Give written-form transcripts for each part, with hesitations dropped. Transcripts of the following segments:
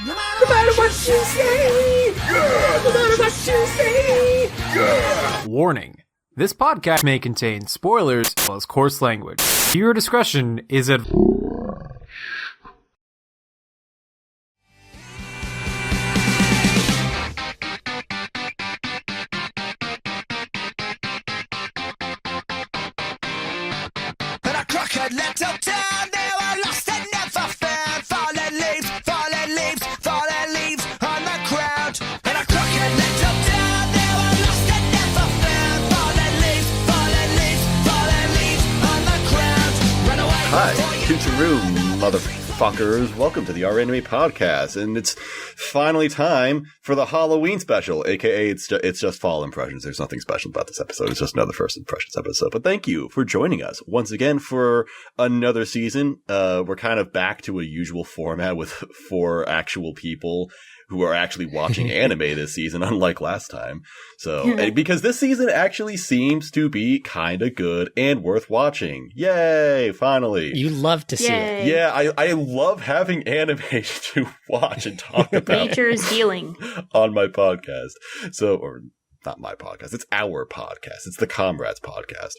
No matter what you say! Yeah! No matter what you say! Yeah! Warning. This podcast may contain spoilers as well as coarse language. Viewer discretion is advised. Motherfuckers, welcome to the Our Anime Podcast, and it's finally time for the Halloween special, aka it's just fall impressions. There's nothing special about this episode, it's just another first impressions episode, but thank you for joining us once again for another season. We're kind of back to a usual format with 4 actual people who are actually watching anime this season, unlike last time. So, because this season actually seems to be kind of good and worth watching. Yay, finally. You love to see it. Yeah, I love having anime to watch and talk about. Nature is healing. On my podcast. So, or not my podcast, it's our podcast. It's the Comrades podcast.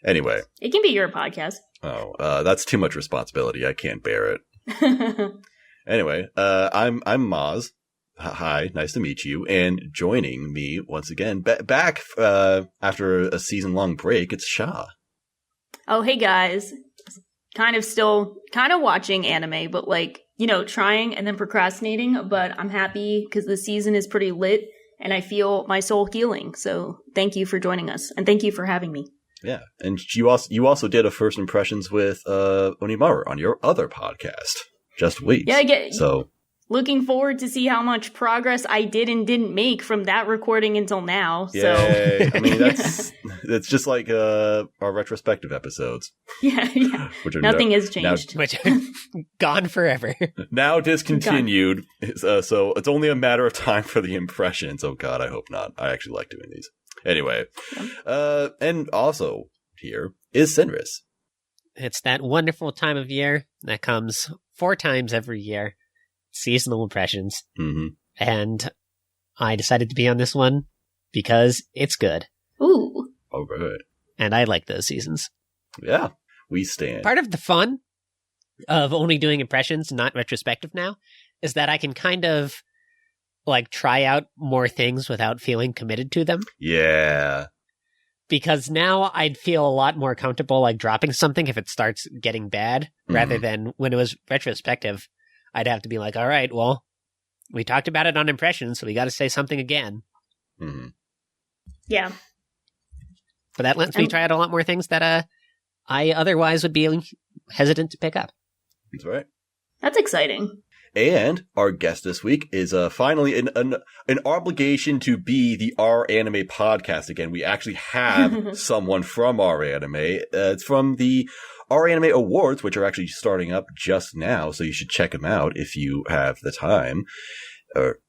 Anyway. It can be your podcast. Oh, that's too much responsibility. I can't bear it. Anyway, I'm Maz. Hi, nice to meet you. And joining me once again, back after a season-long break, it's Sha. Oh, hey guys. Kind of watching anime, but trying and then procrastinating. But I'm happy because the season is pretty lit and I feel my soul healing. So thank you for joining us and thank you for having me. Yeah, and you also did a first impressions with Onimaru on your other podcast. Just wait. Yeah, so looking forward to see how much progress I did and didn't make from that recording until now. Yay. So I mean, that's just like our retrospective episodes. Yeah. Which are Nothing has changed. Which are gone forever. Now discontinued. So it's only a matter of time for the impressions. Oh God, I hope not. I actually like doing these. Anyway, and also here is Senris. It's that wonderful time of year that comes 4 times every year. Seasonal impressions. Mm-hmm. And I decided to be on this one because it's good. Ooh. All right. And I like those seasons. Yeah, we stand. Part of the fun of only doing impressions, not retrospective now, is that I can kind of try out more things without feeling committed to them. Yeah. Because now I'd feel a lot more comfortable dropping something if it starts getting bad, rather than when it was retrospective, I'd have to be like, all right, well, we talked about it on impressions, so we got to say something again. Mm-hmm. Yeah. But that lets me try out a lot more things that I otherwise would be hesitant to pick up. That's right. That's exciting. And our guest this week is finally an obligation to be the Our Anime podcast again. We actually have someone from Our Anime. It's from the Our Anime Awards, which are actually starting up just now, so you should check them out if you have the time.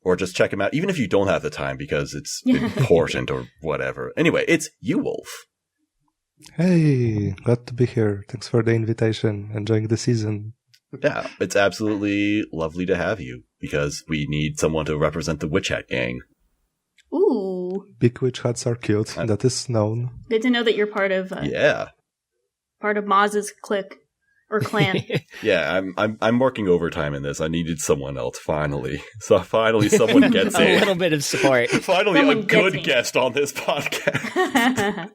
Or just check them out, even if you don't have the time, because it's important or whatever. Anyway, it's you, Wolf. Hey, glad to be here. Thanks for the invitation. Enjoying the season. Yeah, it's absolutely lovely to have you, because we need someone to represent the Witch Hat gang. Ooh. Big witch hats are cute, that is known. Good to know that you're part of part of Maz's clique or clan. Yeah, I'm working overtime in this. I needed someone else finally. So finally someone gets a little bit of support. Finally someone a good guest on this podcast.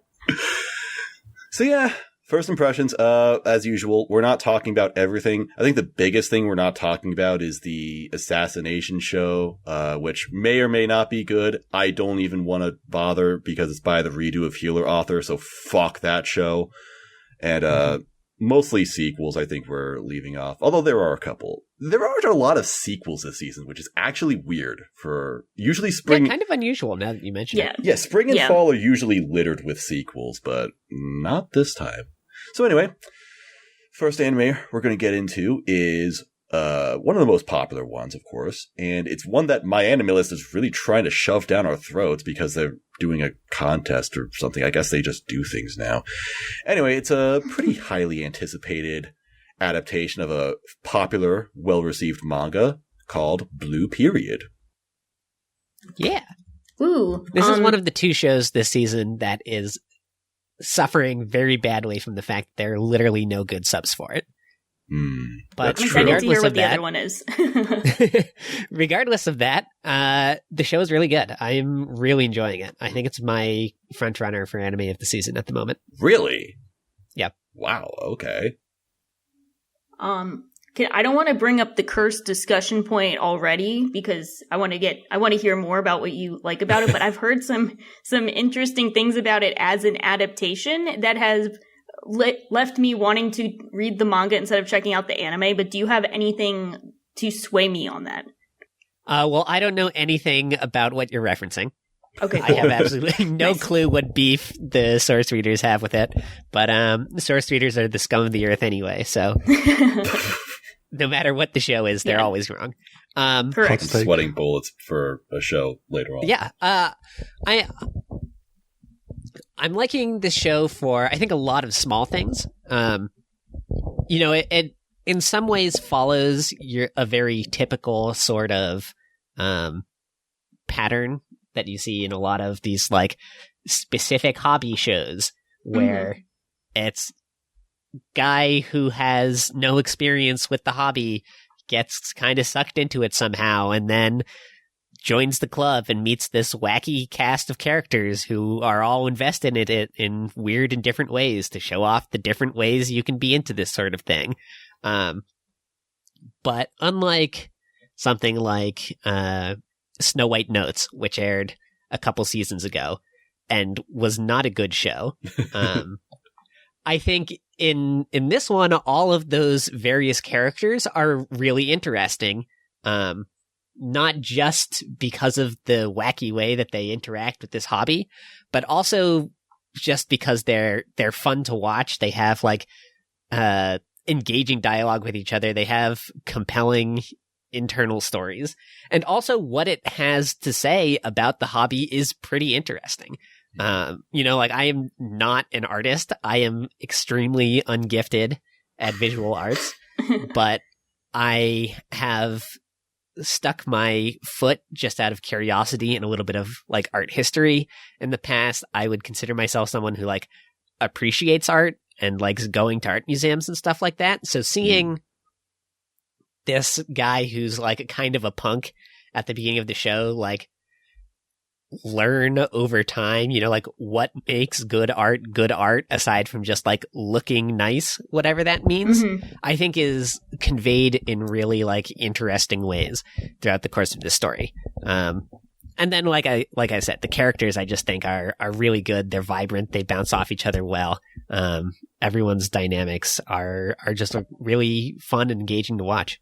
So yeah, first impressions, as usual, we're not talking about everything. I think the biggest thing we're not talking about is the assassination show, which may or may not be good. I don't even want to bother because it's by the redo of Healer author, so fuck that show. And mostly sequels, I think we're leaving off. Although there are a couple. There aren't a lot of sequels this season, which is actually weird for usually spring. Yeah, kind of unusual now that you mention it. Yeah, spring and fall are usually littered with sequels, but not this time. So anyway, first anime we're going to get into is one of the most popular ones, of course, and it's one that my anime list is really trying to shove down our throats because they're doing a contest or something. I guess they just do things now. Anyway, it's a pretty highly anticipated adaptation of a popular, well-received manga, called Blue Period. Yeah. Ooh. This is one of the 2 shows this season that is suffering very badly from the fact there are literally no good subs for it. But That's I'm excited to hear regardless what of the that, other one is. regardless of that, the show is really good. I'm really enjoying it. I think it's my front runner for anime of the season at the moment. Really? Yep. Wow. Okay. I don't want to bring up the curse discussion point already because I want to hear more about what you like about it, but I've heard some interesting things about it as an adaptation that has left me wanting to read the manga instead of checking out the anime. But do you have anything to sway me on that? Well, I don't know anything about what you're referencing. Okay, I cool. have absolutely no Nice. clue what beef the source readers have with it, but the source readers are the scum of the earth anyway, so no matter what the show is, they're Yeah. always wrong. Correct. Hot take. Sweating bullets for a show later on. Yeah, I'm liking this show for, I think, a lot of small things. It in some ways follows a very typical sort of pattern that you see in a lot of these like specific hobby shows where it's guy who has no experience with the hobby gets kind of sucked into it somehow and then joins the club and meets this wacky cast of characters who are all invested in it in weird and different ways to show off the different ways you can be into this sort of thing. But unlike something like Snow White Notes, which aired a couple seasons ago and was not a good show, I think in this one, all of those various characters are really interesting. Not just because of the wacky way that they interact with this hobby, but also just because they're fun to watch. They have like engaging dialogue with each other. They have compelling internal stories, and also what it has to say about the hobby is pretty interesting. Like I am not an artist. I am extremely ungifted at visual arts, but I have stuck my foot just out of curiosity and a little bit of like art history in the past. I would consider myself someone who like appreciates art and likes going to art museums and stuff like that. So seeing this guy who's like kind of a punk at the beginning of the show, like learn over time, like what makes good art aside from just like looking nice, whatever that means, I think is conveyed in really like interesting ways throughout the course of this story. And then like I said, the characters I just think are really good. They're vibrant. They bounce off each other well. Everyone's dynamics are just really fun and engaging to watch.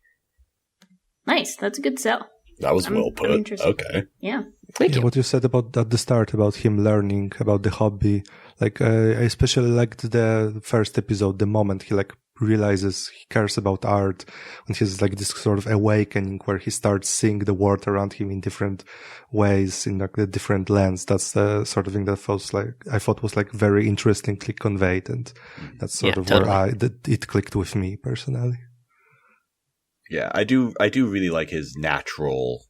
Nice. That's a good sell. That was well I'm put. interested. Okay. Yeah. Thank you. What you said about at the start about him learning about the hobby, like I especially liked the first episode, the moment he like realizes he cares about art, and he's like this sort of awakening where he starts seeing the world around him in different ways, in like the different lens. That's the sort of thing that I thought was like very interestingly conveyed, and that's sort of totally. where it clicked with me personally. Yeah, I do really like his natural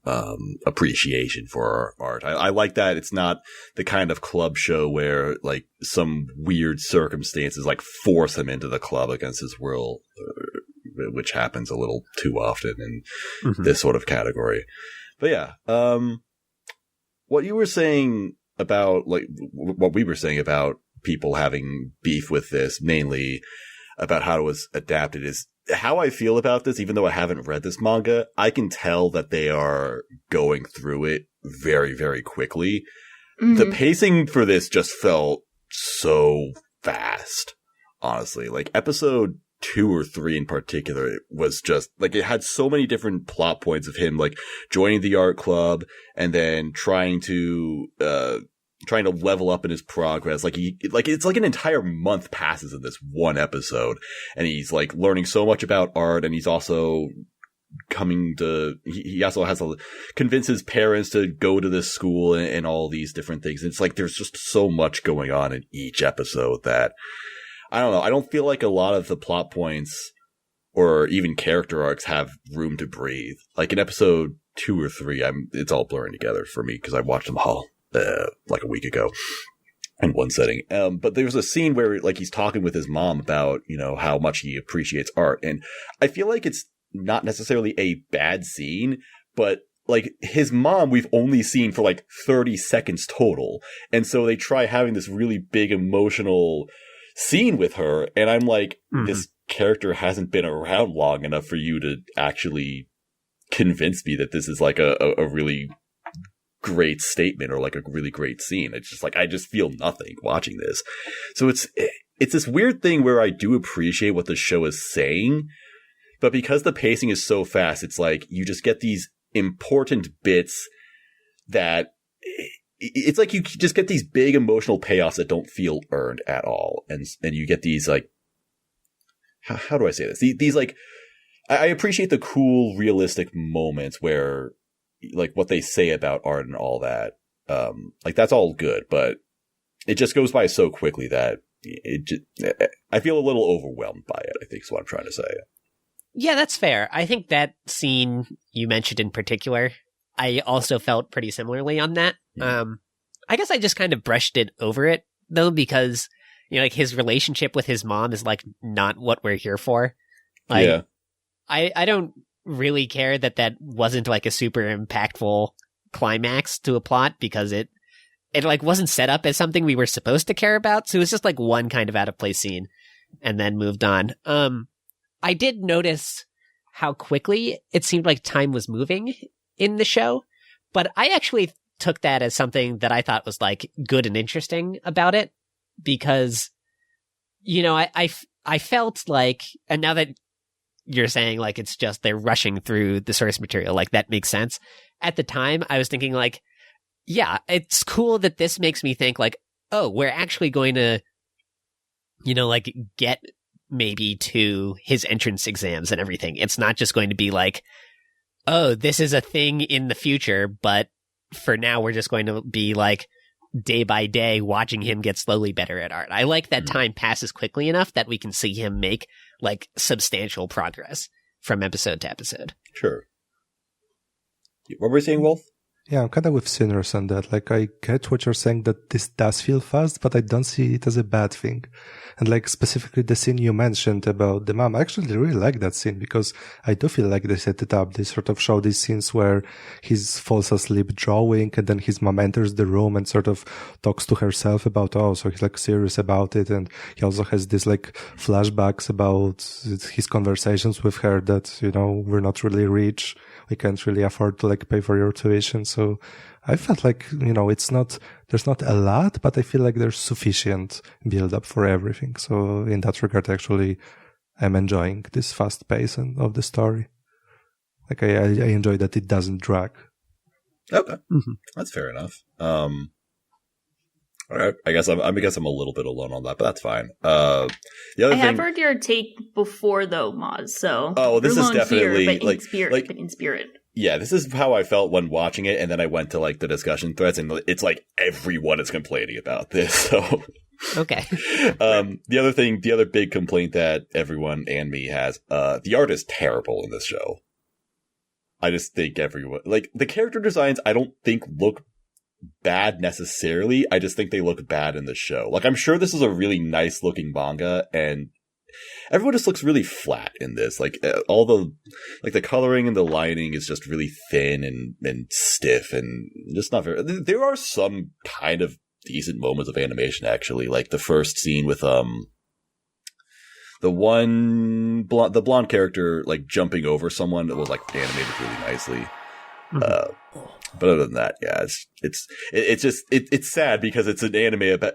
appreciation for art. I like that it's not the kind of club show where like some weird circumstances like force him into the club against his will, which happens a little too often in this sort of category. But yeah, what you were saying about like what we were saying about people having beef with this, mainly about how it was adapted, is how I feel about this. Even though I haven't read this manga, I can tell that they are going through it very, very quickly. The pacing for this just felt so fast, honestly. Like episode 2 or 3 in particular, it was just like it had so many different plot points of him like joining the art club and then trying to level up in his progress. It's like an entire month passes in this one episode, and he's like learning so much about art, and he's also he also has to convince his parents to go to this school and all these different things. It's like there's just so much going on in each episode that I don't know. I don't feel like a lot of the plot points or even character arcs have room to breathe. Like in episode 2 or 3, it's all blurring together for me because I watched them all like a week ago in one setting. But there's a scene where like he's talking with his mom about, you know, how much he appreciates art. And I feel like it's not necessarily a bad scene, but like his mom, we've only seen for like 30 seconds total. And so they try having this really big emotional scene with her. And I'm like, this character hasn't been around long enough for you to actually convince me that this is like a really great statement or like a really great scene. It's just like, I just feel nothing watching this. So it's this weird thing where I do appreciate what the show is saying, but because the pacing is so fast, it's like you just get these important bits that it's like you just get these big emotional payoffs that don't feel earned at all. And you get these like, how do I say this? These like, I appreciate the cool, realistic moments where like what they say about art and all that. Like that's all good, but it just goes by so quickly that I feel a little overwhelmed by it, I think is what I'm trying to say. Yeah, that's fair. I think that scene you mentioned in particular, I also felt pretty similarly on that. I guess I just kind of brushed it over it though, because you know, like his relationship with his mom is like not what we're here for. Like, yeah. I don't really care that wasn't like a super impactful climax to a plot because it like wasn't set up as something we were supposed to care about. So it was just like one kind of out of place scene and then moved on. I did notice how quickly it seemed like time was moving in the show, but I actually took that as something that I thought was like good and interesting about it because, you know, I felt like, and now that you're saying like it's just they're rushing through the source material, like that makes sense. At the time, I was thinking like, yeah, it's cool that this makes me think like, oh, we're actually going to, you know, like get maybe to his entrance exams and everything. It's not just going to be like, oh, this is a thing in the future, but for now we're just going to be like day by day watching him get slowly better at art. I like that time passes quickly enough that we can see him make like substantial progress from episode to episode. Sure. What were you saying, Wolf? Yeah, I'm kind of with Sinners on that. Like, I get what you're saying that this does feel fast, but I don't see it as a bad thing. And like, specifically the scene you mentioned about the mom, I actually really like that scene because I do feel like they set it up. They sort of show these scenes where he falls asleep drawing and then his mom enters the room and sort of talks to herself about, oh, so he's like serious about it. And he also has this like flashbacks about his conversations with her that, you know, we're not really rich. We can't really afford to like pay for your tuition. So I felt like, you know, there's not a lot, but I feel like there's sufficient build up for everything. So in that regard, actually, I'm enjoying this fast pace of the story. Like I enjoy that it doesn't drag. Okay. That's fair enough. All right. I guess I'm a little bit alone on that, but that's fine. The other thing, have heard your take before though, Moz. So this is definitely here, but like in spirit. Yeah, this is how I felt when watching it, and then I went to like the discussion threads, and it's like everyone is complaining about this. So okay. The other big complaint that everyone and me has, the art is terrible in this show. I just think everyone like the character designs. I don't think look bad necessarily. I just think they look bad in the show. Like, I'm sure this is a really nice looking manga and everyone just looks really flat in this. Like all the coloring and the lighting is just really thin and stiff and just not very, there are some kind of decent moments of animation actually. Like the first scene with, the blonde character like jumping over someone that was like animated really nicely. But other than that, yeah, it's sad because it's an anime about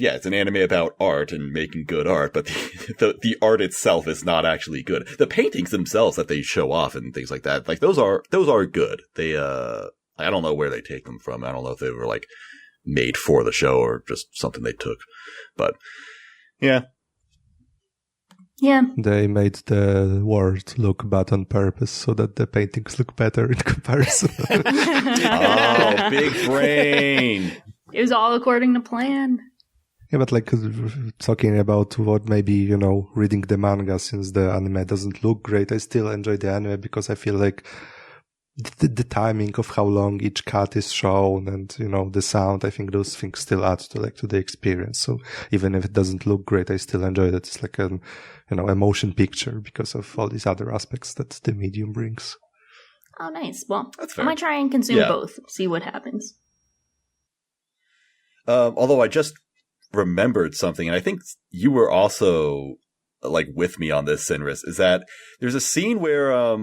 it's an anime about art and making good art, but the art itself is not actually good. The paintings themselves that they show off and things like that, like those are good. They I don't know where they take them from. I don't know if they were like made for the show or just something they took, but yeah. Yeah. They made the world look bad on purpose so that the paintings look better in comparison. Oh, big brain. It was all according to plan. Yeah, but like talking about what maybe, you know, reading the manga since the anime doesn't look great, I still enjoy the anime because I feel like the timing of how long each cut is shown and, you know, the sound, I think those things still add to the experience. So even if it doesn't look great, I still enjoy it. It's like a, you know, a motion picture because of all these other aspects that the medium brings. Oh, nice. Well, That's I might try and consume both, see what happens. Although I just remembered something, and I think you were also like with me on this, Sinris, is that there's a scene where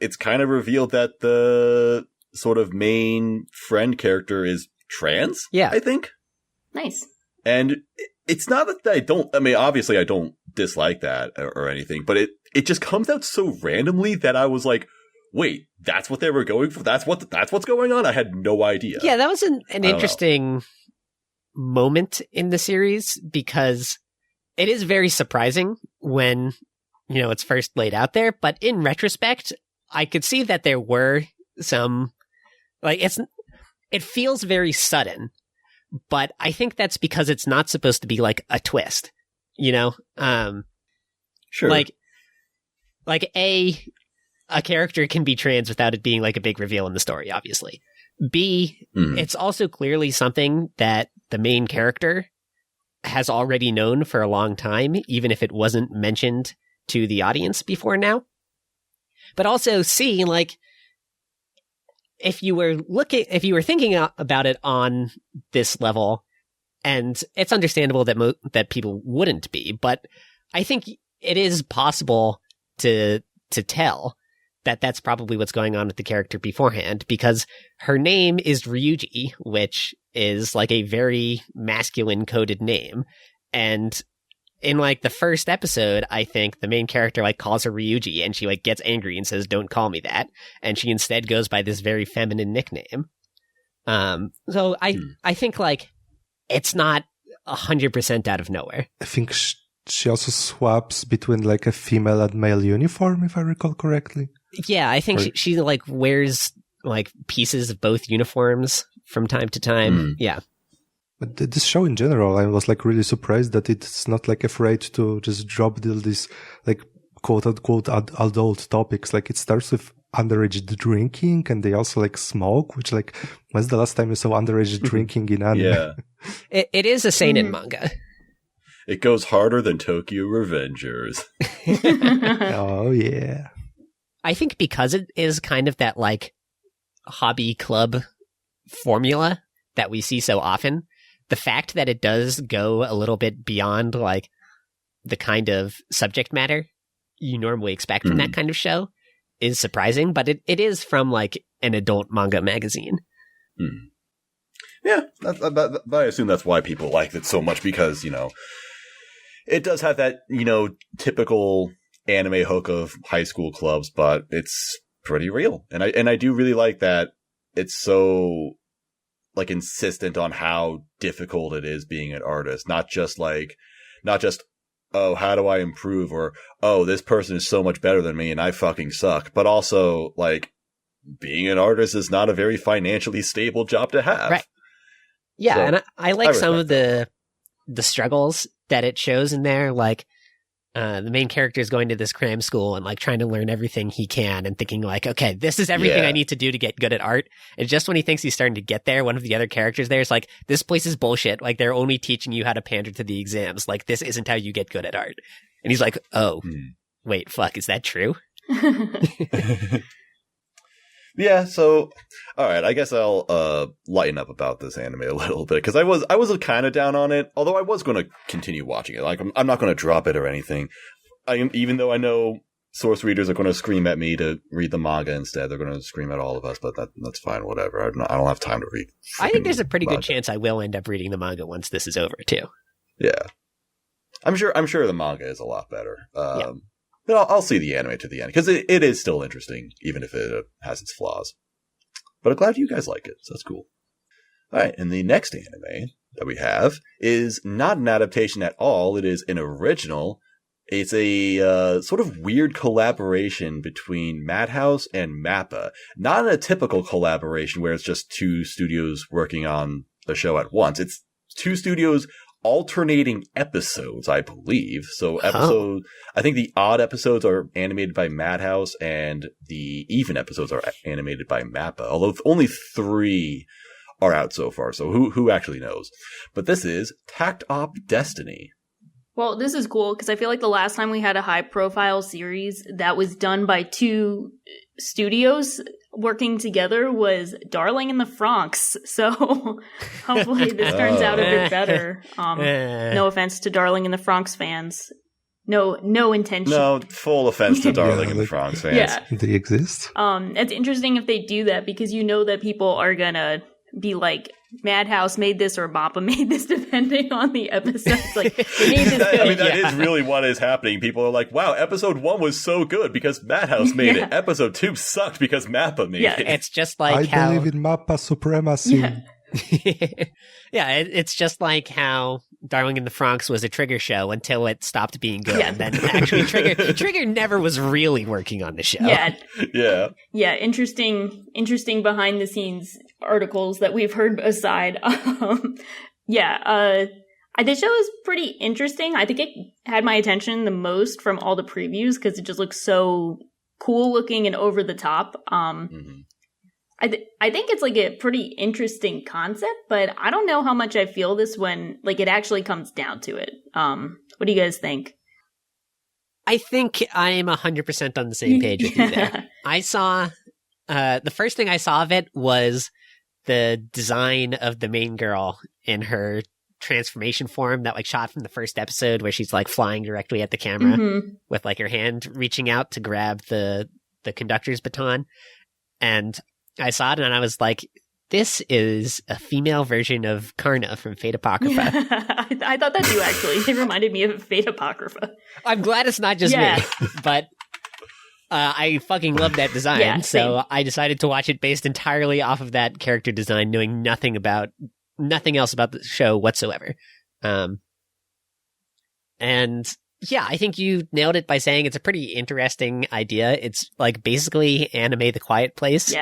it's kind of revealed that the sort of main friend character is trans. Yeah, I think. Nice. And it's not that I mean, obviously I don't dislike that or anything, but it just comes out so randomly that I was like, wait, that's what they were going for? That's what's going on? I had no idea. Yeah, that was an interesting moment in the series because it is very surprising when, you know, it's first laid out there, but in retrospect, I could see that there were some, like, it feels very sudden, but I think that's because it's not supposed to be like a twist, you know? Sure. Like a character can be trans without it being like a big reveal in the story, obviously. B, it's also clearly something that the main character has already known for a long time, even if it wasn't mentioned to the audience before now. But also C, like, if you were thinking about it on this level, and it's understandable that that people wouldn't be, but I think it is possible to tell that that's probably what's going on with the character beforehand, because her name is Ryuji, which is like a very masculine coded name. And in like the first episode, I think the main character like calls her Ryuji and she like gets angry and says, "Don't call me that." And she instead goes by this very feminine nickname. So I think like it's not 100% out of nowhere. I think she also swaps between like a female and male uniform, if I recall correctly. Yeah, I think she like wears like pieces of both uniforms from time to time. Yeah. But this show in general, I was like really surprised that it's not like afraid to just drop these like quote unquote adult topics. Like it starts with underage drinking and they also like smoke, which like, when's the last time you saw underage drinking in anime? Yeah. It is a seinen manga. It goes harder than Tokyo Revengers. Oh, yeah. I think because it is kind of that like hobby club formula that we see so often, the fact that it does go a little bit beyond like the kind of subject matter you normally expect from that kind of show is surprising, but it is from like an adult manga magazine. Yeah, but I assume that's why people like it so much, because, you know, it does have that, you know, typical anime hook of high school clubs, but it's pretty real. And I do really like that it's so like insistent on how difficult it is being an artist. Not just, oh, how do I improve? Or, oh, this person is so much better than me and I fucking suck. But also, like, being an artist is not a very financially stable job to have. Right. Yeah, so, and I like some of the struggles that it shows in there, like the main character is going to this cram school and like trying to learn everything he can and thinking like, okay, this is everything I need to do to get good at art. And just when he thinks he's starting to get there, one of the other characters there is like, this place is bullshit. Like they're only teaching you how to pander to the exams. Like this isn't how you get good at art. And he's like, oh, wait, fuck, is that true? Yeah, so all right, I guess I'll lighten up about this anime a little bit, because I was kind of down on it, although I was going to continue watching it. Like I'm not going to drop it or anything. Even though I know source readers are going to scream at me to read the manga instead. They're going to scream at all of us, but that's fine, whatever. I don't have time to read. I think there's a pretty good chance I will end up reading the manga once this is over too. Yeah, I'm sure the manga is a lot better. But I'll see the anime to the end, because it is still interesting, even if it has its flaws. But I'm glad you guys like it, so that's cool. All right, and the next anime that we have is not an adaptation at all. It is an original. It's a sort of weird collaboration between Madhouse and MAPPA. Not a typical collaboration where it's just two studios working on the show at once. It's two studios alternating episodes, I believe. So I think the odd episodes are animated by Madhouse and the even episodes are animated by Mappa, although only 3 are out so far. So who actually knows? But this is Takt Op Destiny. Well, this is cool because I feel like the last time we had a high-profile series that was done by 2 studios working together was Darling in the Franxx. So hopefully this turns out a bit better. No offense to Darling in the Franxx fans. No intention. No, full offense to Darling in the Franxx fans. Yeah. They exist. It's interesting if they do that because you know that people are gonna be like, Madhouse made this or Mappa made this, depending on the episodes. Like, they made this good. I mean, that is really what is happening. People are like, wow, episode 1 was so good because Madhouse made it. Episode 2 sucked because Mappa made it. It's just like I believe in Mappa supremacy. It's just like how Darling in the Franxx was a Trigger show until it stopped being good. And then actually Trigger never was really working on the show. Yeah, interesting behind the scenes articles that we've heard aside. This show is pretty interesting. I think it had my attention the most from all the previews because it just looks so cool looking and over the top. I think it's like a pretty interesting concept, but I don't know how much I feel this when like it actually comes down to it. What do you guys think? I think I am 100% on the same page with you there. I saw the first thing I saw of it was the design of the main girl in her transformation form that like shot from the first episode where she's like flying directly at the camera with like her hand reaching out to grab the conductor's baton. And I saw it and I was like, this is a female version of Karna from Fate Apocrypha. I thought that too, actually. It reminded me of Fate Apocrypha. I'm glad it's not just me, but I fucking love that design. So I decided to watch it based entirely off of that character design, knowing nothing else about the show whatsoever. And yeah, I think you nailed it by saying it's a pretty interesting idea. It's like basically anime The Quiet Place.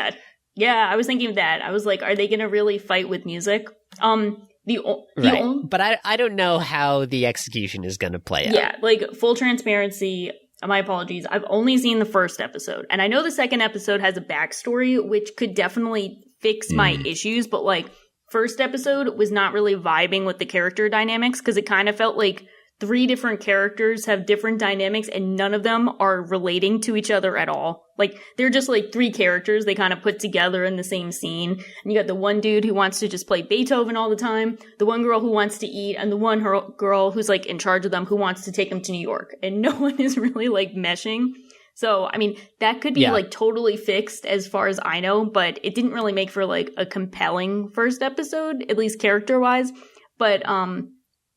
Yeah, I was thinking of that. I was like, are they going to really fight with music? But I don't know how the execution is going to play out. Yeah, like full transparency, my apologies. I've only seen the first episode. And I know the second episode has a backstory, which could definitely fix my issues. But like, first episode was not really vibing with the character dynamics because it kind of felt like 3 different characters have different dynamics and none of them are relating to each other at all. Like, they're just like 3 characters they kind of put together in the same scene. And you got the one dude who wants to just play Beethoven all the time, the one girl who wants to eat, and the one girl who's like in charge of them who wants to take them to New York. And no one is really like meshing. So, I mean, that could be like totally fixed as far as I know, but it didn't really make for like a compelling first episode, at least character-wise. But,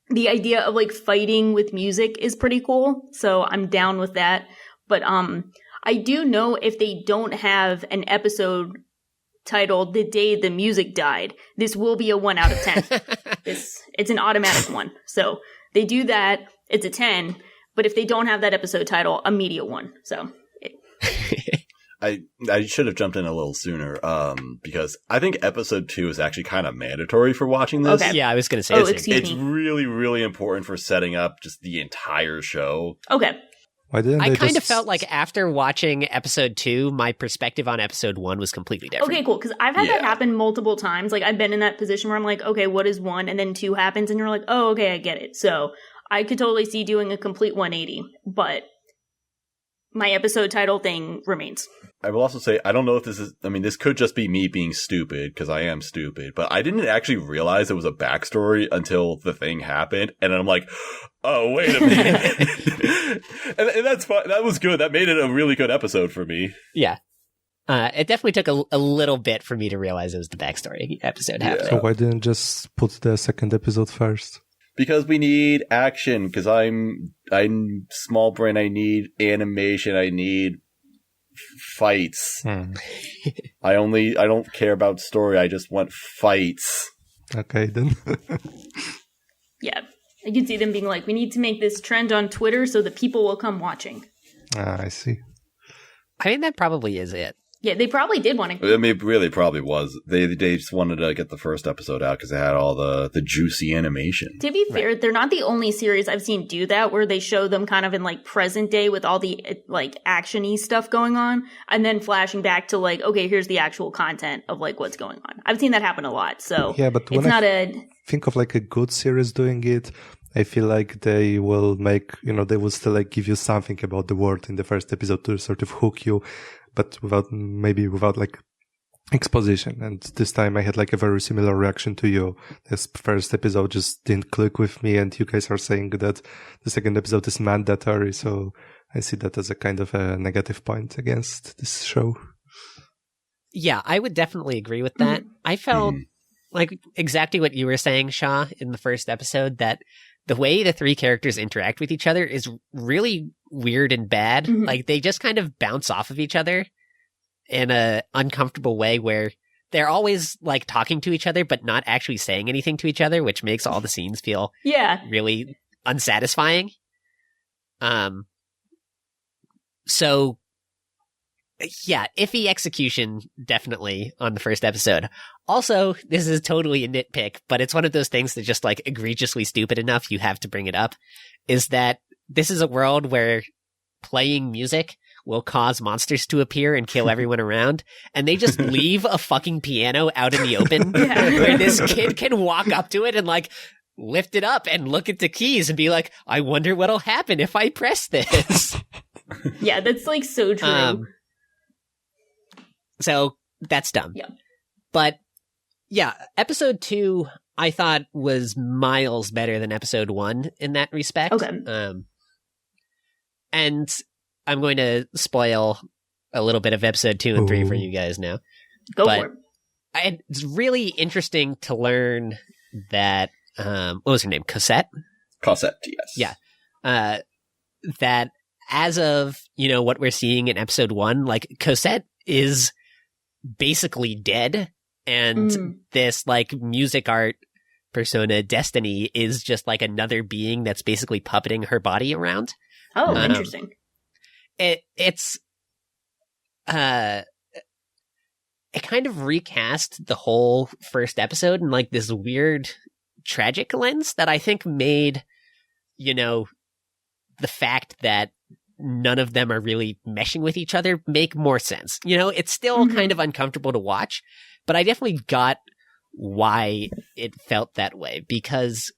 the idea of like fighting with music is pretty cool, so I'm down with that. But I do know if they don't have an episode titled "The Day the Music Died," this will be a 1 out of 10. It's an automatic 1. So they do that, it's a 10. But if they don't have that episode title, immediate 1. So. I should have jumped in a little sooner because I think episode 2 is actually kind of mandatory for watching this. Okay. Yeah, I was going to say it's really, really important for setting up just the entire show. Okay. Why didn't I kind of felt like after watching episode 2, my perspective on episode 1 was completely different. Okay, cool. Because I've had that happen multiple times. Like, I've been in that position where I'm like, okay, what is 1? And then 2 happens, and you're like, oh, okay, I get it. So I could totally see doing a complete 180, but my episode title thing remains. I will also say, I don't know if this could just be me being stupid, because I am stupid, but I didn't actually realize it was a backstory until the thing happened, and I'm like, oh, wait a minute. and that's fine. That was good. That made it a really good episode for me. Yeah. It definitely took a little bit for me to realize it was the backstory episode happening. So why didn't just put the second episode first? Because we need action, because I'm small brain, I need animation, I need fights. I don't care about story, I just want fights. Okay, then. Yeah. I can see them being like, we need to make this trend on Twitter so that people will come watching. I see. I think that probably is it. Yeah, they probably did want to. I mean, it really probably was. They just wanted to get the first episode out because they had all the juicy animation. To be fair, they're not the only series I've seen do that, where they show them kind of in like present day with all the like action-y stuff going on, and then flashing back to like, okay, here's the actual content of like what's going on. I've seen that happen a lot. So yeah, but when think of like a good series doing it, I feel like they will make, they will still like give you something about the world in the first episode to sort of hook you, but without like exposition. And this time I had like a very similar reaction to you. This first episode just didn't click with me, and you guys are saying that the second episode is mandatory. So I see that as a kind of a negative point against this show. Yeah, I would definitely agree with that. I felt like exactly what you were saying, Shaw, in the first episode, that the way the three characters interact with each other is really weird and bad. Like, they just kind of bounce off of each other in a uncomfortable way where they're always like talking to each other, but not actually saying anything to each other, which makes all the scenes feel really unsatisfying. So yeah, iffy execution, definitely, on the first episode. Also, this is totally a nitpick, but it's one of those things that just, like, egregiously stupid enough you have to bring it up, is that this is a world where playing music will cause monsters to appear and kill everyone around, and they just leave a fucking piano out in the open where this kid can walk up to it and, like, lift it up and look at the keys and be like, I wonder what'll happen if I press this. Yeah, that's, like, so true. So that's dumb. Yeah. But yeah, episode 2 I thought was miles better than episode 1 in that respect. Okay. And I'm going to spoil a little bit of episode 2 and 3 for you guys now. Go for it. It's really interesting to learn that what was her name? Cosette? Cosette, yes. Yeah. That as of, what we're seeing in episode 1, like, Cosette is basically dead, and this like music art persona Destiny is just like another being that's basically puppeting her body around. Interesting. It's it kind of recast the whole first episode in like this weird tragic lens that I think made the fact that none of them are really meshing with each other make more sense. It's still kind of uncomfortable to watch, but I definitely got why it felt that way, because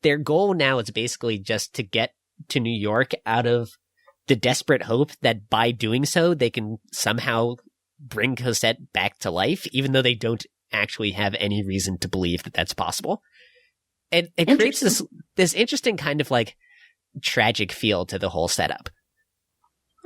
their goal now is basically just to get to New York out of the desperate hope that by doing so, they can somehow bring Cosette back to life, even though they don't actually have any reason to believe that that's possible. It creates this interesting kind of like tragic feel to the whole setup.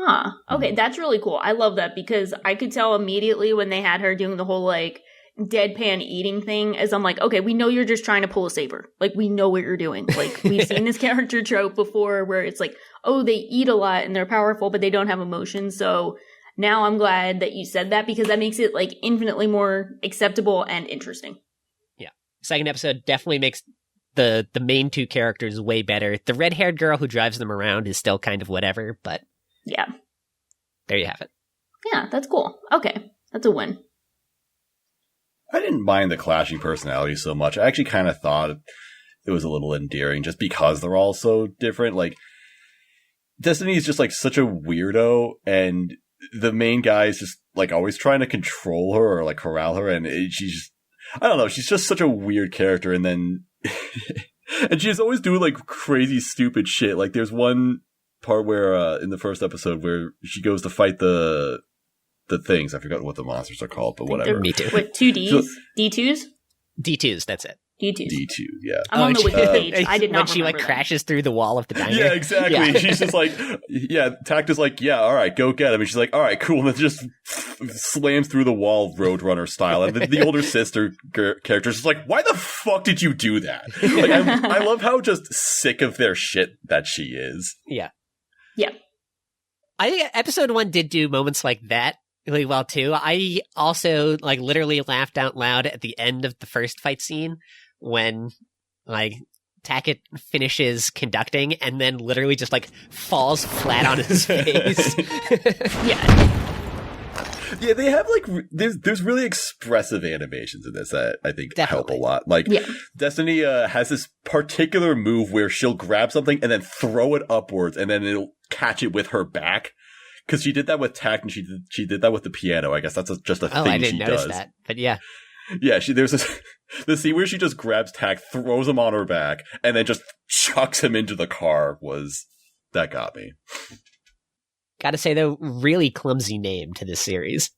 Huh. Okay, that's really cool. I love that, because I could tell immediately when they had her doing the whole, like, deadpan eating thing, as I'm like, okay, we know you're just trying to pull a saber. Like, we know what you're doing. Like, we've seen this character trope before where it's like, oh, they eat a lot and they're powerful, but they don't have emotions. So now I'm glad that you said that, because that makes it, like, infinitely more acceptable and interesting. Yeah. Second episode definitely makes the main two characters way better. The red-haired girl who drives them around is still kind of whatever, but yeah. There you have it. Yeah, that's cool. Okay. That's a win. I didn't mind the clashing personalities so much. I actually kind of thought it was a little endearing just because they're all so different. Like, Destiny is just like such a weirdo, and the main guy is just like always trying to control her or like corral her, and she's just, I don't know, she's just such a weird character. And then and she's always doing like crazy stupid shit. Like, there's one part where in the first episode where she goes to fight the things. I forgot what the monsters are called, but whatever. Me too. What, 2Ds? So, D2s? D2s, that's it. D2, yeah. I'm on the wiki page. I did not when she like that. crashes through the wall of the diner. Yeah, exactly. Yeah. She's just like, Takt is like, yeah, all right, go get him. And she's like, all right, cool. And then just slams through the wall Roadrunner style. And the older sister character is just like, why the fuck did you do that? Like, I love how just sick of their shit that she is. Yeah. Yeah. I think episode 1 did do moments like that really well too. I also like literally laughed out loud at the end of the first fight scene when like Tackett finishes conducting and then literally just like falls flat on his face. Yeah. Yeah, they have there's really expressive animations in this that I think help a Definitely. lot. Destiny has this particular move where she'll grab something and then throw it upwards, and then it'll catch it with her back. Because she did that with Takt, and she did that with the piano. I guess that's just a thing she does. I didn't notice that, but yeah. Yeah, there's this scene where she just grabs Takt, throws him on her back, and then just chucks him into the car. That got me. Gotta say, though, really clumsy name to this series.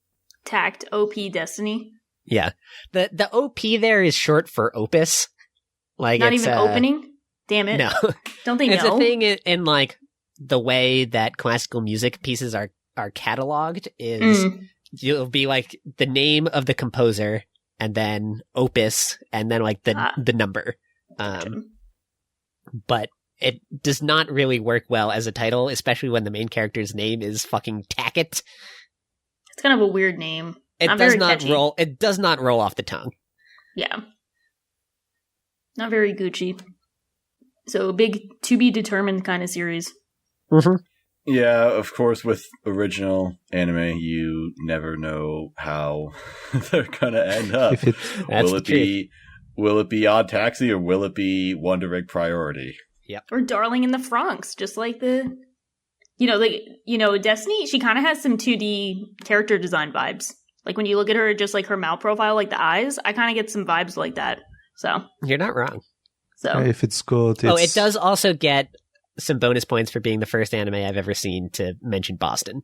Takt OP Destiny. Yeah. The OP there is short for opus. Like, Not it's, even opening? Damn it. No. Don't they It's know? a thing in like, the way that classical music pieces are cataloged is you'll be like the name of the composer and then opus and then like the number. But it does not really work well as a title, especially when the main character's name is fucking Tackett. It's kind of a weird name. It Not does very not catchy. roll. It does not roll off the tongue. Yeah. Not very Gucci. So big to be determined kind of series. Mm-hmm. Yeah, of course, with original anime, you never know how they're gonna end up. Will it be Odd Taxi or will it be One Direct Priority? Yep. Or Darling in the Franxx, just like Destiny, she kind of has some 2D character design vibes. Like when you look at her, just like her mouth profile, like the eyes, I kind of get some vibes like that. So You're not wrong. So If it's good, it does also get some bonus points for being the first anime I've ever seen to mention Boston.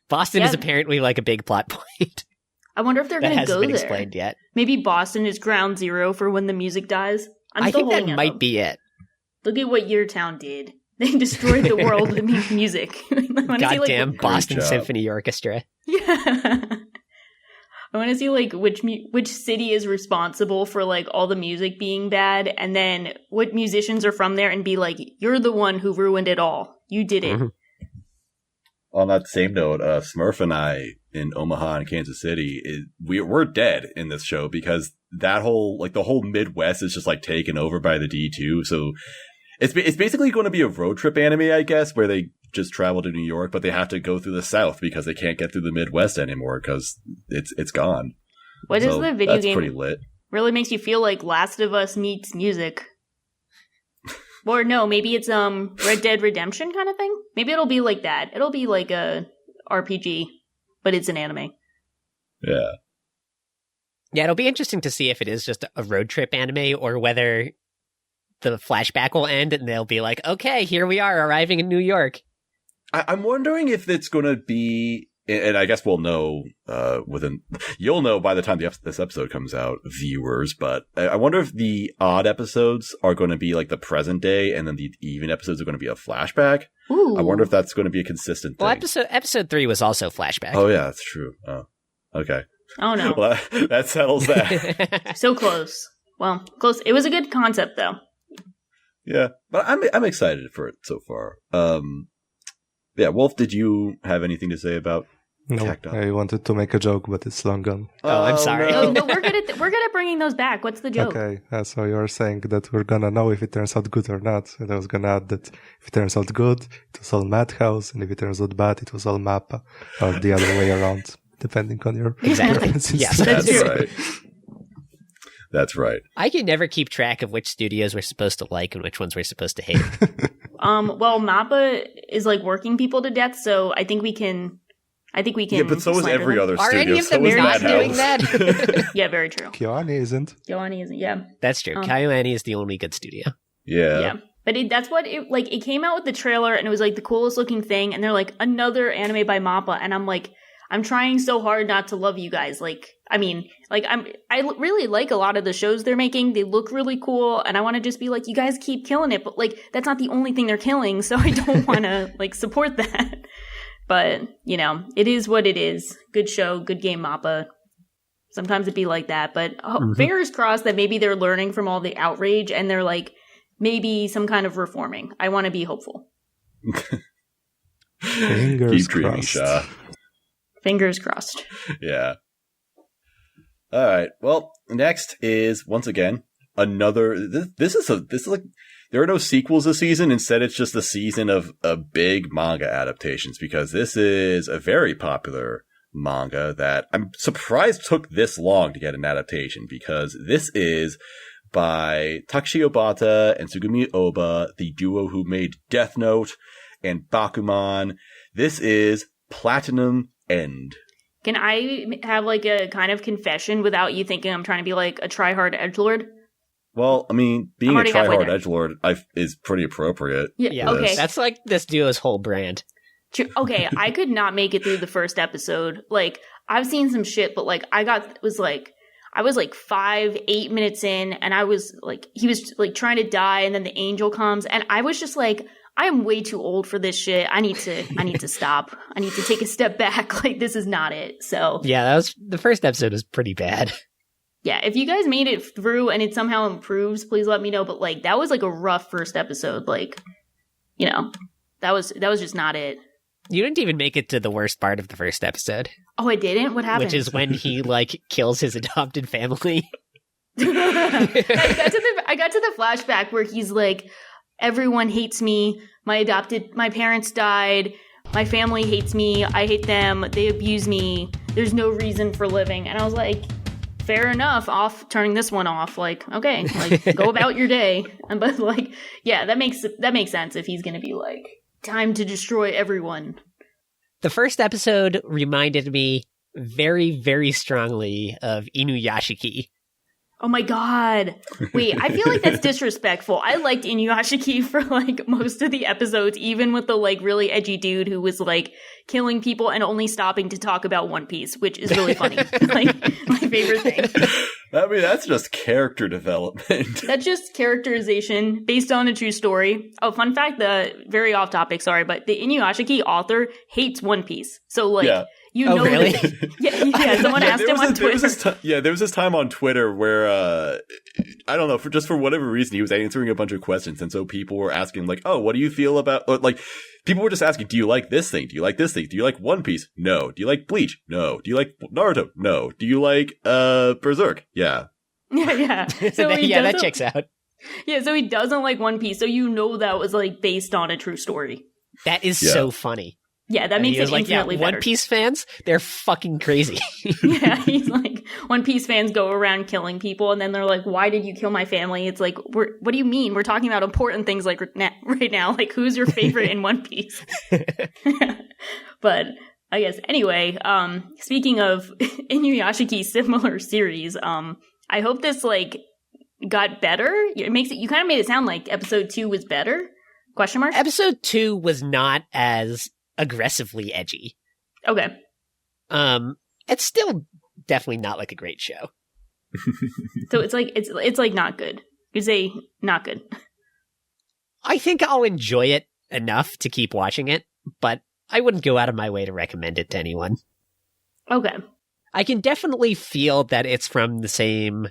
Boston is apparently like a big plot point. I wonder if they're that going to go hasn't been there. explained yet. Maybe Boston is ground zero for when the music dies. I think that might be it. Look at what Your Town did. They destroyed the world with music. Goddamn Boston Symphony Orchestra. Yeah. I want to see like which city is responsible for like all the music being bad, and then what musicians are from there, and be like, you're the one who ruined it all. You did it. Mm-hmm. On that same note, Smurf and I in Omaha and Kansas City, we're dead in this show because that the whole Midwest is just like taken over by the D2. So it's basically going to be a road trip anime, I guess, where they just travel to New York, but they have to go through the South because they can't get through the Midwest anymore because it's gone. What is the video that's game? Pretty lit. Really makes you feel like Last of Us meets music. Or no, maybe it's Red Dead Redemption kind of thing. Maybe it'll be like that. It'll be like a RPG, but it's an anime. Yeah. Yeah, it'll be interesting to see if it is just a road trip anime or whether the flashback will end and they'll be like, okay, here we are arriving in New York. I'm wondering if it's going to be, and I guess we'll know you'll know by the time this episode comes out, viewers, but I wonder if the odd episodes are going to be like the present day and then the even episodes are going to be a flashback. Ooh. I wonder if that's going to be a consistent thing. Well, episode 3 was also flashback. Oh, yeah, that's true. Oh, okay. Oh, no. Well, that settles that. So close. Well, close. It was a good concept, though. Yeah, but I'm excited for it so far. Yeah, Wolf, did you have anything to say about No, Takt Op? I wanted to make a joke, but it's long gone. Oh, I'm sorry. No, we're good at bringing those back. What's the joke? Okay, so you're saying that we're gonna know if it turns out good or not. And I was gonna add that if it turns out good, it was all Madhouse, and if it turns out bad, it was all Mappa, or the other way around, depending on your Exactly. preferences. Yes, That's true. Right. That's right. I can never keep track of which studios we're supposed to like and which ones we're supposed to hate. Well, Mappa is like working people to death, so I think we can. Yeah, but so is slander every them. other Are studio. any of them so is not Madhouse. doing that? Yeah, very true. Kyoani isn't. Yoani isn't. Yeah, That's true. KyoAni is the only good studio. Yeah. But that's what it came out with the trailer, and it was like the coolest looking thing, and they're like another anime by Mappa, and I'm like, I'm trying so hard not to love you guys. I really like a lot of the shows they're making. They look really cool, and I want to just be like, you guys keep killing it, but like that's not the only thing they're killing, so I don't want to like support that. But it is what it is. Good show, good game, Mappa. Sometimes it be like that, but fingers crossed that maybe they're learning from all the outrage and they're like maybe some kind of reforming. I want to be hopeful. Fingers Keep dreaming, crossed. Shaw. Fingers crossed. Yeah. All right. Well, next is once again another. This is like there are no sequels this season. Instead, it's just a season of big manga adaptations, because this is a very popular manga that I'm surprised took this long to get an adaptation, because this is by Takashi Obata and Tsugumi Oba, the duo who made Death Note and Bakuman. This is Platinum End. Can I have like a kind of confession without you thinking I'm trying to be like a try-hard edgelord? Well, I mean, being a try-hard there. edgelord is pretty appropriate. Yeah, okay. That's like this duo's whole brand. Okay, I could not make it through the first episode. Like, I've seen some shit, but like, I was like 5-8 minutes in, and I was like, he was like trying to die, and then the angel comes, and I was just like, I am way too old for this shit. I need to stop. I need to take a step back. Like, this is not it. So Yeah, the first episode was pretty bad. yeah, if you guys made it through and it somehow improves, please let me know. But like, that was like a rough first episode. Like, you know, that was just not it. You didn't even make it to the worst part of the first episode. Oh, I didn't? What happened? Which is when he, like, kills his adopted family. I got to the flashback where he's like, everyone hates me. My parents died. My family hates me. I hate them. They abuse me. There's no reason for living. And I was like, fair enough. Turning this one off. Like, okay, like, go about your day. But like, yeah, that makes sense if he's gonna be like, time to destroy everyone. The first episode reminded me very, very strongly of Inuyashiki. Oh my god. Wait, I feel like that's disrespectful. I liked Inuyashiki for like most of the episodes, even with the like really edgy dude who was like killing people and only stopping to talk about One Piece, which is really funny. Like, my favorite thing. I mean, that's just character development. That's just characterization based on a true story. Oh, fun fact, very off topic, sorry, but the Inuyashiki author hates One Piece. So like, yeah. You know, really? Yeah. Someone asked him on Twitter. There was this time on Twitter where I don't know, for whatever reason, he was answering a bunch of questions, and so people were asking like, "Oh, what do you feel about?" Or, like, people were just asking, "Do you like this thing? Do you like this thing? Do you like One Piece? No. Do you like Bleach? No. Do you like Naruto? No. Do you like Berserk? Yeah." Yeah. So that checks out. Yeah, so he doesn't like One Piece, so you know that was like based on a true story. That is so funny. Yeah, that makes it infinitely better. One Piece fans, they're fucking crazy. Yeah, he's like, One Piece fans go around killing people, and then they're like, why did you kill my family? It's like, what do you mean? We're talking about important things like right now. Like, who's your favorite in One Piece? But I guess, anyway, speaking of Inuyashiki's similar series, I hope this, like, got better. You kind of made it sound like episode 2 was better? Question mark? Episode 2 was not as aggressively edgy. Okay. It's still definitely not like a great show. So it's like not good. You say not good. I think I'll enjoy it enough to keep watching it, but I wouldn't go out of my way to recommend it to anyone. Okay. I can definitely feel that it's from the same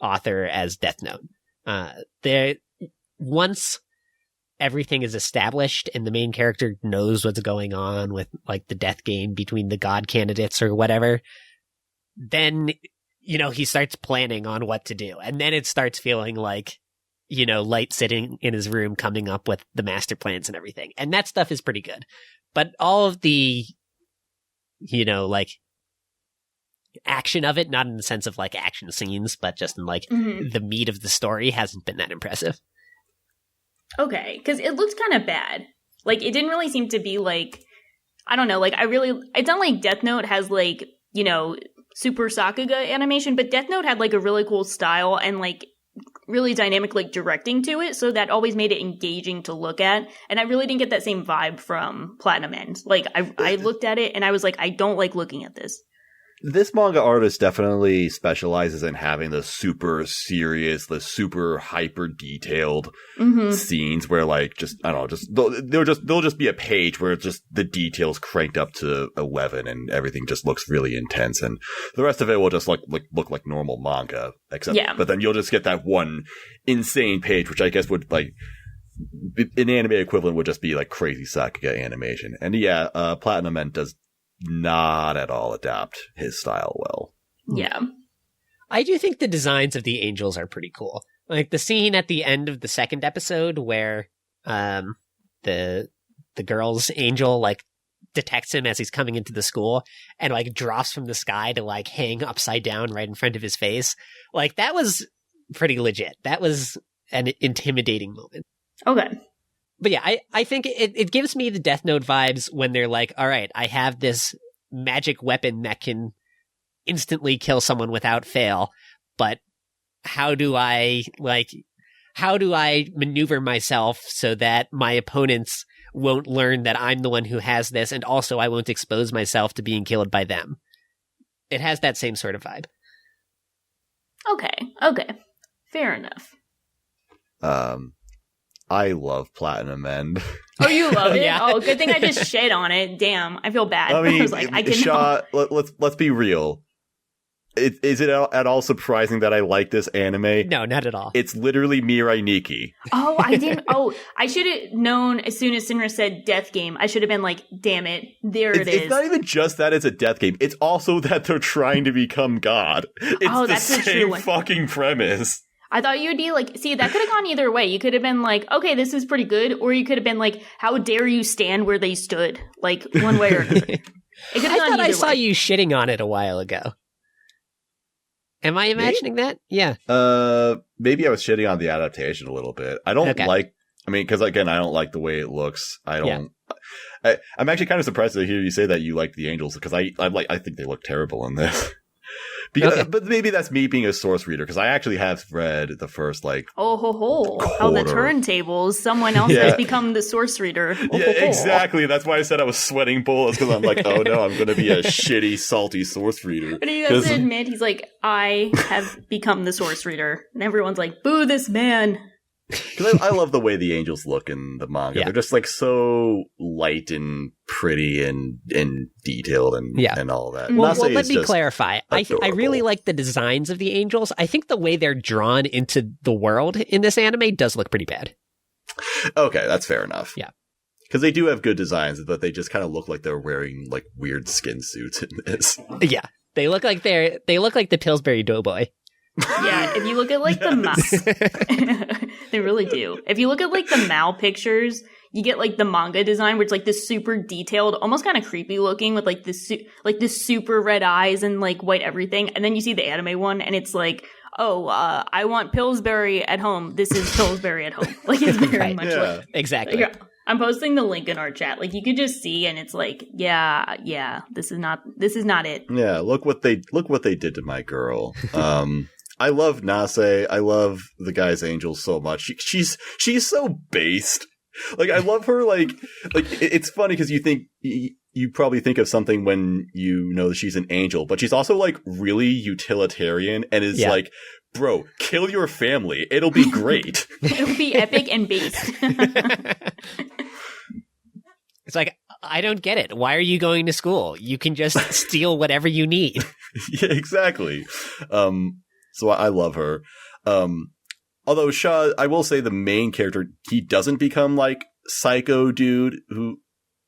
author as Death Note. Once everything is established and the main character knows what's going on with like the death game between the god candidates or whatever, then, you know, he starts planning on what to do. And then it starts feeling like, you know, Light sitting in his room coming up with the master plans and everything. And that stuff is pretty good. But all of the, you know, like action of it, not in the sense of like action scenes, but just in like the meat of the story hasn't been that impressive. Okay, because it looked kind of bad. Like, it didn't really seem to be, like, I don't know, like, it's not like Death Note has, like, you know, super Sakuga animation, but Death Note had, like, a really cool style and, like, really dynamic, like, directing to it, so that always made it engaging to look at, and I really didn't get that same vibe from Platinum End. Like, I looked at it, and I was like, I don't like looking at this. This manga artist definitely specializes in having the super serious, the super hyper detailed scenes where, like, just I don't know, they'll just be a page where it's just the details cranked up to 11 and everything just looks really intense, and the rest of it will just look like normal manga, except but then you'll just get that one insane page, which I guess would like an anime equivalent would just be like crazy Sakuga animation, and Platinum End does not at all adapt his style well. Yeah. I do think the designs of the angels are pretty cool. Like the scene at the end of the second episode where the girl's angel like detects him as he's coming into the school and like drops from the sky to like hang upside down right in front of his face. Like that was pretty legit. That was an intimidating moment. Okay. But yeah, I think it gives me the Death Note vibes when they're like, all right, I have this magic weapon that can instantly kill someone without fail, but how do I maneuver myself so that my opponents won't learn that I'm the one who has this, and also I won't expose myself to being killed by them. It has that same sort of vibe. Okay. Fair enough. I love Platinum End. Oh, you love it? Yeah. Oh, good thing I just shit on it. Damn, I feel bad. I mean, was like, I can let's be real. Is it at all surprising that I like this anime? No, not at all. It's literally Mirai Nikki. Oh, I didn't. Oh, I should have known as soon as Sinra said death game. I should have been like, damn it. There it is. It's not even just that it's a death game. It's also that they're trying to become God. It's that's the a true same one. fucking premise. I thought you'd be like, see, that could have gone either way. You could have been like, okay, this is pretty good. Or you could have been like, how dare you stand where they stood? Like, one way or another. It could have I gone thought I either saw way. you shitting on it a while ago. Am I imagining that? Yeah. Maybe I was shitting on the adaptation a little bit. I don't because again, I don't like the way it looks. I'm actually kind of surprised to hear you say that you like the angels, because I think they look terrible in this. But maybe that's me being a source reader, because I actually have read the first how the turntables, someone else has become the source reader. Exactly. That's why I said I was sweating bullets, because I'm like, oh no, I'm going to be a shitty, salty source reader. But he has to admit, he's like, I have become the source reader. And everyone's like, boo this man. Because I love the way the angels look in the manga. Yeah. They're just like so light and pretty and detailed and all that. Well, Nase let is me just clarify. I really like the designs of the angels. I think the way they're drawn into the world in this anime does look pretty bad. Okay, that's fair enough. Yeah. Because they do have good designs, but they just kind of look like they're wearing like weird skin suits in this. Yeah. They look like the Pillsbury Doughboy. Yeah, if you look at like the Mao, they really do. If you look at like the Mao pictures, you get like the manga design where it's like this super detailed, almost kind of creepy looking with like this super red eyes and like white everything. And then you see the anime one, and it's like, I want Pillsbury at home. This is Pillsbury at home. Like it's very much like exactly. Like, I'm posting the link in our chat. Like you could just see, and it's like, yeah, this is not it. Yeah, look what they did to my girl. I love Nase. I love the guy's angels so much. She's so based. Like I love her. Like it's funny because you probably think of something when you know that she's an angel, but she's also like really utilitarian and is like, bro, kill your family. It'll be great. It'll be epic and based. It's like, I don't get it. Why are you going to school? You can just steal whatever you need. Yeah, exactly. So I love her. Although Shaw, I will say the main character, he doesn't become like psycho dude who,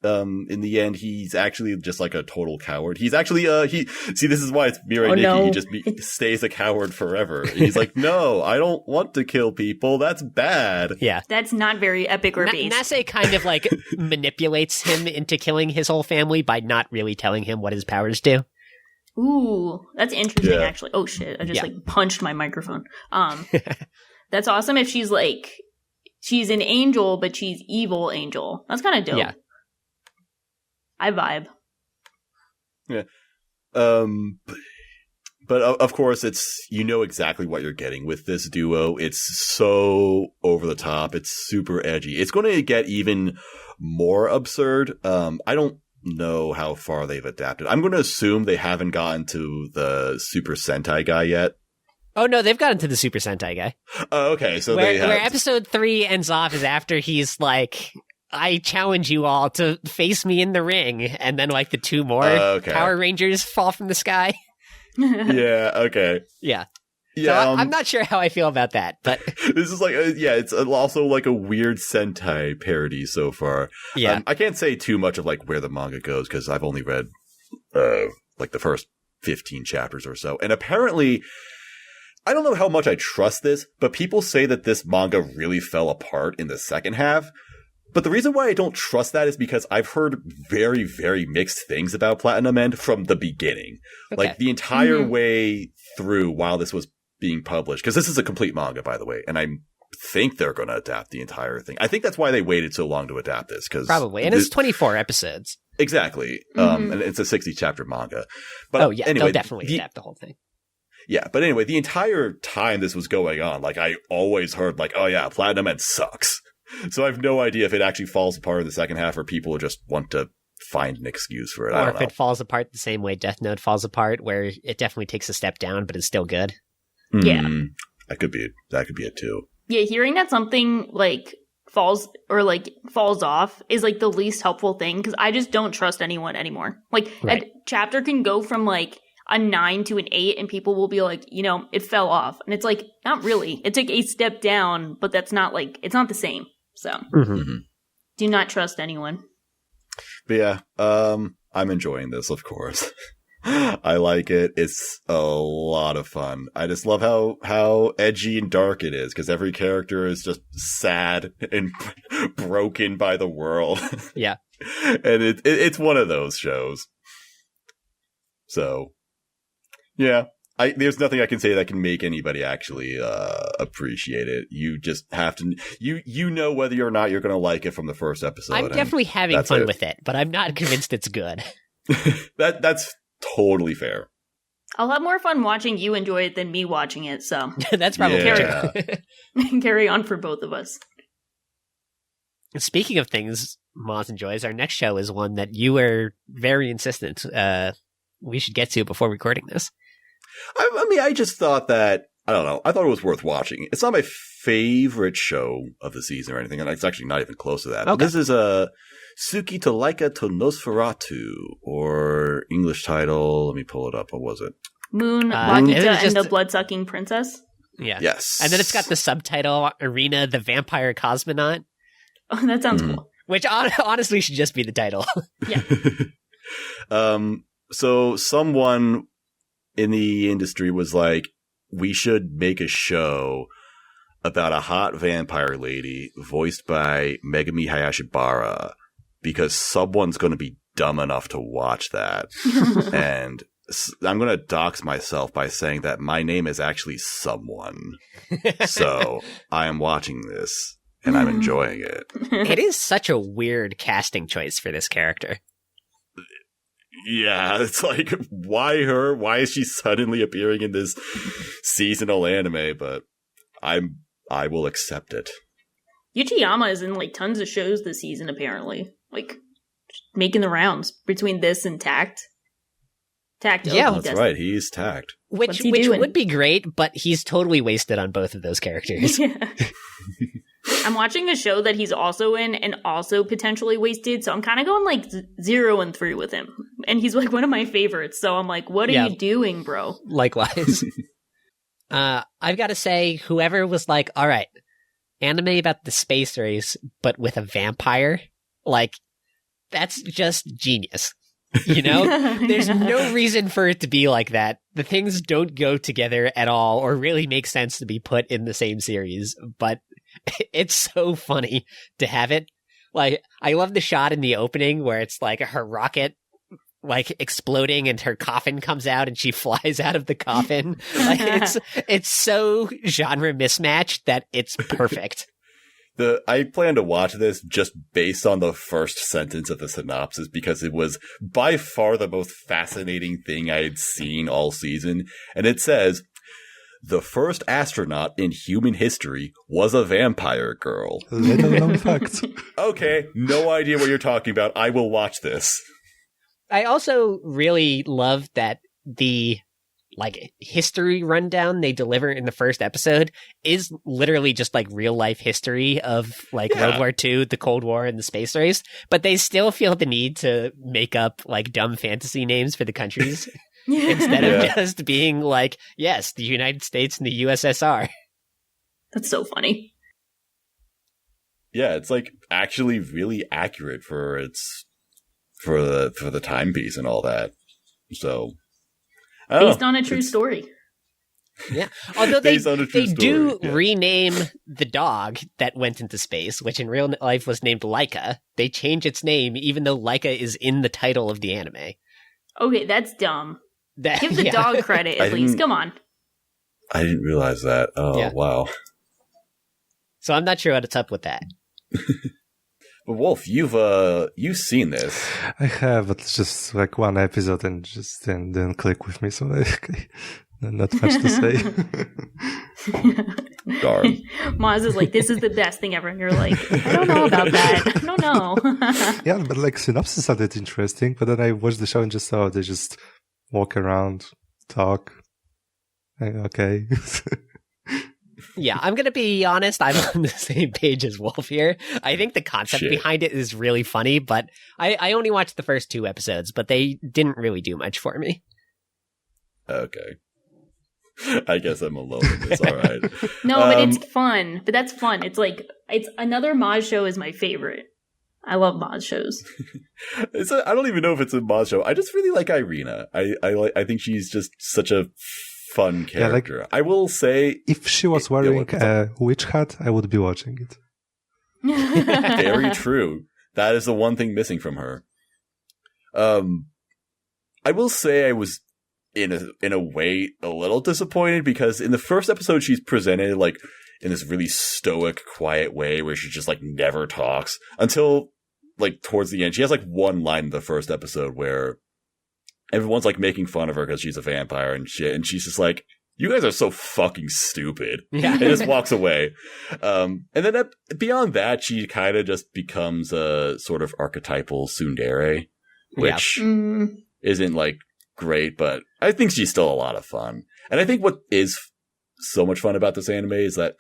in the end, he's actually just like a total coward. He's actually, this is why it's Mirai Nikki. No. He just stays a coward forever. He's like, no, I don't want to kill people. That's bad. Yeah. That's not very epic or based. Nase kind of like manipulates him into killing his whole family by not really telling him what his powers do. Ooh, that's interesting, actually. Oh, shit. I just, punched my microphone. That's awesome if she's an angel, but she's evil angel. That's kind of dope. Yeah. I vibe. Yeah. But of course, it's, you know exactly what you're getting with this duo. It's so over the top. It's super edgy. It's going to get even more absurd. I don't know how far they've adapted. I'm going to assume they haven't gotten to the Super Sentai guy yet. Oh, no, they've gotten to the Super Sentai guy. Oh, okay. So where episode 3 ends off is after he's like, I challenge you all to face me in the ring. And then like the 2 more Power Rangers fall from the sky. Yeah, okay. Yeah. Yeah, so I'm not sure how I feel about that, but this is like, it's also like a weird Sentai parody so far. Yeah. I can't say too much of like where the manga goes because I've only read like the first 15 chapters or so. And apparently I don't know how much I trust this, but people say that this manga really fell apart in the second half. But the reason why I don't trust that is because I've heard very, very mixed things about Platinum End from the beginning. Okay. Like, the entire way through while this was being published. Because this is a complete manga, by the way. And I think they're going to adapt the entire thing. I think that's why they waited so long to adapt this. Probably. And it's 24 episodes. Exactly. And it's a 60-chapter manga. But anyway, they'll definitely adapt the whole thing. Yeah, but anyway, the entire time this was going on, like, I always heard, like, oh yeah, Platinum End sucks. So I have no idea if it actually falls apart in the second half or people just want to find an excuse for it. I don't know. Or if it falls apart the same way Death Note falls apart, where it definitely takes a step down, but it's still good. Yeah. That could be it too. Yeah, hearing that something, like, falls off is, like, the least helpful thing, because I just don't trust anyone anymore. Like, Right. a chapter can go from, like, a 9 to an 8, and people will be like, it fell off. And it's like, not really. It took a step down, but that's not, like, it's not the same. So, do not trust anyone. But yeah, I'm enjoying this, of course. I like it. It's a lot of fun. I just love how edgy and dark it is, because every character is just sad and broken by the world. Yeah. And it's one of those shows. So, yeah. There's nothing I can say that can make anybody actually appreciate it. You just have to, you know whether or not you're going to like it from the first episode. I'm definitely having fun with it, but I'm not convinced it's good. That's totally fair. I'll have more fun watching you enjoy it than me watching it, so That's probably true. carry on for both of us. Speaking of things Moz enjoys, our next show is one that you were very insistent we should get to before recording this. I mean, I just thought that, I don't know, I thought it was worth watching. It's not my favorite show of the season or anything, and it's actually not even close to that. Okay. This is a Tsuki to Laika to Nosferatu, or English title, let me pull it up, what was it? Moon, it Laika, was and just- the Blood-Sucking Princess. Yeah. Yes. And then it's got the subtitle, Irina, the Vampire Cosmonaut, Oh, that sounds cool. which honestly should just be the title. So someone in the industry was like, we should make a show about a hot vampire lady voiced by Megumi Hayashibara, because someone's going to be dumb enough to watch that. And I'm going to dox myself by saying that my name is actually someone. So I am watching this and I'm enjoying it. It is such a weird casting choice for this character. Yeah, it's like, why her? Why is she suddenly appearing in this seasonal anime? But I will accept it. Uchiyama is in, like, tons of shows this season, apparently. Like, making the rounds between this and Takt. Takt. Yeah, Op, That's right. He's Takt. Which What's he doing? would be great, but he's totally wasted on both of those characters. Yeah. I'm watching a show that he's also in and also potentially wasted, so I'm kind of going like 0 and 3 with him. And he's like one of my favorites, so I'm like, what are you doing, bro? Likewise. I've got to say, whoever was like, all right, anime about the space race, but with a vampire, like, that's just genius. You know? There's no reason for it to be like that. The things don't go together at all or really make sense to be put in the same series, but it's so funny to have it. Like, I love the shot in the opening where it's like her rocket like exploding and her coffin comes out and she flies out of the coffin. Like, it's so genre mismatched that it's perfect. I plan to watch this just based on the first sentence of the synopsis, because it was by far the most fascinating thing I had seen all season. And it says, the first astronaut in human history was a vampire girl. Little known fact. Okay, no idea what you're talking about. I will watch this. I also really love that the like history rundown they deliver in the first episode is literally just like real life history of like World War II, the Cold War, and the space race, but they still feel the need to make up like dumb fantasy names for the countries instead of just being like, yes, the United States and the USSR. That's so funny. Yeah, it's like actually really accurate for the timepiece and all that. So Based on a true story. Yeah. Although they Based on a true do story, yeah. rename the dog that went into space, which in real life was named Laika. They change its name even though Laika is in the title of the anime. Okay, that's dumb. That, Give the yeah. dog credit at least. Come on. I didn't realize that. Oh, Yeah. wow. So I'm not sure what's up with that. But Wolf, you've seen this. I have, but it's just like one episode and just didn't click with me, so like, not much to say. Darn. Maz is like, this is the best thing ever. And you're like, I don't know about that. I don't know. Yeah, but like synopsis sounded interesting, but then I watched the show and just saw they just walk around, talk. Okay. Yeah, I'm going to be honest. I'm on the same page as Wolf here. I think the concept Shit. behind it is really funny, but I only watched the first 2 episodes, but they didn't really do much for me. Okay. I guess I'm alone in this. All right. No, but it's fun. But that's fun. It's like, it's another Maz show is my favorite. I love Maz shows. I don't even know if it's a Maz show. I just really like Irina. I think she's just such a fun character. I will say, If she was wearing a witch hat, I would be watching it. very true. That is the one thing missing from her. I will say I was in a way a little disappointed because in the first episode she's presented like in this really stoic, quiet way where she just like never talks until like towards the end. She has like one line in the first episode where everyone's like making fun of her because she's a vampire and shit, and she's just like, "You guys are so fucking stupid." Yeah. And just walks away. And then beyond that, she kind of just becomes a sort of archetypal tsundere, which isn't like great, but I think she's still a lot of fun. And I think what is so much fun about this anime is that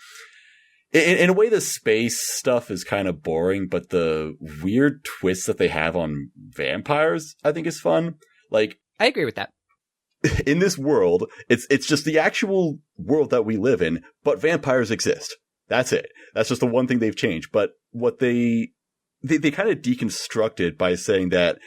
in a way the space stuff is kind of boring, but the weird twists that they have on vampires I think is fun. Like, I agree with that. in this world, it's just the actual world that we live in, but vampires exist. That's it. That's just the one thing they've changed. But what they kind of deconstructed by saying that,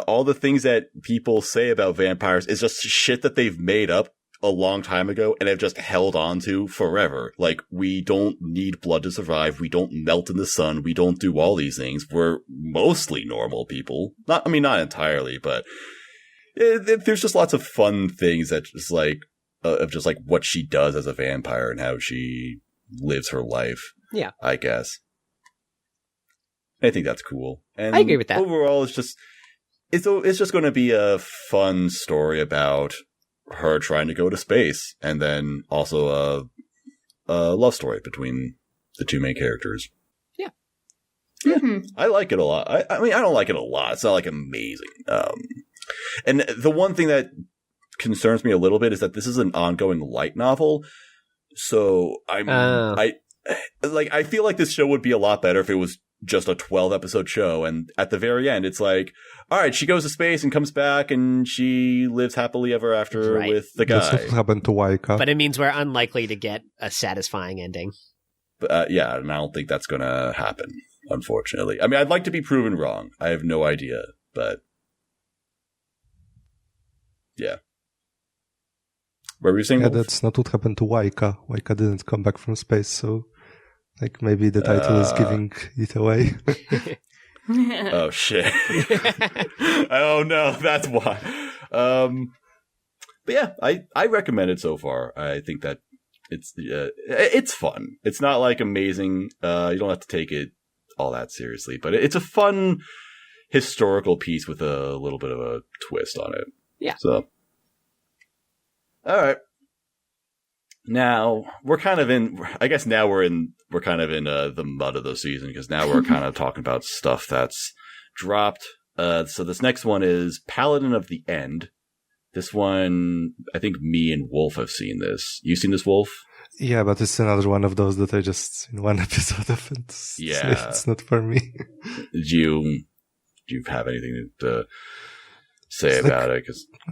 all the things that people say about vampires is just shit that they've made up a long time ago and have just held on to forever. Like, we don't need blood to survive. We don't melt in the sun. We don't do all these things. We're mostly normal people. Not entirely, but there's just lots of fun things that just like, of just like what she does as a vampire and how she lives her life. Yeah. I guess. I think that's cool. And I agree with that. Overall, it's just going to be a fun story about her trying to go to space, and then also a love story between the two main characters. Yeah. I like it a lot. I mean, I don't like it a lot. It's not like amazing. And the one thing that concerns me a little bit is that this is an ongoing light novel. So I feel like this show would be a lot better if it was just a 12-episode show, and at the very end it's like, all right, she goes to space and comes back and she lives happily ever after with the guy. That's what happened to Laika. But it means we're unlikely to get a satisfying ending. But, and I don't think that's gonna happen, unfortunately. I mean, I'd like to be proven wrong. I have no idea, but yeah. What were you saying? Yeah, Wolf? that's not what happened to Laika. Laika didn't come back from space, so like maybe the title is giving it away. Oh shit! Oh no, that's why. But yeah, I recommend it so far. I think that it's fun. It's not like amazing. You don't have to take it all that seriously, but it's a fun historical piece with a little bit of a twist on it. Yeah. So, all right. Now we're kind of in. I guess now we're kind of in the mud of the season because now we're kind of talking about stuff that's dropped. So this next one is Paladin of the End. This one, I think me and Wolf have seen this. You seen this, Wolf? Yeah, but it's another one of those that I just in one episode of it. Yeah, it's not for me. Do you have anything to say about it?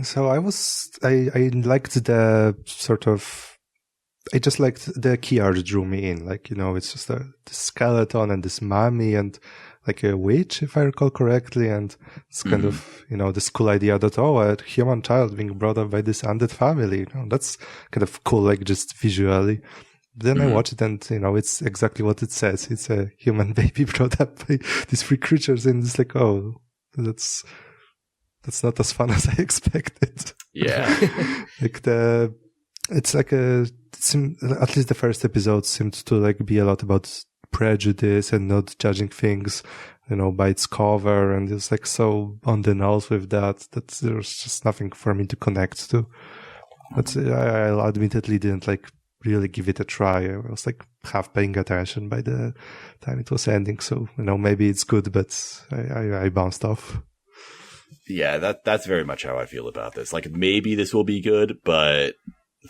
So I liked the sort of. I just liked the key art drew me in. Like, you know, it's just the skeleton and this mummy, and like a witch, if I recall correctly, and it's kind of, this cool idea that, a human child being brought up by this undead family, that's kind of cool, like just visually. Then I watch it and, it's exactly what it says. It's a human baby brought up by these three creatures, and it's like, that's not as fun as I expected. Yeah. It's like at least the first episode seemed to like be a lot about prejudice and not judging things, by its cover, and it's like so on the nose with that there's just nothing for me to connect to. But I admittedly didn't like really give it a try. I was like half paying attention by the time it was ending, so maybe it's good, but I bounced off. Yeah, that's very much how I feel about this. Like, maybe this will be good, but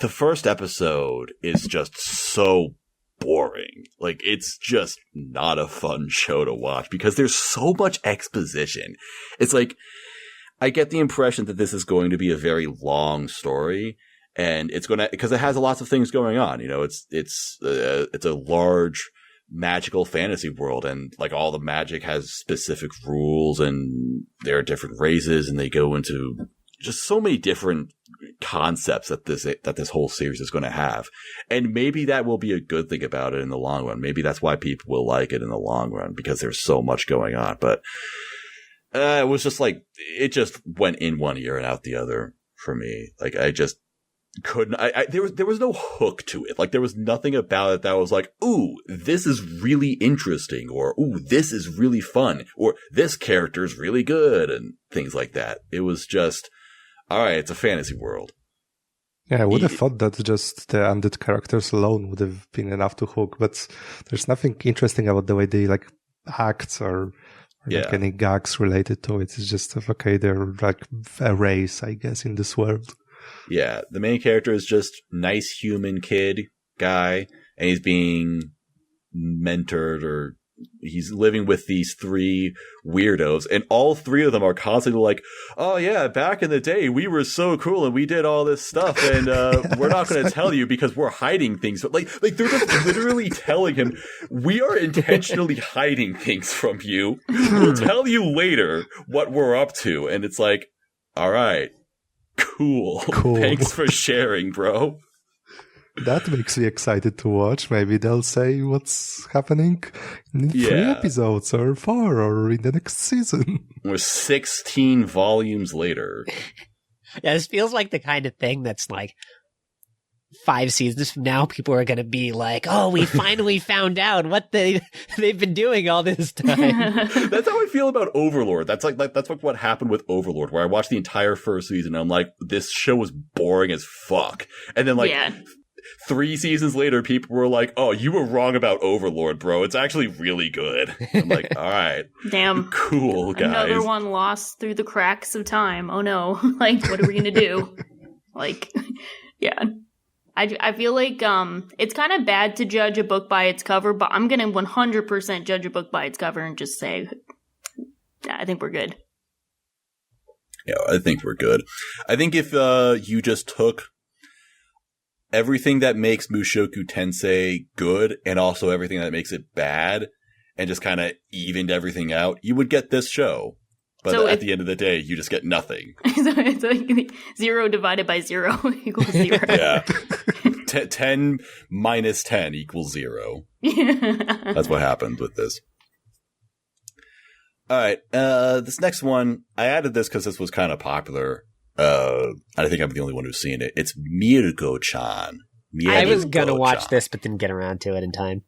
the first episode is just so boring. Like, it's just not a fun show to watch because there's so much exposition. It's like, I get the impression that this is going to be a very long story, and it's going to, because it has lots of things going on. It's a large magical fantasy world, and like all the magic has specific rules, and there are different races, and they go into just so many different concepts that this whole series is going to have. And maybe that will be a good thing about it in the long run. Maybe that's why people will like it in the long run, because there's so much going on. But it was just like, it just went in one ear and out the other for me. Like, I just couldn't, there was no hook to it. Like, there was nothing about it that was like, ooh, this is really interesting, or ooh, this is really fun, or this character's really good, and things like that. It was just, all right, it's a fantasy world. Yeah, I would have thought that just the undead characters alone would have been enough to hook, but there's nothing interesting about the way they like act or like any gags related to it. It's just, okay, they're like a race, I guess, in this world. Yeah, the main character is just nice human kid guy, and he's being mentored, or he's living with these three weirdos, and all three of them are constantly like, oh yeah, back in the day we were so cool and we did all this stuff, and we're not going to tell you because we're hiding things. But like they're just literally telling him, we are intentionally hiding things from you. We'll tell you later what we're up to. And it's like, all right, cool. Thanks for sharing, bro. That makes me excited to watch. Maybe they'll say what's happening in 3 episodes or 4 or in the next season. We're 16 volumes later. Yeah, this feels like the kind of thing that's like 5 seasons from now, people are going to be like, oh, we finally found out what they've been doing all this time. That's how I feel about Overlord. That's what happened with Overlord, where I watched the entire first season and I'm like, this show was boring as fuck. And then 3 seasons later, people were like, oh, you were wrong about Overlord, bro. It's actually really good. I'm like, all right. Damn. Cool, guys. Another one lost through the cracks of time. Oh no. Like, what are we going to do? Like, yeah. I feel like it's kind of bad to judge a book by its cover, but I'm going to 100% judge a book by its cover and just say, I think we're good. Yeah, I think we're good. I think if you just took everything that makes Mushoku Tensei good and also everything that makes it bad and just kind of evened everything out, you would get this show. But so at the end of the day, you just get nothing. So it's like 0 divided by 0 equals 0. Yeah. 10 minus 10 equals 0. That's what happened with this. All right. This next one, I added this because this was kind of popular. I think I'm the only one who's seen it. It's Mieruko-chan. I was going to watch this, but didn't get around to it in time.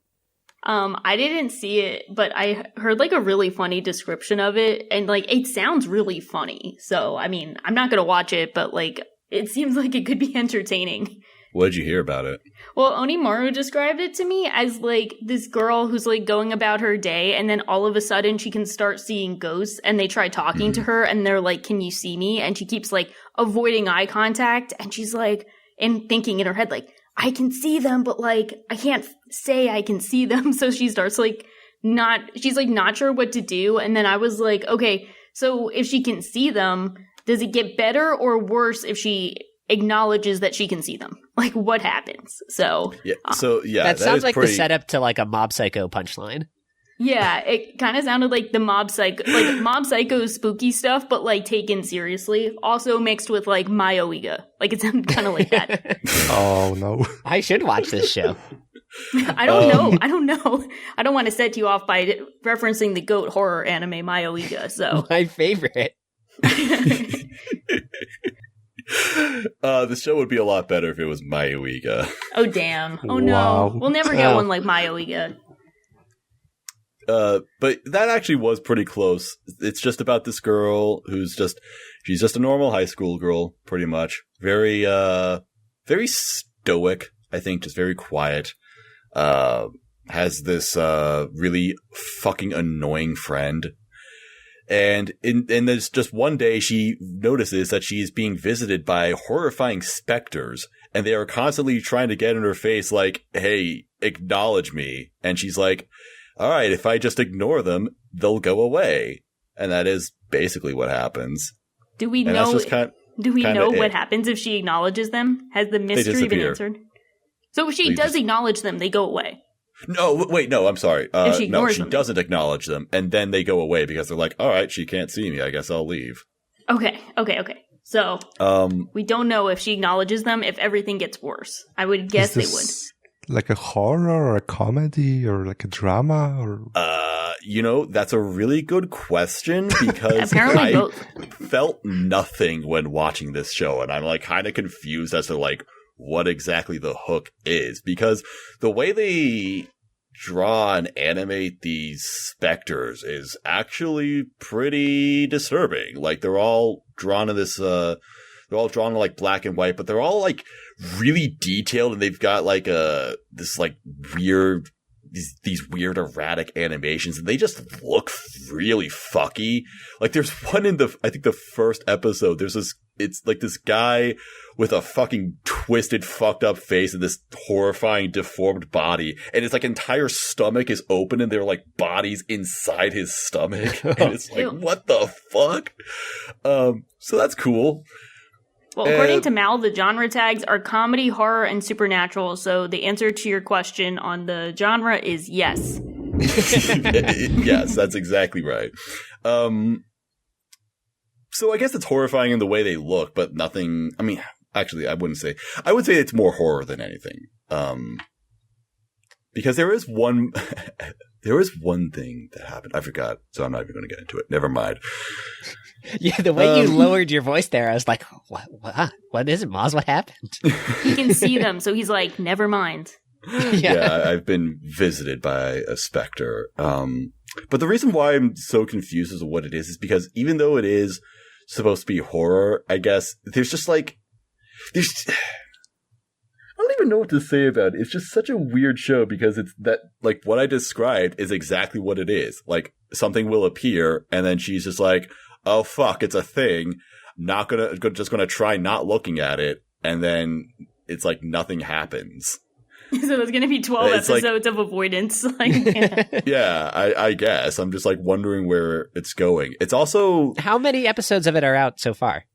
I didn't see it, but I heard like a really funny description of it, and like it sounds really funny. So, I mean, I'm not going to watch it, but like it seems like it could be entertaining. What did you hear about it? Well, Onimaru described it to me as like this girl who's like going about her day, and then all of a sudden she can start seeing ghosts, and they try talking to her, and they're like, "Can you see me?" And she keeps like avoiding eye contact, and she's like, and thinking in her head like, I can see them, but like I can't say I can see them. So she starts like she's like not sure what to do. And then I was like, okay, so if she can see them, does it get better or worse if she acknowledges that she can see them? Like, what happens? So yeah, that sounds like pretty... the setup to like a Mob Psycho punchline. Yeah, it kind of sounded like the Mob Psycho spooky stuff, but like taken seriously. Also mixed with like Mayoiga. Like it sounded kind of like that. Oh no. I should watch this show. I don't know. I don't want to set you off by referencing the goat horror anime Mayoiga. So My favorite. The show would be a lot better if it was Mayoiga. Oh damn! Oh no! Wow. We'll never get one like Mayoiga. But that actually was pretty close. It's just about this girl she's just a normal high school girl, pretty much. Very stoic, I think, just very quiet. Has this, really fucking annoying friend. And there's just one day she notices that she's being visited by horrifying specters, and they are constantly trying to get in her face like, hey, acknowledge me. And she's like, all right, if I just ignore them, they'll go away. And that is basically what happens. Do we And know? that's just Do we kinda know what it. happens if she acknowledges them? Has the mystery been disappear. answered? So if she They does just- acknowledge them, they go away. No, wait, no, I'm sorry. If she No, ignores she them. doesn't acknowledge them, and then they go away because they're like, all right, she can't see me. I guess I'll leave. Okay. So we don't know if she acknowledges them. If everything gets worse, I would guess they would. Like a horror or a comedy or like a drama or That's a really good question because Apparently I both. felt nothing when watching this show, and I'm like kind of confused as to like what exactly the hook is, because the way they draw and animate these specters is actually pretty disturbing. Like they're all drawn in this they're all drawn in like black and white, but they're all like really detailed, and they've got like this like weird these weird erratic animations, and they just look really fucky. Like there's one in I think the first episode, it's like this guy with a fucking twisted, fucked up face and this horrifying, deformed body. And his like entire stomach is open and there are like bodies inside his stomach. And it's like, what the fuck? So that's cool. Well, according to Mal, the genre tags are comedy, horror, and supernatural. So the answer to your question on the genre is yes. Yes, that's exactly right. So I guess it's horrifying in the way they look, but nothing. I mean, actually, I would say it's more horror than anything. Because there is one thing that happened. I forgot, so I'm not even going to get into it. Never mind. Yeah, the way you lowered your voice there, I was like, what is it, Maz? What happened? He can see them, so he's like, never mind. Yeah, I've been visited by a specter. But the reason why I'm so confused as to what it is because even though it is supposed to be horror, I guess there's I don't even know what to say about it. It's just such a weird show because it's that, like, what I described is exactly what it is. Like, something will appear, and then she's just like, oh, fuck, it's a thing. Just gonna try not looking at it, and then it's like nothing happens. So there's going to be 12 It's like- episodes of avoidance. Like, Yeah, I guess. I'm just, like, wondering where it's going. It's also How many episodes of it are out so far?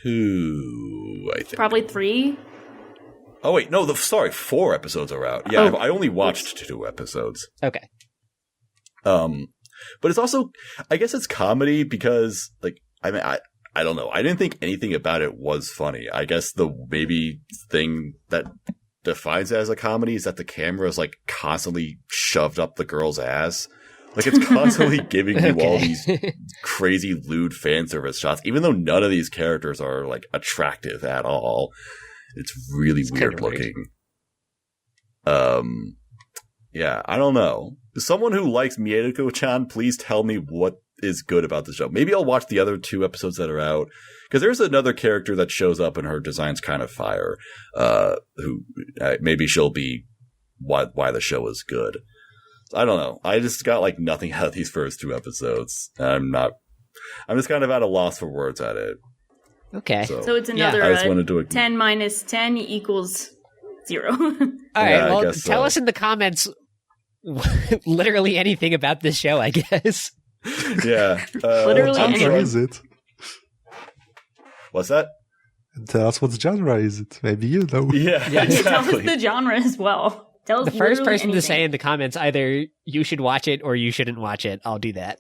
2, I think. probably 3. Oh, wait, no, 4 episodes are out. Yeah, Oh. I only watched 2 episodes. Okay. But it's also, I guess it's comedy because, like, I mean, I don't know. I didn't think anything about it was funny. I guess the maybe thing that defines it as a comedy is that the camera is, like, constantly shoved up the girl's ass. Like, it's constantly giving you all these crazy lewd fan service shots, even though none of these characters are, like, attractive at all. It's really weird looking. Yeah, I don't know. Someone who likes Mieruko-chan, please tell me what is good about the show. Maybe I'll watch the other 2 episodes that are out. Because there's another character that shows up and her design's kind of fire. Who maybe she'll be why the show is good. I don't know. I just got like nothing out of these first 2 episodes. I'm just kind of at a loss for words at it. Okay. So it's another I just wanted to 10 minus 10 equals 0. All right. Yeah, I Well, guess tell so. us in the comments literally anything about this show, I guess. Yeah. Literally what I'm anything. genre sure- is it? What's that? Tell us what genre is it. Maybe you know. Yeah, Tell us exactly. the genre as well. Tell us The first literally person to anything. say in the comments either you should watch it or you shouldn't watch it, I'll do that.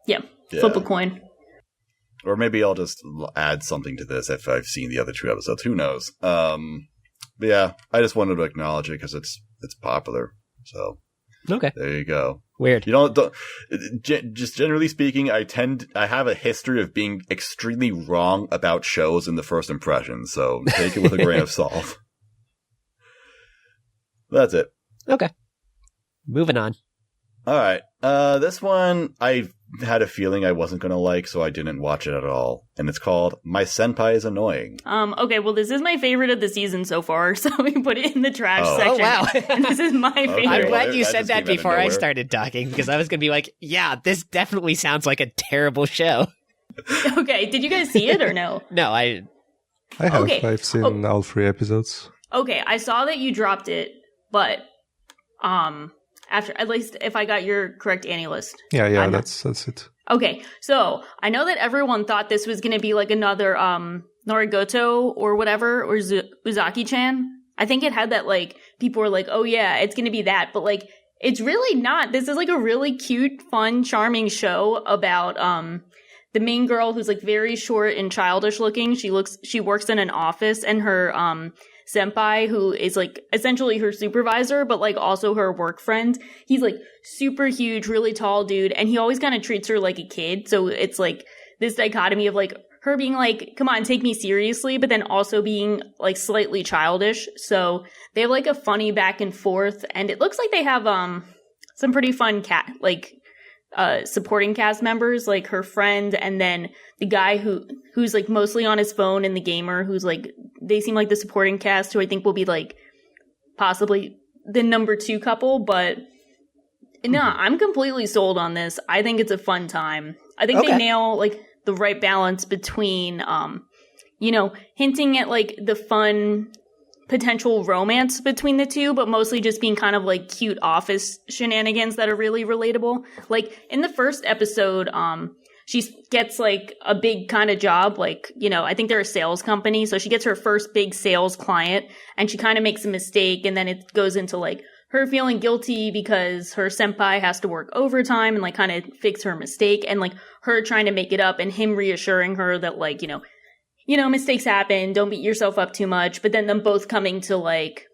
Yeah, flip a coin. Or maybe I'll just add something to this if I've seen the other 2 episodes. Who knows? But yeah, I just wanted to acknowledge it because it's popular. So Okay. there you go. Weird. Just generally speaking, I have a history of being extremely wrong about shows in the first impression. So take it with a grain of salt. That's it. Okay. Moving on. All right. This one I had a feeling I wasn't going to like, so I didn't watch it at all. And it's called My Senpai is Annoying. Okay, well, this is my favorite of the season so far, so we put it in the trash section. Oh, wow. And this is my favorite. Okay, I'm well, glad you that said just that came out of before I nowhere. started talking, because I was going to be like, yeah, this definitely sounds like a terrible show. Okay, did you guys see it or no? No, I have. Okay. I've seen all 3 episodes. Okay, I saw that you dropped it, but after, at least if I got your correct Annie list. Yeah, that's it. Okay, so I know that everyone thought this was going to be like another Norigoto or whatever, or Uzaki-chan. I think it had that, like, people were like, oh yeah, it's going to be that, but like, it's really not. This is like a really cute, fun, charming show about the main girl who's like very short and childish looking. She works in an office, and her senpai, who is like essentially her supervisor, but like also her work friend. He's like super huge, really tall dude, and he always kind of treats her like a kid. So it's like this dichotomy of like her being like, come on, take me seriously, but then also being like slightly childish. So they have like a funny back and forth, and it looks like they have some pretty fun supporting cast members, like her friend, and then the guy who's like mostly on his phone, and the gamer who's like, they seem like the supporting cast, who I think will be like possibly the number 2 couple. But no, I'm completely sold on this. I think it's a fun time. I think they nail like the right balance between hinting at like the fun potential romance between the two, but mostly just being kind of like cute office shenanigans that are really relatable. Like in the first episode, she gets like a big kind of job, like, I think they're a sales company. So she gets her first big sales client, and she kind of makes a mistake. And then it goes into like her feeling guilty because her senpai has to work overtime and like kind of fix her mistake, and like her trying to make it up, and him reassuring her that like, mistakes happen, don't beat yourself up too much, but then them both coming to like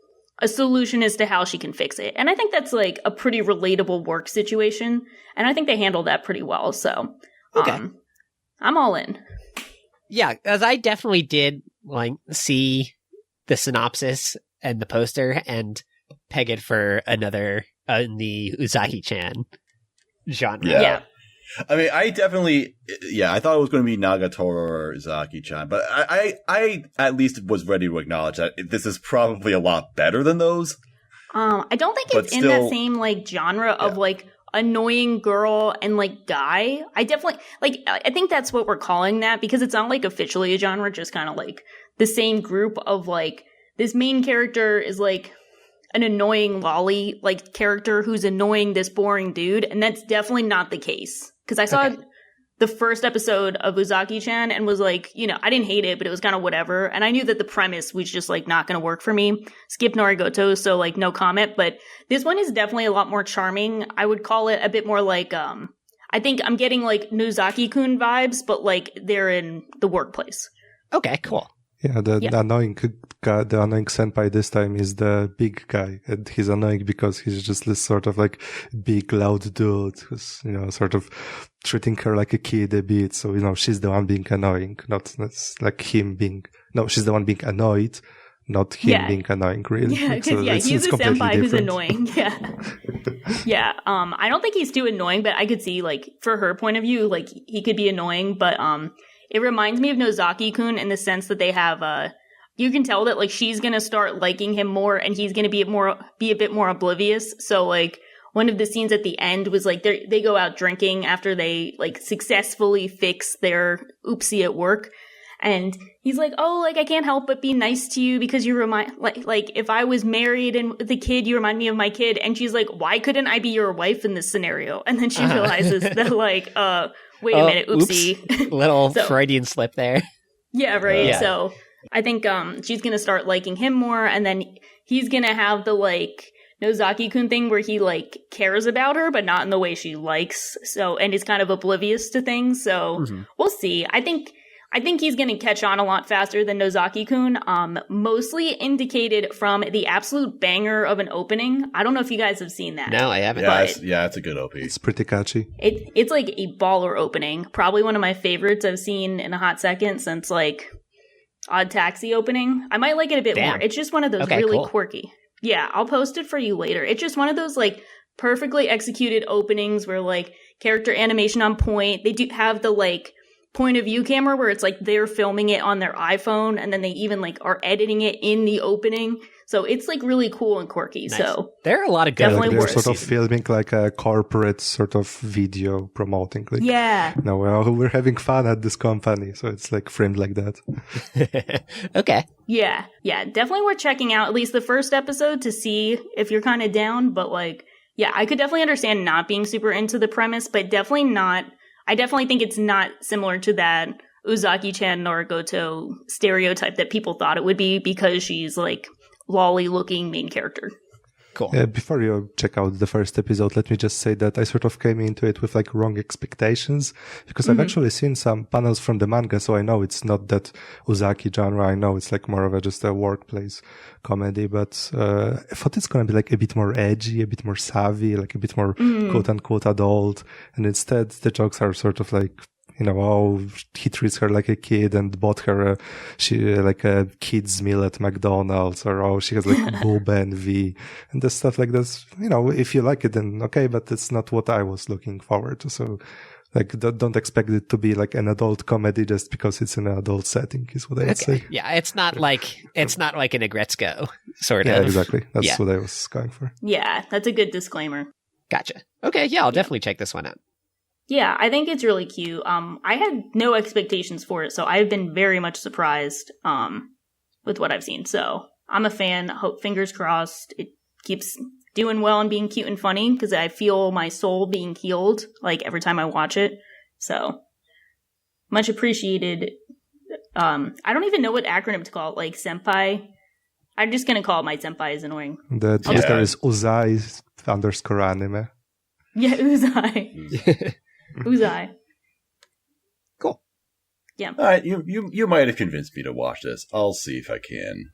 a solution as to how she can fix it. And I think that's like a pretty relatable work situation, and I think they handled that pretty well. So I'm all in. Yeah, as I definitely did like see the synopsis and the poster and peg it for another in the Uzaki-chan genre. Yeah. I mean, I definitely, I thought it was going to be Nagatoro or Uzaki-chan, but I at least was ready to acknowledge that this is probably a lot better than those. I don't think it's in that same like genre of like annoying girl and like guy. I definitely I think that's what we're calling that, because it's not like officially a genre, just kind of like the same group of like this main character is like an annoying lolly like character who's annoying this boring dude, and that's definitely not the case. Because I saw the first episode of Uzaki-chan and was like, I didn't hate it, but it was kind of whatever. And I knew that the premise was just like not going to work for me. Skip Norigoto, so like no comment. But this one is definitely a lot more charming. I would call it a bit more like, I think I'm getting like Nozaki-kun vibes, but like they're in the workplace. Okay, cool. Yeah, the annoying guy, the annoying senpai this time is the big guy, and he's annoying because he's just this sort of like big loud dude who's sort of treating her like a kid a bit. So she's the one being annoying, not like him being. No, she's the one being annoyed, not him being annoying. Really, yeah, because he's a senpai who's annoying. Yeah, I don't think he's too annoying, but I could see like for her point of view, like he could be annoying, but it reminds me of Nozaki-kun in the sense that they have, you can tell that like she's gonna start liking him more, and he's gonna be a bit more oblivious. So like one of the scenes at the end was like they go out drinking after they like successfully fix their oopsie at work, and he's like, oh, like I can't help but be nice to you because you remind like if I was married and with a kid, you remind me of my kid. And she's like, why couldn't I be your wife in this scenario? And then she realizes that like wait a minute, oopsie. Oops. Little Freudian slip there. Yeah, right. Yeah. So I think she's going to start liking him more, and then he's gonna have the like Nozaki-kun thing where he like cares about her, but not in the way she likes. So, and is kind of oblivious to things. So we'll see. I think he's going to catch on a lot faster than Nozaki-kun, mostly indicated from the absolute banger of an opening. I don't know if you guys have seen that. No, I haven't. Yeah, it's a good OP. It's pretty catchy. It's like a baller opening. Probably one of my favorites I've seen in a hot second since like Odd Taxi opening. I might like it a bit more. It's just one of those really quirky. Yeah, I'll post it for you later. It's just one of those like perfectly executed openings where like character animation on point. They do have the like point of view camera where it's like they're filming it on their iPhone and then they even like are editing it in the opening. So it's like really cool and quirky. Nice. So there are a lot of good definitely they're sort of filming like a corporate sort of video promoting. Like, no, we're having fun at this company. So it's like framed like that. Okay. Yeah, definitely worth checking out at least the first episode to see if you're kind of down. But like, yeah, I could definitely understand not being super into the premise, but definitely not. I definitely think it's not similar to that Uzaki-chan Norigoto stereotype that people thought it would be because she's like lolly-looking main character. Cool. Before you check out the first episode, let me just say that I sort of came into it with like wrong expectations because I've actually seen some panels from the manga, so I know it's not that Uzaki genre. I know it's like more of just a workplace comedy, but I thought it's going to be like a bit more edgy, a bit more savvy, like a bit more quote unquote adult. And instead the jokes are sort of like, you know, oh, he treats her like a kid and bought her like a kid's meal at McDonald's, or oh, she has like boob envy and the stuff like this. You know, if you like it, then okay, but it's not what I was looking forward to. So, like, don't expect it to be like an adult comedy just because it's in an adult setting, is what I would say. Yeah, it's not like an Agretzko sort of. Yeah, exactly. That's what I was going for. Yeah, that's a good disclaimer. Gotcha. Okay, yeah, I'll definitely check this one out. Yeah, I think it's really cute. I had no expectations for it, so I've been very much surprised with what I've seen. So I'm a fan. Hope, fingers crossed, it keeps doing well and being cute and funny because I feel my soul being healed like every time I watch it. So much appreciated. I don't even know what acronym to call it, like Senpai. I'm just gonna call it my Senpai is annoying. The Twitter is Uzai _anime. Yeah, Uzai. Uzai. Cool. Yeah. All right, you might have convinced me to watch this. I'll see if I can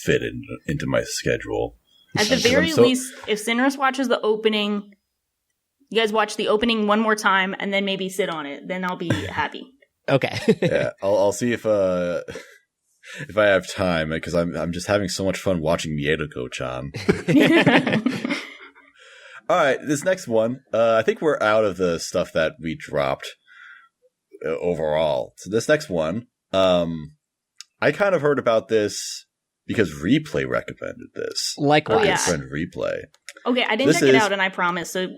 fit it into my schedule. At the very least, if Cinerus watches the opening, you guys watch the opening one more time and then maybe sit on it, then I'll be happy. Okay. Yeah, I'll see if I have time because I'm just having so much fun watching Mieruko-chan. All right, this next one, I think we're out of the stuff that we dropped overall. So this next one, I kind of heard about this because Replay recommended this. Likewise. My friend Replay. Okay, I didn't check it out, and I promise. So,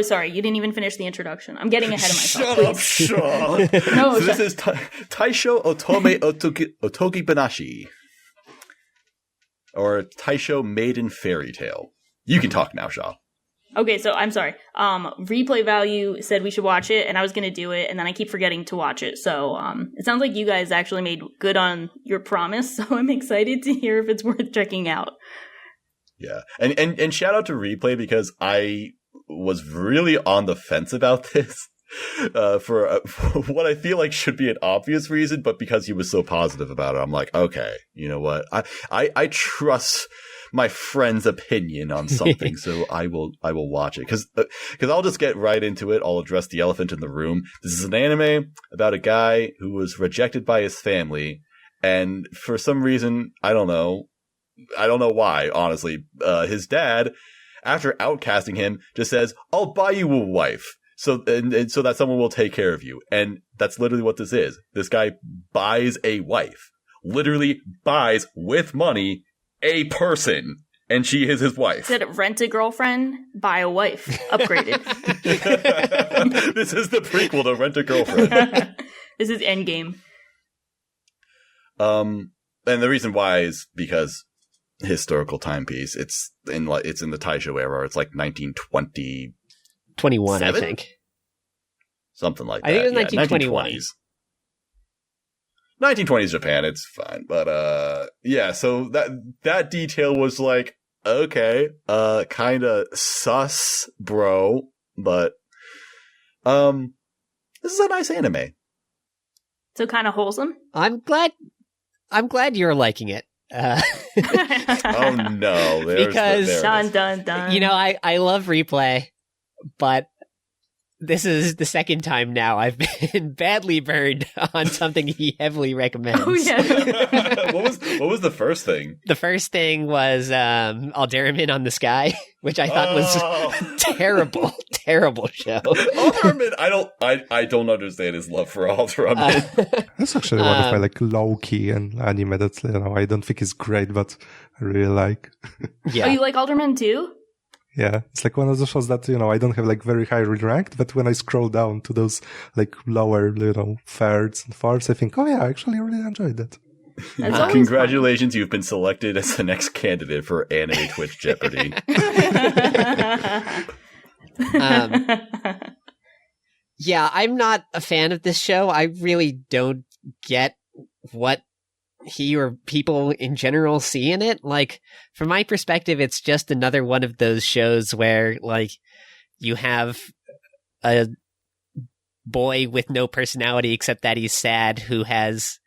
sorry, you didn't even finish the introduction. I'm getting ahead of myself. Shut up, Sean. No, so this is Taisho Otome Otogibanashi, or Taisho Maiden Fairy Tale. You can talk now, Sean. Okay, so I'm sorry. Replay Value said we should watch it, and I was going to do it, and then I keep forgetting to watch it. So it sounds like you guys actually made good on your promise, so I'm excited to hear if it's worth checking out. Yeah, and shout out to Replay because I was really on the fence about this for what I feel like should be an obvious reason, but because he was so positive about it, I'm like, okay, you know what? I trust my friend's opinion on something, so I will watch it because I'll just get right into it. I'll address the elephant in the room. This is an anime about a guy who was rejected by his family, and for some reason, I don't know why. Honestly, his dad, after outcasting him, just says, "I'll buy you a wife." So and so that someone will take care of you, and that's literally what this is. This guy buys a wife, literally buys with money a person, and she is his wife. Said rent a girlfriend, buy a wife, upgraded. This is the prequel to Rent a Girlfriend. This is Endgame. And the reason why is because historical timepiece. It's in the Taisho era. It's like 1920. 21, I think. Something like that. I think it was 1921. 1920s. 1920s Japan, it's fine. But yeah, so that detail was like, okay, kind of sus, bro, but this is a nice anime. So kind of wholesome. I'm glad you're liking it. Oh no, because dun dun dun. You know, I love Replay, but this is the second time now I've been badly burned on something he heavily recommends. Oh yeah. What was the first thing? The first thing was Alderman on the Sky, which I thought was terrible show. Alderman, I don't understand his love for Alderman. That's actually one of my like low key and anime that's, you know, I don't think is great, but I really like. Yeah. Oh, you like Alderman too? Yeah, it's like one of the shows that, you know, I don't have like very highly ranked, but when I scroll down to those like lower, you know, thirds and fourths, I think, oh yeah, I actually really enjoyed that. Congratulations, you've been selected as the next candidate for Anime Twitch Jeopardy. Yeah, I'm not a fan of this show. I really don't get what he or people in general see in it. Like, from my perspective, it's just another one of those shows where, like, you have a boy with no personality except that he's sad who has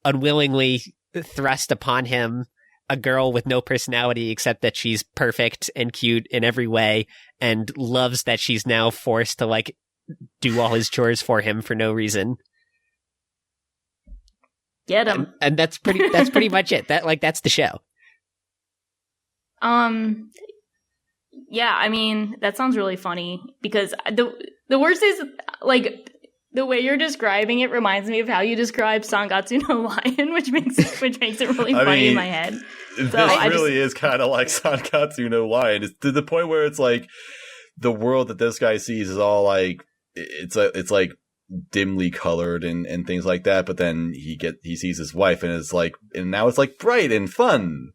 unwillingly thrust upon him a girl with no personality except that she's perfect and cute in every way and loves that she's now forced to, like, do all his chores for him for no reason. Get him. And that's pretty much it. That's the show. Yeah, I mean, that sounds really funny because the worst is, like, the way you're describing it reminds me of how you describe Sangatsu no Lion, which makes it really funny in my head. This really is kind of like Sangatsu no Lion. It's to the point where it's like the world that this guy sees is all like it's like dimly colored and things like that, but then he sees his wife and it's like, and now it's like bright and fun.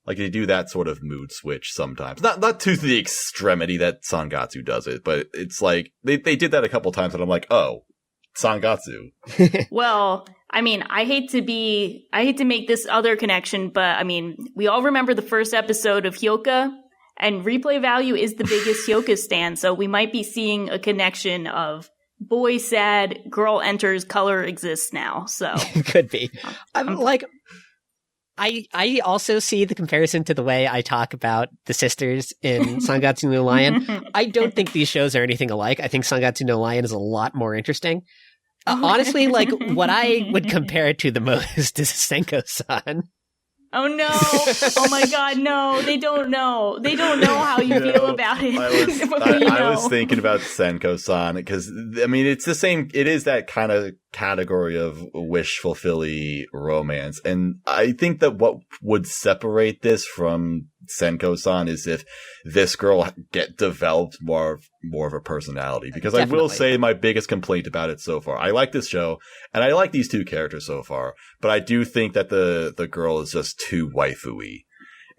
Like they do that sort of mood switch sometimes, not to the extremity that Sangatsu does it, but it's like they did that a couple times and I'm like, oh, Sangatsu. Well, I mean, I hate to make this other connection, but I mean, we all remember the first episode of Hyoka. And Replay Value is the biggest Hyoka stan, so we might be seeing a connection of boy sad, girl enters, color exists now. So could be. I'm like, I also see the comparison to the way I talk about the sisters in Sangatsu no Lion. I don't think these shows are anything alike. I think Sangatsu no Lion is a lot more interesting. Honestly, like what I would compare it to the most is Senko-san. Oh no! Oh my god, no! They don't know. They don't know how you feel about it. I was thinking about Senko-san because I mean it's the same. It is that kind of category of wish fulfilling romance, and I think that what would separate this from Senko-san is if this girl developed more of a personality. Because definitely. I will say my biggest complaint about it so far. I like this show and I like these two characters so far, but I do think that the girl is just too waifu-y.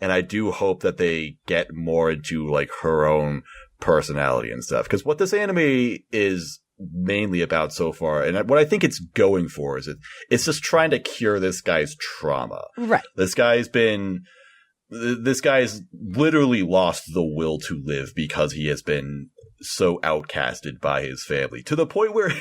And I do hope that they get more into like her own personality and stuff. Because what this anime is mainly about so far, and what I think it's going for is it's just trying to cure this guy's trauma. Right. This guy's literally lost the will to live because he has been so outcasted by his family to the point where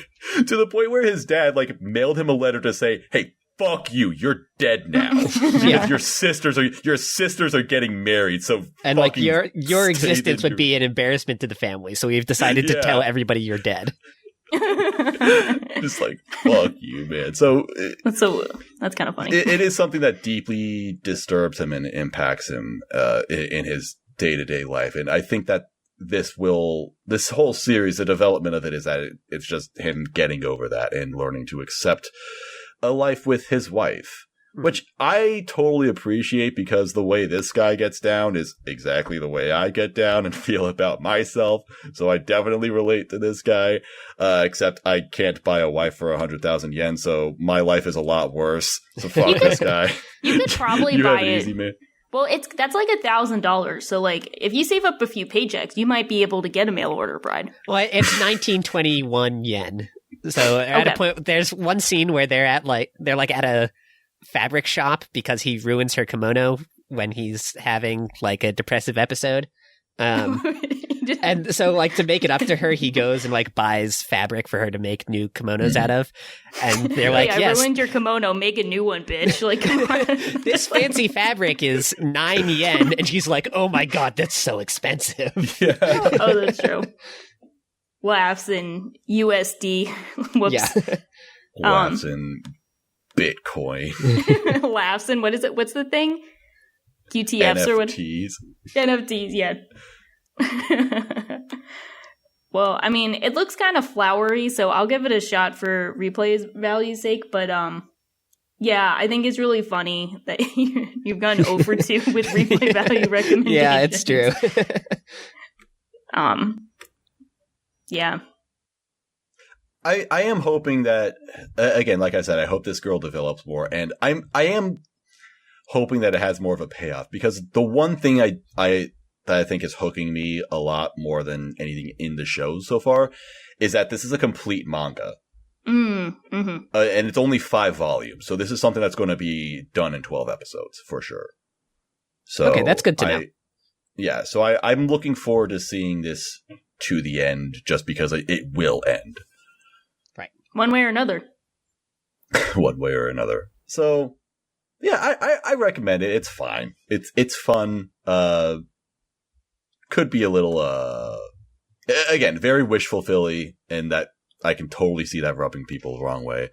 his dad like mailed him a letter to say, "Hey, fuck you, you're dead now. Yeah. your sisters are getting married, so and like your existence would be an embarrassment to the family. So we've decided to tell everybody you're dead." Just like, fuck you, man. So that's kind of funny. It is something that deeply disturbs him and impacts him in his day-to-day life. And I think that this whole series, the development of it is that it's just him getting over that and learning to accept a life with his wife. Which I totally appreciate because the way this guy gets down is exactly the way I get down and feel about myself. So I definitely relate to this guy. Except I can't buy a wife for 100,000 yen, so my life is a lot worse. So fuck this guy. You could probably buy it. Easy, man. Well, that's like $1,000. So like, if you save up a few paychecks, you might be able to get a mail order bride. Well, it's 1921 yen. So at a point, there's one scene where they're at a fabric shop because he ruins her kimono when he's having like a depressive episode. And so like to make it up to her, he goes and like buys fabric for her to make new kimonos out of. And they're like, I ruined your kimono, make a new one, bitch. Like, come on. This fancy fabric is 9 yen. And she's like, oh my God, that's so expensive. Yeah. Oh, that's true. Laughs in USD. Whoops. Yeah. Laughs in Bitcoin. Laughs in, what is it? What's the thing? QTFs or what? NFTs, yeah. Well, I mean, it looks kind of flowery, so I'll give it a shot for replay value's sake, but yeah, I think it's really funny that you've gone over 2 with replay value recommendations. Yeah, it's true. Yeah. I am hoping that, again, like I said, I hope this girl develops more, and I am hoping that it has more of a payoff, because the one thing that I think is hooking me a lot more than anything in the show so far is that this is a complete manga. Mm-hmm. And it's only 5 volumes, so this is something that's going to be done in 12 episodes, for sure. So okay, that's good to know. Yeah, so I'm looking forward to seeing this to the end, just because it will end. Right. One way or another. One way or another. So... yeah, I recommend it. It's fine. It's fun. Could be a little again, very wish fulfilling, and that I can totally see that rubbing people the wrong way.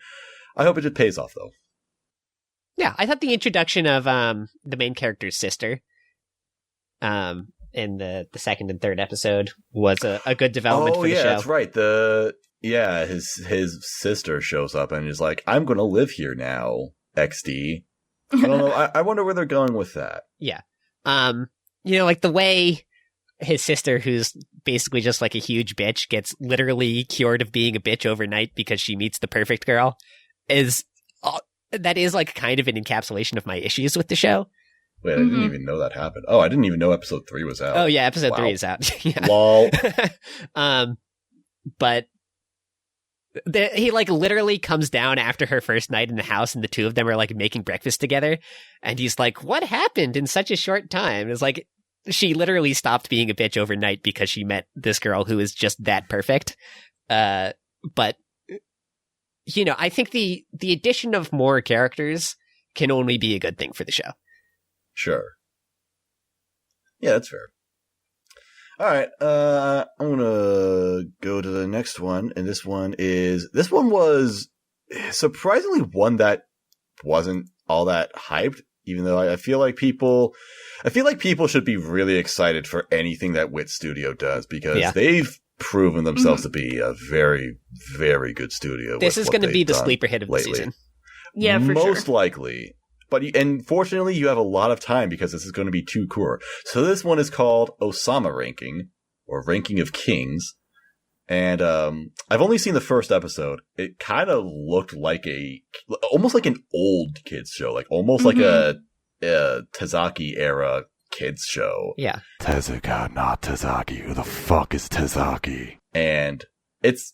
I hope it just pays off though. Yeah, I thought the introduction of the main character's sister in the second and third episode was a good development for the show. Oh yeah, that's right. His sister shows up and is like, "I'm going to live here now, XD." I don't know. I wonder where they're going with that. Yeah. Like the way his sister, who's basically just like a huge bitch, gets literally cured of being a bitch overnight because she meets the perfect girl, that is like kind of an encapsulation of my issues with the show. Wait, I didn't even know that happened. Oh, I didn't even know episode 3 was out. Oh yeah, episode 3 is out. Yeah. Lol. But he like literally comes down after her first night in the house, and the two of them are like making breakfast together, and he's like, what happened in such a short time? It's like she literally stopped being a bitch overnight because she met this girl who is just that perfect. But I think the addition of more characters can only be a good thing for the show. Sure. Yeah, that's fair. All right, I'm gonna go to the next one, and this one was surprisingly one that wasn't all that hyped, even though I feel like people should be really excited for anything that Wit Studio does, because they've proven themselves to be a very, very good studio. This is going to be the sleeper hit of the season. Yeah, for most likely. And fortunately, you have a lot of time because this is going to be 2 core. So this one is called Ousama Ranking, or Ranking of Kings. And I've only seen the first episode. It kind of looked like almost like an old kids show, like almost like a Tazaki era kids show. Yeah. Tezuka, not Tazaki. Who the fuck is Tazaki? And it's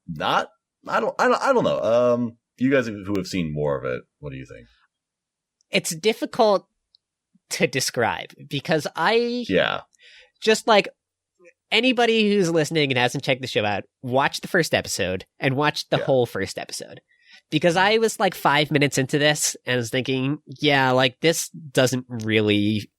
not. I don't know. You guys who have seen more of it, what do you think? It's difficult to describe because just like anybody who's listening and hasn't checked the show out, watch the first episode and watch the whole first episode. Because I was like 5 minutes into this and was thinking, like this doesn't really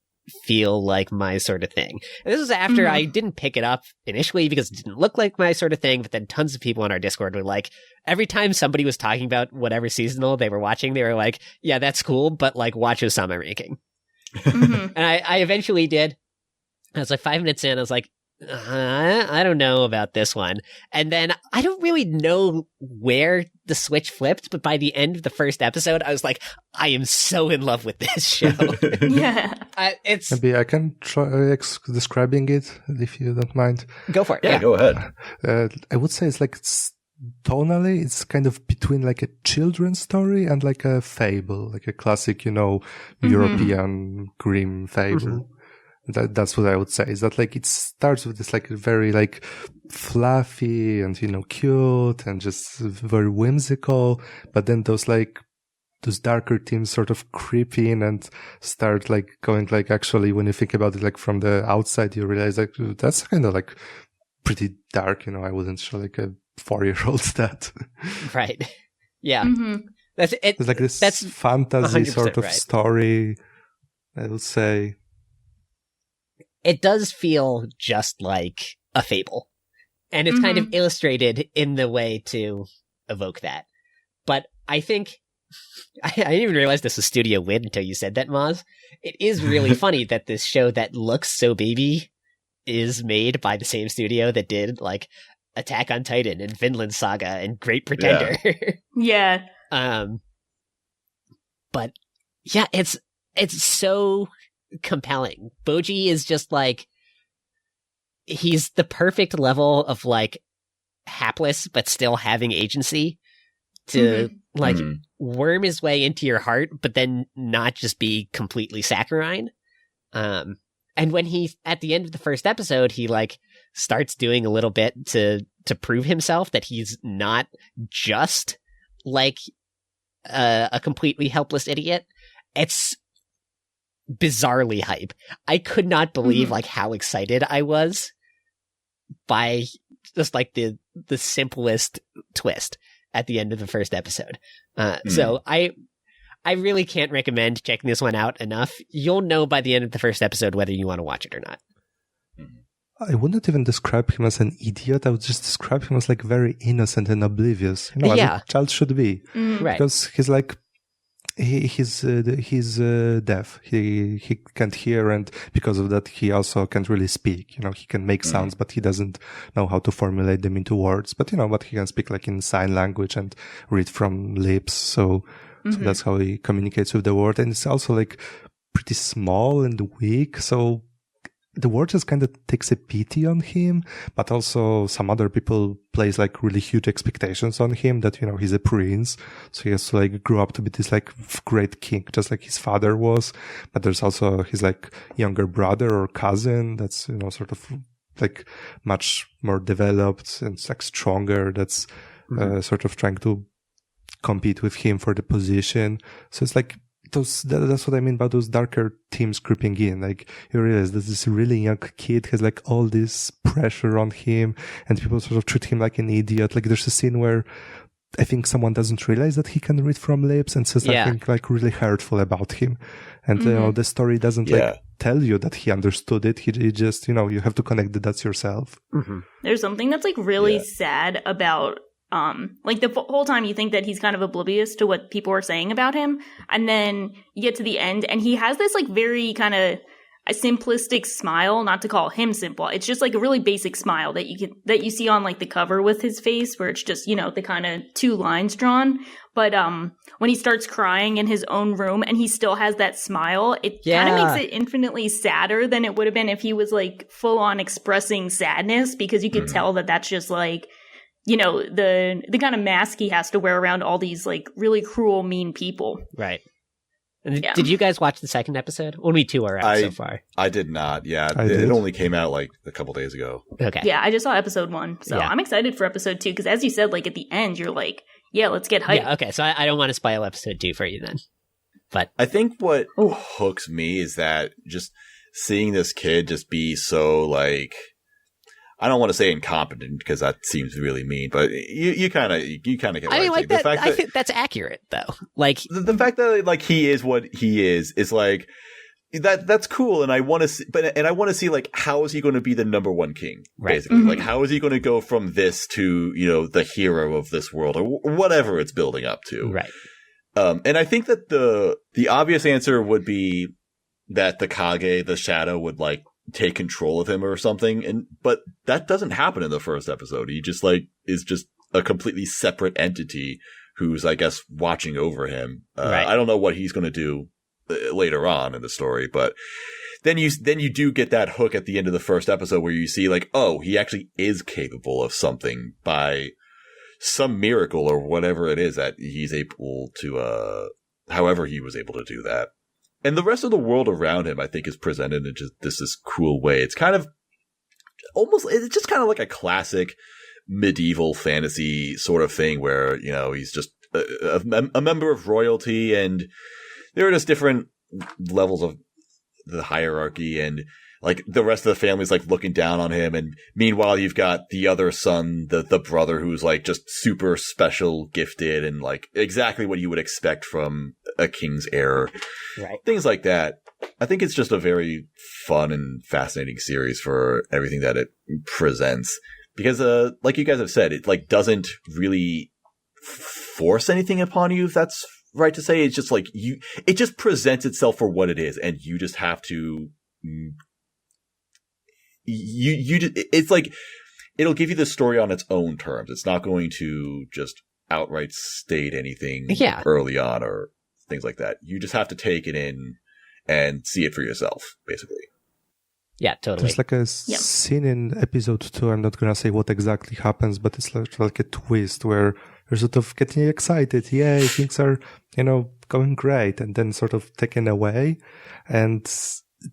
feel like my sort of thing. And this was after I didn't pick it up initially because it didn't look like my sort of thing, but then tons of people on our Discord were like, every time somebody was talking about whatever seasonal they were watching, they were like, yeah, that's cool, but like watch Ousama Ranking. And I eventually did. I was like 5 minutes in, I was like, I don't know about this one. And then I don't really know where the switch flipped, but by the end of the first episode, I was like, I am so in love with this show. Maybe I can try describing it if you don't mind. Go for it. Yeah, go ahead. I would say tonally, it's kind of between like a children's story and like a fable, like a classic, European grim fable. That's what I would say. Is that like it starts with this like very like fluffy and cute and just very whimsical, but then those darker themes sort of creep in and start like going like actually when you think about it like from the outside you realize like that's kind of like pretty dark. I wouldn't show like a 4-year-old that. Right. Yeah. Mm-hmm. That's it. It's like this That's fantasy sort of right. story, I would say. It does feel just like a fable. And it's kind of illustrated in the way to evoke that. But I think, I didn't even realize this was Studio Win until you said that, Maz. It is really funny that this show that looks so baby is made by the same studio that did, like, Attack on Titan and Vinland Saga and Great Pretender. Yeah. But, yeah, it's so compelling. Boji is just like, he's the perfect level of like hapless but still having agency to worm his way into your heart, but then not just be completely saccharine. And when he at the end of the first episode, he like starts doing a little bit to prove himself that he's not just like a completely helpless idiot. It's bizarrely hype. I could not believe like how excited I was by just like the simplest twist at the end of the first episode. So I really can't recommend checking this one out enough. You'll know by the end of the first episode whether you want to watch it or not. I wouldn't even describe him as an idiot. I would just describe him as like very innocent and oblivious. As a child should be. Right. Because he's like he's deaf. He can't hear, and because of that, he also can't really speak. He can make sounds, but he doesn't know how to formulate them into words. But but he can speak like in sign language and read from lips. So that's how he communicates with the world. And it's also like pretty small and weak. So the world just kind of takes a pity on him, but also some other people place like really huge expectations on him that, he's a prince. So he has to like grow up to be this like great king, just like his father was. But there's also his like younger brother or cousin that's, sort of like much more developed and like stronger. That's sort of trying to compete with him for the position. So it's like, that's what I mean by those darker themes creeping in. Like, you realize that this really young kid has like all this pressure on him and people sort of treat him like an idiot. Like, there's a scene where I think someone doesn't realize that he can read from lips and says something like really hurtful about him. And, the story doesn't like tell you that he understood it. He just, you have to connect the dots yourself. There's something that's like really sad about like the whole time you think that he's kind of oblivious to what people are saying about him. And then you get to the end and he has this like very kind of a simplistic smile, not to call him simple. It's just like a really basic smile that you see on like the cover with his face where it's just, the kind of 2 lines drawn. But, when he starts crying in his own room and he still has that smile, it kind of makes it infinitely sadder than it would have been if he was like full on expressing sadness, because you could tell that that's just like, the kind of mask he has to wear around all these like really cruel, mean people. Right. And did you guys watch the second episode? Only 2 are out so far. I did not. Yeah, it only came out like a couple days ago. Okay. Yeah, I just saw episode 1, so I'm excited for episode 2 because, as you said, like at the end, you're like, yeah, let's get hyped. Yeah. Okay. So I don't want to spoil episode 2 for you then. But I think what hooks me is that just seeing this kid just be so like, I don't want to say incompetent because that seems really mean, but you kind of get what I mean, like that. I think that's accurate though. Like the fact that like he is what he is like that's cool, and I want to see, I want to see like how is he going to be the number 1 king, basically. Like how is he going to go from this to the hero of this world or whatever it's building up to, right? And I think that the obvious answer would be that the Kage, the shadow, would like take control of him or something, but that doesn't happen in the first episode. He just like is just a completely separate entity who's, I guess, watching over him. Right. I don't know what he's going to do later on in the story, but then you do get that hook at the end of the first episode where you see like, oh, he actually is capable of something by some miracle or whatever it is that he's able to, however he was able to do that. And the rest of the world around him, I think, is presented in just this cool way. It's kind of it's just kind of like a classic medieval fantasy sort of thing where, he's just a member of royalty, and there are just different levels of the hierarchy, and like the rest of the family's like looking down on him. And meanwhile, you've got the other son, the brother, who's like just super special gifted and like exactly what you would expect from a king's heir. Right. Things like that. I think it's just a very fun and fascinating series for everything that it presents. Because, like you guys have said, it like doesn't really force anything upon you, if that's right to say. It's just like it just presents itself for what it is, and you just have to, it's like, it'll give you the story on its own terms. It's not going to just outright state anything early on or things like that. You just have to take it in and see it for yourself, basically. Yeah, totally. There's like a scene in episode 2, I'm not gonna say what exactly happens, but it's like a twist where you're sort of getting excited. Yay, things are, going great, and then sort of taken away. And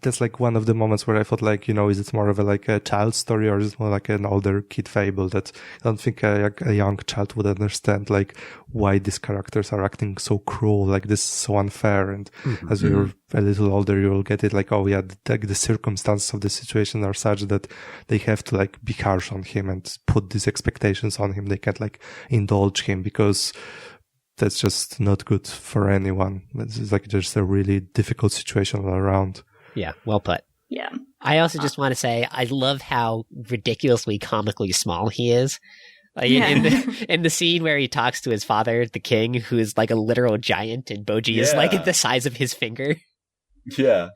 that's like one of the moments where I thought like, is it more of a child story, or is it more like an older kid fable that I don't think a young child would understand, like why these characters are acting so cruel, like this is so unfair. And as you're a little older, you'll get it like, the circumstances of the situation are such that they have to like be harsh on him and put these expectations on him. They can't like indulge him because that's just not good for anyone. It's like just a really difficult situation all around. Yeah, well put. Yeah. I also just want to say I love how ridiculously comically small he is. Like in the scene where he talks to his father, the king, who is like a literal giant, and Boji is like the size of his finger. Yeah.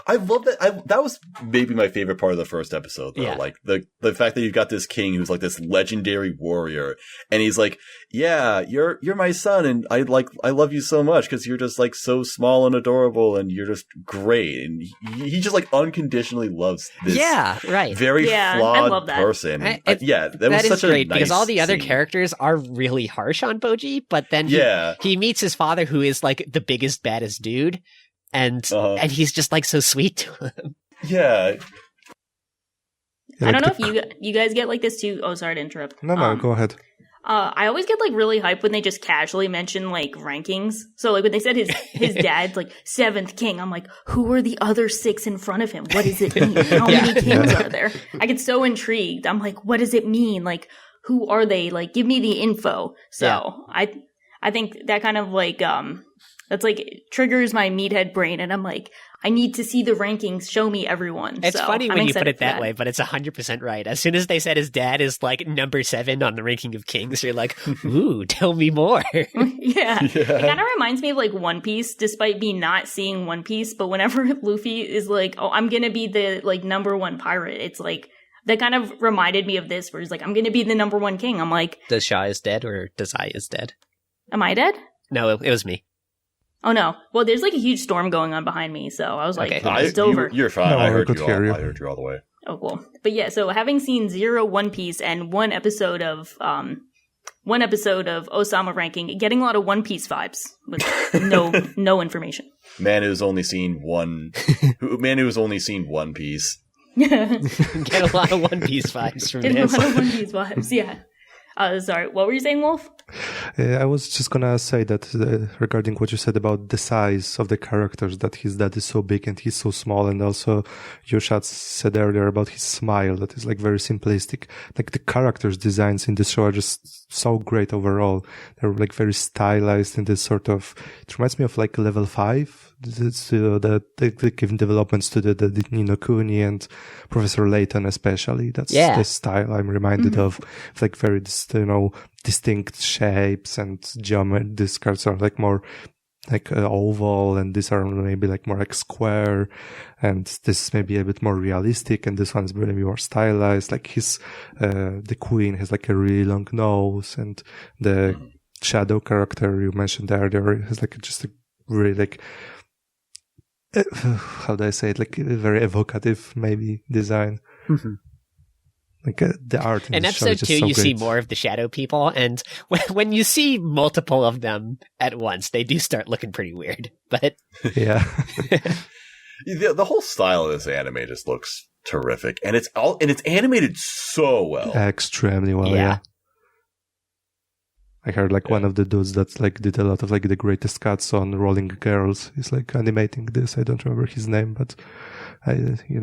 I love that. That was maybe my favorite part of the first episode, though. Yeah. Like the fact that you've got this king who's like this legendary warrior, and he's like, "Yeah, you're my son, and I love you so much because you're just like so small and adorable, and you're just great." And he just like unconditionally loves this. Very flawed I love that. person. And, that was such great a nice because all the other scene. characters are really harsh on Boji, but then he meets his father, who is like the biggest, baddest dude. And he's just like so sweet to him. Yeah. I don't know if you guys get like this too. Oh, sorry to interrupt. No, go ahead. I always get like really hyped when they just casually mention like rankings. So like when they said his dad's like 7th king, I'm like, who are the other 6 in front of him? What does it mean? How many kings are there? I get so intrigued. I'm like, what does it mean? Like, who are they? Like, give me the info. So I think that kind of like that's like triggers my meathead brain, and I'm like, I need to see the rankings. Show me everyone. It's funny when you put it that way, but it's 100% right. As soon as they said his dad is like number 7 on the ranking of kings, you're like, ooh, tell me more. Yeah. It kind of reminds me of like One Piece, despite me not seeing One Piece. But whenever Luffy is like, oh, I'm going to be the like number 1 pirate, it's like, that kind of reminded me of this, where he's like, I'm going to be the number 1 king. I'm like, Desha is dead, or Uzai is dead? Am I dead? No, it was me. Oh no! Well, there's like a huge storm going on behind me, so I was like, "It's over." You're fine. No, I heard you all. I heard you all the way. Oh, cool. But yeah, so having seen 0 One Piece and one episode of Ousama ranking, getting a lot of One Piece vibes with no information. Man who's only seen one Piece. Get a lot of One Piece vibes from this. A lot of One Piece vibes. Yeah. Sorry, what were you saying, Wolf? I was just gonna say that regarding what you said about the size of the characters, that his dad is so big and he's so small, and also Yoshat said earlier about his smile that is like very simplistic. Like the characters' designs in this show are just so great overall. They're like very stylized in this sort of. It reminds me of like Level 5. It's the given developments to the Ni no Kuni and Professor Layton especially. That's the style I'm reminded of. It's like very distinct shapes and geometry. These cards are like more like oval, and these are maybe like more like square, and this is maybe a bit more realistic, and this one is maybe more stylized. Like the queen has like a really long nose, and the shadow character you mentioned earlier has like just a really like how do I say it, like a very evocative maybe design. Like the art in In this show is episode just 2, so you see great. more of the shadow people, and when you see multiple of them at once, they do start looking pretty weird. But Yeah. The whole style of this anime just looks terrific, and it's animated so well. Extremely well, yeah. I heard like one of the dudes that like did a lot of like the greatest cuts on Rolling Girls. He's like animating this. I don't remember his name, but if you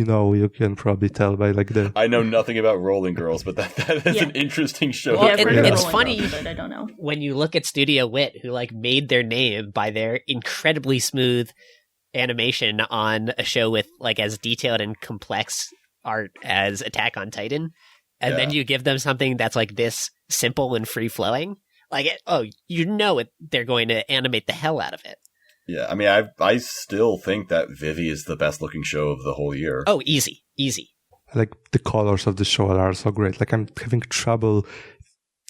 know, you can probably tell by like the. I know nothing about Rolling Girls, but that is an interesting show. Well, I've heard of it's Rolling funny Girls, but I don't know. when you look at Studio Wit, who like made their name by their incredibly smooth animation on a show with like as detailed and complex art as Attack on Titan, and then you give them something that's like this simple and free flowing, they're going to animate the hell out of it. Yeah, I mean, I still think that Vivi is the best looking show of the whole year. Oh, easy. Like the colors of the show are so great. Like I'm having trouble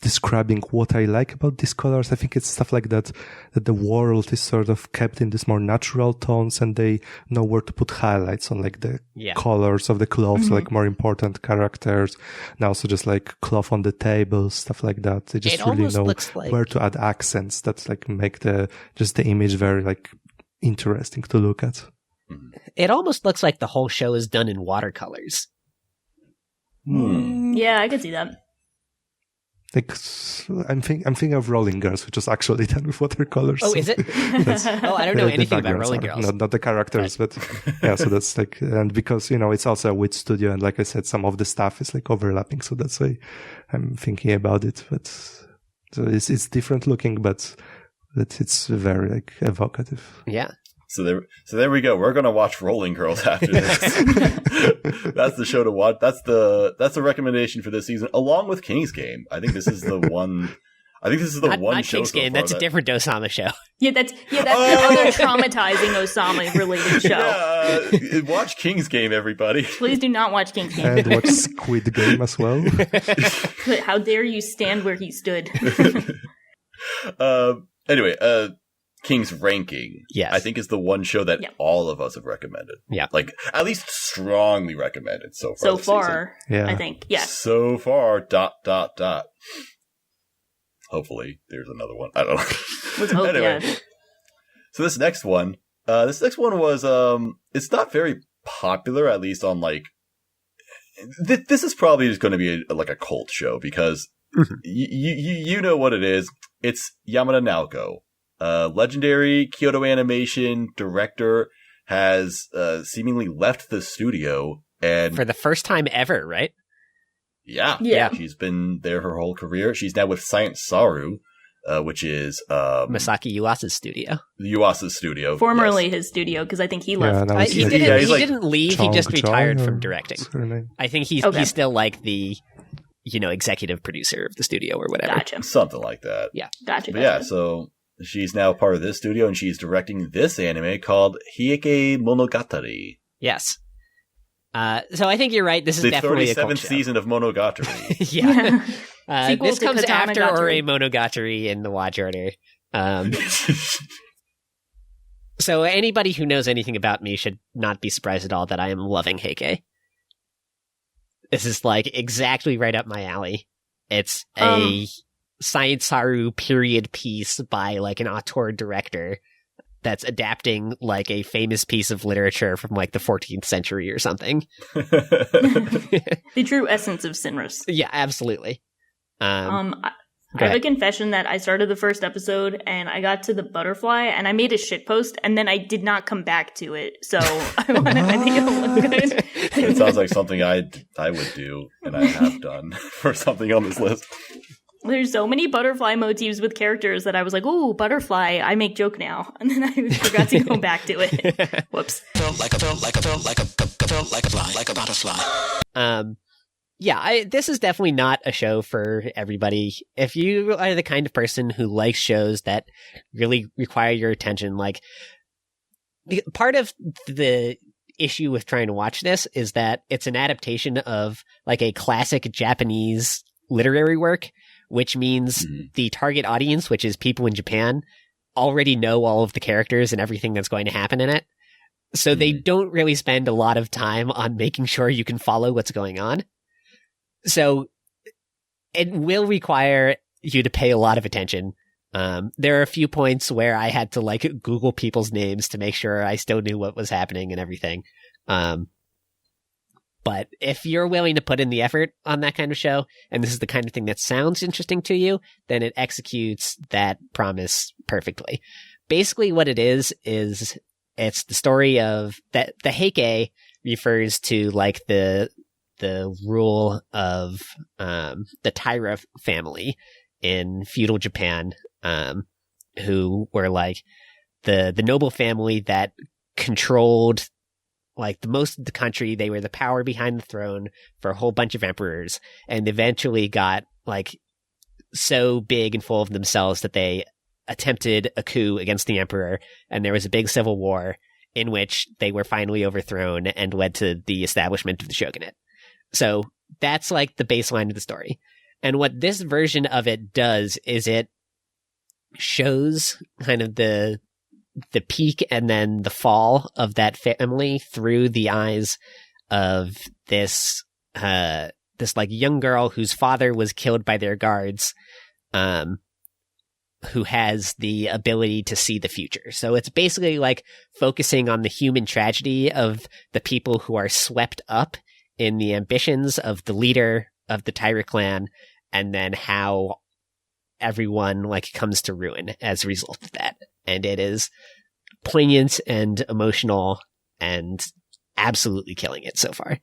describing what I like about these colors. I think it's stuff like that the world is sort of kept in this more natural tones, and they know where to put highlights on like the colors of the clothes, like more important characters, and also just like cloth on the table, stuff like that. They just really know where to add accents that like make the image very like interesting to look at. It almost looks like the whole show is done in watercolors. Yeah, I could see that. Like I'm thinking of Rolling Girls, which is actually done with watercolors. Oh, is it? I don't know anything about Rolling Girls. Not the characters, but yeah. So that's like, and because it's also a Wit studio, and like I said, some of the stuff is like overlapping, so that's why I'm thinking about it. But so it's different looking, but it's very like evocative. Yeah. So there we go. We're gonna watch Rolling Girls after this. That's the show to watch. That's the recommendation for this season, along with King's Game. I think this is the one. I think this is the one not show. King's Game. That's a different Ousama show. Yeah, that's the other traumatizing Osama related show. Yeah, watch King's Game, everybody. Please do not watch King's Game. And watch Squid Game as well. How dare you stand where he stood? Anyway, King's Ranking, yes, I think is the one show that all of us have recommended. Yeah, like at least strongly recommended so far. So far, yeah, I think, yeah. So far, ... Hopefully, there's another one. I don't know. Let's hope. Anyway, Yeah. So this next one was it's not very popular, at least on like. This is probably just going to be like a cult show because you know what it is. It's Yamada Naoko. Legendary Kyoto Animation director has seemingly left the studio, and for the first time ever, right? Yeah. She's been there her whole career. She's now with Science Saru, which is Masaki Yuasa's studio. Yuasa's studio, formerly his studio, because I think he left. He didn't leave. He just retired from directing. I think he's still like the executive producer of the studio or whatever. Gotcha. Something like that. Yeah, gotcha. Yeah, so she's now part of this studio, and she's directing this anime called Heike Monogatari. Yes. So I think you're right. This is definitely a cult show. The 37th season of Monogatari. Yeah. This comes after Ore Monogatari in the watch order. So anybody who knows anything about me should not be surprised at all that I am loving Heike. This is like exactly right up my alley. It's a Science Saru period piece by like an auteur director that's adapting like a famous piece of literature from like the 14th century or something. The true essence of Sinris. Yeah, absolutely. I have a confession that I started the first episode and I got to the butterfly and I made a shitpost and then I did not come back to it. So I think it'll look good. It sounds like something I would do and I have done for something on this list. There's so many butterfly motifs with characters that I was like, ooh, butterfly, I make joke now. And then I forgot to go back to it. Whoops. Like a butterfly. Yeah, this is definitely not a show for everybody. If you are the kind of person who likes shows that really require your attention, like part of the issue with trying to watch this is that it's an adaptation of like a classic Japanese literary work, which means the target audience, which is people in Japan, already know all of the characters and everything that's going to happen in it. So they don't really spend a lot of time on making sure you can follow what's going on. So it will require you to pay a lot of attention. There are a few points where I had to like Google people's names to make sure I still knew what was happening and everything. But if you're willing to put in the effort on that kind of show, and this is the kind of thing that sounds interesting to you, then it executes that promise perfectly. Basically what it is it's the story of that the Heike refers to like the rule of the Taira family in feudal Japan, who were like the noble family that controlled like the most of the country. They were the power behind the throne for a whole bunch of emperors, and eventually got like so big and full of themselves that they attempted a coup against the emperor, and there was a big civil war in which they were finally overthrown and led to the establishment of the shogunate. So that's like the baseline of the story. And what this version of it does is it shows kind of the peak and then the fall of that family through the eyes of this like young girl whose father was killed by their guards, who has the ability to see the future. So it's basically like focusing on the human tragedy of the people who are swept up in the ambitions of the leader of the Taira clan, and then how everyone like comes to ruin as a result of that. And it is poignant and emotional and absolutely killing it so far.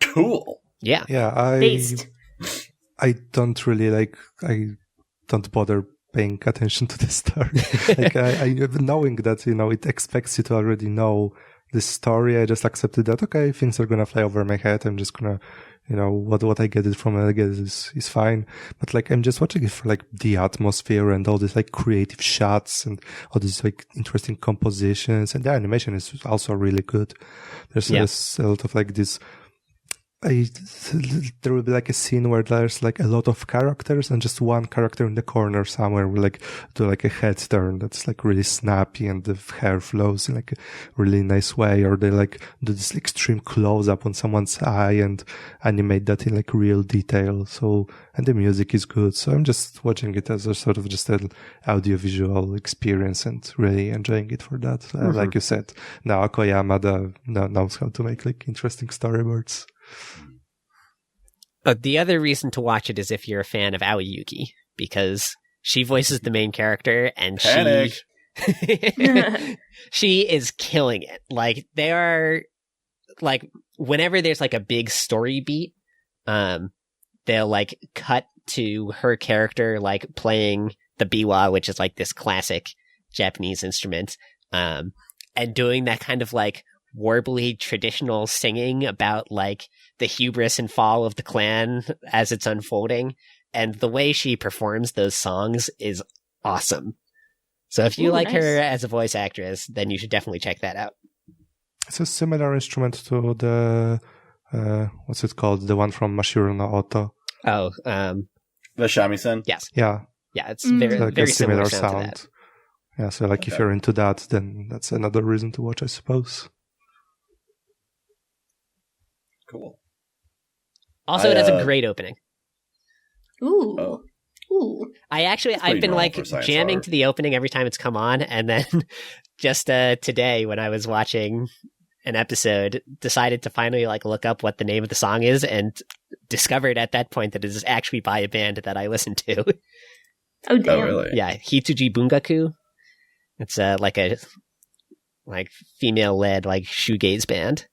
Cool. Yeah. Yeah, Based. I don't really I don't bother paying attention to the story. Like I knowing that, it expects you to already know this story, I just accepted that, okay, things are gonna fly over my head. I'm just gonna, what I get it from, I guess is fine. But like, I'm just watching it for like the atmosphere and all these like creative shots and all these like interesting compositions, and the animation is also really good. There's a lot of like this. There will be like a scene where there's like a lot of characters and just one character in the corner somewhere will like do like a head turn that's like really snappy and the hair flows in like a really nice way, or they like do this extreme close up on someone's eye and animate that in like real detail. So, and the music is good. So I'm just watching it as a sort of just an audiovisual experience and really enjoying it for that. Like you said, now Koyama knows how to make like interesting storyboards. The other reason to watch it is if you're a fan of Aoyuki, because she voices the main character and she is killing it. Like, they are like, whenever there's like a big story beat, they'll like cut to her character like playing the biwa, which is like this classic Japanese instrument, and doing that kind of like warbly traditional singing about like the hubris and fall of the clan as it's unfolding, and the way she performs those songs is awesome. So if you like her as a voice actress, then you should definitely check that out. It's a similar instrument to the what's it called, the one from Mashiro no Oto. Oh, The shamisen? yes. Yeah, It's very, like very a similar sound to sound. that. Yeah, so like if you're into that, then that's another reason to watch, I suppose. Cool. Also, it has a great opening. Ooh. Oh. Ooh. I've pretty been normal like for science jamming art. to the opening every time it's come on, and then just today when I was watching an episode, decided to finally like look up what the name of the song is, and discovered at that point that it is actually by a band that I listen to. Oh, damn. Oh, really? Yeah, Hitsuji Bungaku. It's like a female-led like shoegaze band.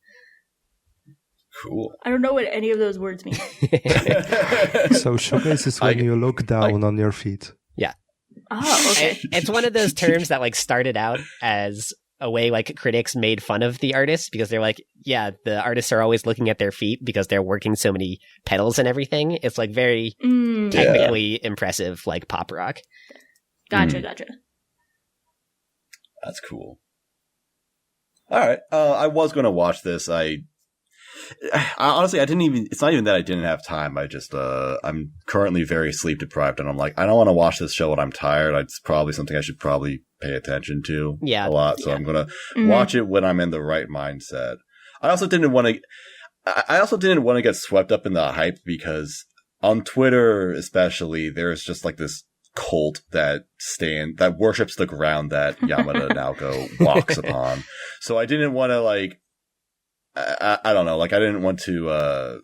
Cool. I don't know what any of those words mean. So shoegaze is when you look down on your feet. Oh, okay. It's one of those terms that like started out as a way like critics made fun of the artists, because they're like, yeah, the artists are always looking at their feet because they're working so many pedals and everything. It's like very technically impressive, like pop rock. Gotcha. That's cool. All right. I was going to watch this. I honestly, it's not even that I didn't have time. I just, I'm currently very sleep deprived, and I'm like, I don't want to watch this show when I'm tired. It's probably something I should probably pay attention to a lot. So I'm going to watch it when I'm in the right mindset. I also didn't want to, I also didn't want to get swept up in the hype because on Twitter, especially, there's just like this cult that worships the ground that Yamada Naoko walks upon. So I didn't want to like, I don't know, like I didn't want to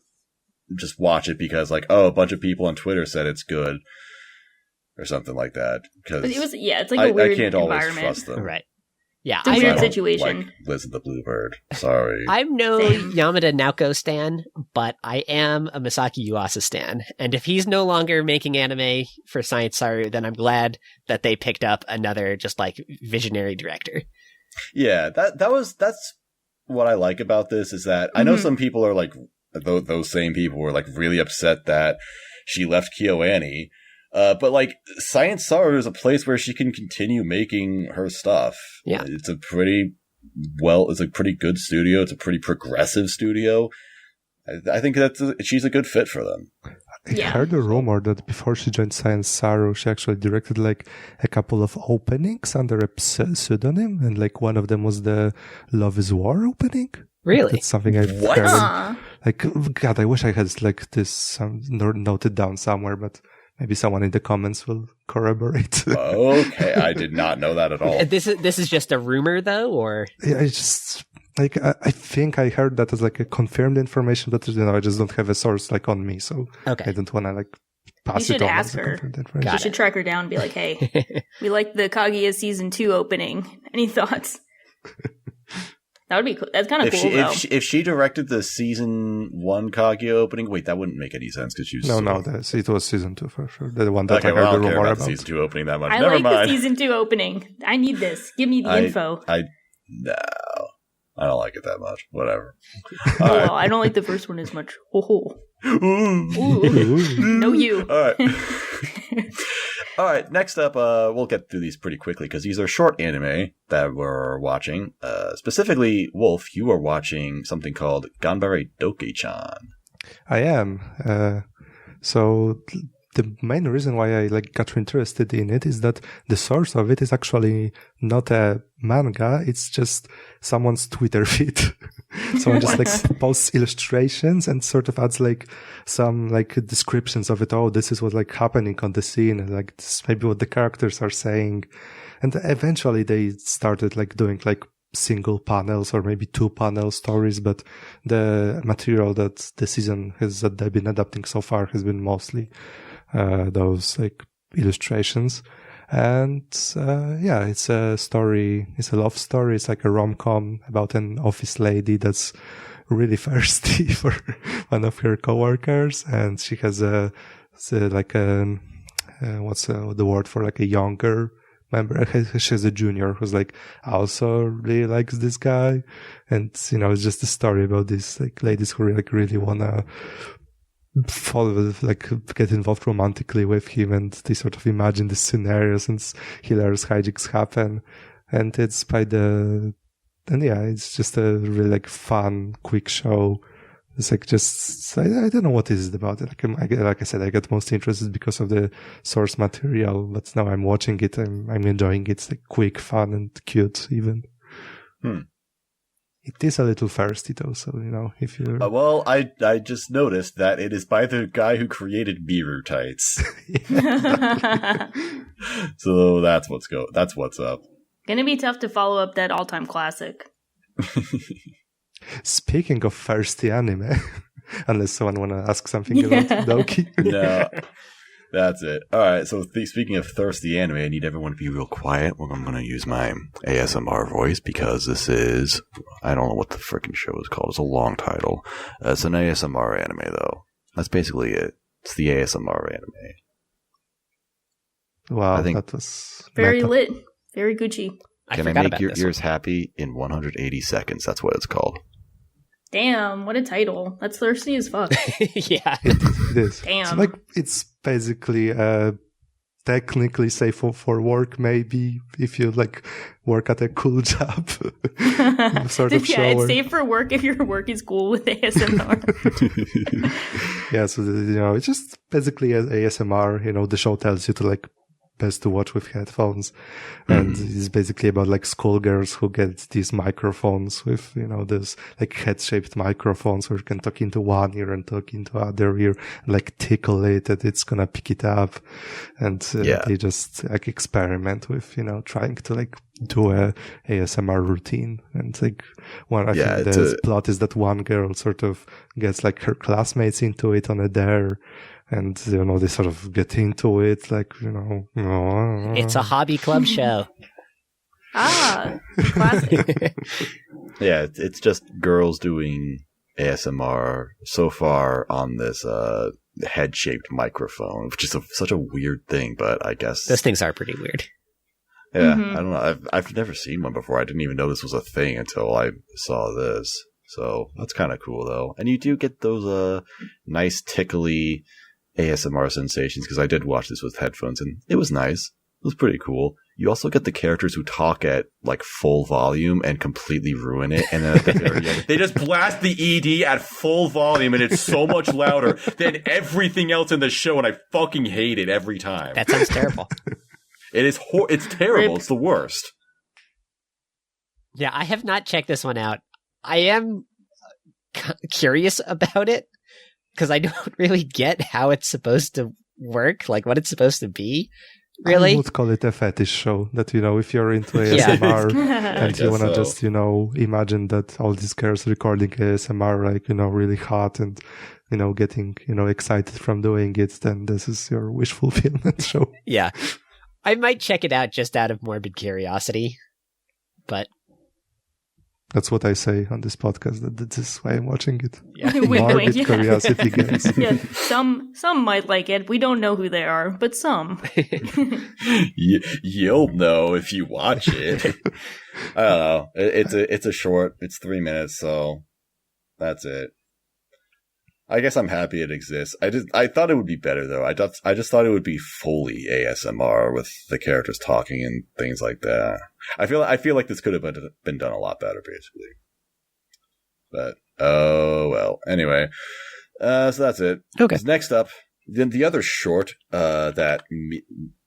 just watch it because like, oh, a bunch of people on Twitter said it's good or something like that. Because it's like a weird I can't environment. always trust them. Right. Yeah, It's a weird situation. Like Liz and the Bluebird. Sorry. I'm no Same. Yamada Naoko stan, but I am a Masaki Yuasa stan. And if he's no longer making anime for Science Saru, then I'm glad that they picked up another just like visionary director. Yeah, that's what I like about this is that I know some people are like those same people were like really upset that she left KyoAni. But like Science Saru is a place where she can continue making her stuff. Yeah. It's a pretty good studio. It's a pretty progressive studio. I think she's a good fit for them. I heard a rumor that before she joined Science Saru, she actually directed like a couple of openings under a pseudonym, and like one of them was the Love is War opening. Really? That's something I've What? heard. Like, God, I wish I had like this noted down somewhere, but maybe someone in the comments will corroborate. Okay, I did not know that at all. This is just a rumor though, or Yeah, I just like I think I heard that as like a confirmed information, but I just don't have a source like on me, so okay. I don't want to like pass You it should on ask as a her. confirmed information. You Got should track her down and be like, hey, we like the Kaguya season 2 opening. Any thoughts? That would be cool. That's kind of cool, though. If she directed the season 1 Kaguya opening, wait, that wouldn't make any sense because she was It was season 2 for sure. The one that okay, I well, I heard the don't care rumor about the about. season 2 opening that much. I Never like mind. the season 2 opening. I need this. Give me the info. No, I don't like it that much. Whatever. Oh, well, I don't like the first one as much. Oh, Ooh. No, you. All right. All right. Next up, we'll get through these pretty quickly because these are short anime that we're watching. Specifically, Wolf, you are watching something called Ganbare Douki-chan. I am. So the main reason why I like got interested in it is that the source of it is actually not a manga. It's just someone's Twitter feed. Someone just like posts illustrations and sort of adds like some like descriptions of it. Oh, this is what's like happening on the scene. And like this is maybe what the characters are saying. And eventually they started like doing like single panels or maybe 2-panel stories. But the material that the season that they've been adapting so far has been mostly those like illustrations. And it's a story. It's a love story. It's like a rom-com about an office lady that's really thirsty for one of her coworkers, and she has what's the word for like a younger member? She has a junior who's like also really likes this guy, and it's just a story about these like ladies who really wanna get involved romantically with him, and they sort of imagine the scenarios and hilarious hijinks happen. And it's it's just a really like fun, quick show. It's like I don't know what is it about it. Like I said, I got most interested because of the source material, but now I'm watching it. I'm enjoying it. It's like quick, fun, and cute even. It is a little thirsty though, so if you're well, I just noticed that it is by the guy who created Miru Tights. So that's what's up. Gonna be tough to follow up that all-time classic. Speaking of thirsty anime, unless someone want to ask something about Douki. No, that's it. All right, so speaking of thirsty anime, I need everyone to be real quiet. I'm going to use my ASMR voice because this is, I don't know what the freaking show is called. It's a long title. It's an ASMR anime, though. That's basically it. It's the ASMR anime. Wow, I think that was Very meta. lit. Very Gucci. Can I make your ears happy in 180 seconds? That's what it's called. Damn, what a title. That's thirsty as fuck. Yeah. It is. Damn. So it's basically technically safe for work, maybe if you work at a cool job. Sort of show. It's safe for work if your work is cool with ASMR. Yeah, so it's just basically ASMR. The show tells you to best to watch with headphones. And it's basically about like schoolgirls who get these microphones with, this like head-shaped microphones where you can talk into one ear and talk into other ear and like tickle it and it's gonna pick it up. And they just like experiment with, trying to like do a ASMR routine. And like I think the plot is that one girl sort of gets like her classmates into it on a dare. And, they sort of get into it, like, It's a hobby club show. Classic. Yeah, it's just girls doing ASMR so far on this head-shaped microphone, which is such a weird thing, but I guess... Those things are pretty weird. Yeah, I don't know. I've never seen one before. I didn't even know this was a thing until I saw this. So that's kind of cool, though. And you do get those nice tickly ASMR sensations, because I did watch this with headphones, and it was nice. It was pretty cool. You also get the characters who talk at like full volume and completely ruin it, and then at the very end, they just blast the ED at full volume, and it's so much louder than everything else in the show, and I fucking hate it every time. That sounds terrible. It is. It's terrible. It's the worst. Yeah, I have not checked this one out. I am curious about it, because I don't really get how it's supposed to work, like what it's supposed to be, really. I would call it a fetish show, that, if you're into ASMR and you want to just, imagine that all these girls recording ASMR, like, really hot and, getting, excited from doing it, then this is your wish fulfillment show. Yeah. I might check it out just out of morbid curiosity, but... That's what I say on this podcast, that this is why I'm watching it. Yeah. Morbid curiosity games. Yeah, some might like it. We don't know who they are, but some. You'll know if you watch it. I don't know. It's a short. It's 3 minutes, so that's it. I guess I'm happy it exists. I thought it would be better though. I just thought it would be fully ASMR with the characters talking and things like that. I feel like this could have been done a lot better, basically. But oh well. Anyway, so that's it. Okay. Next up, then the other short that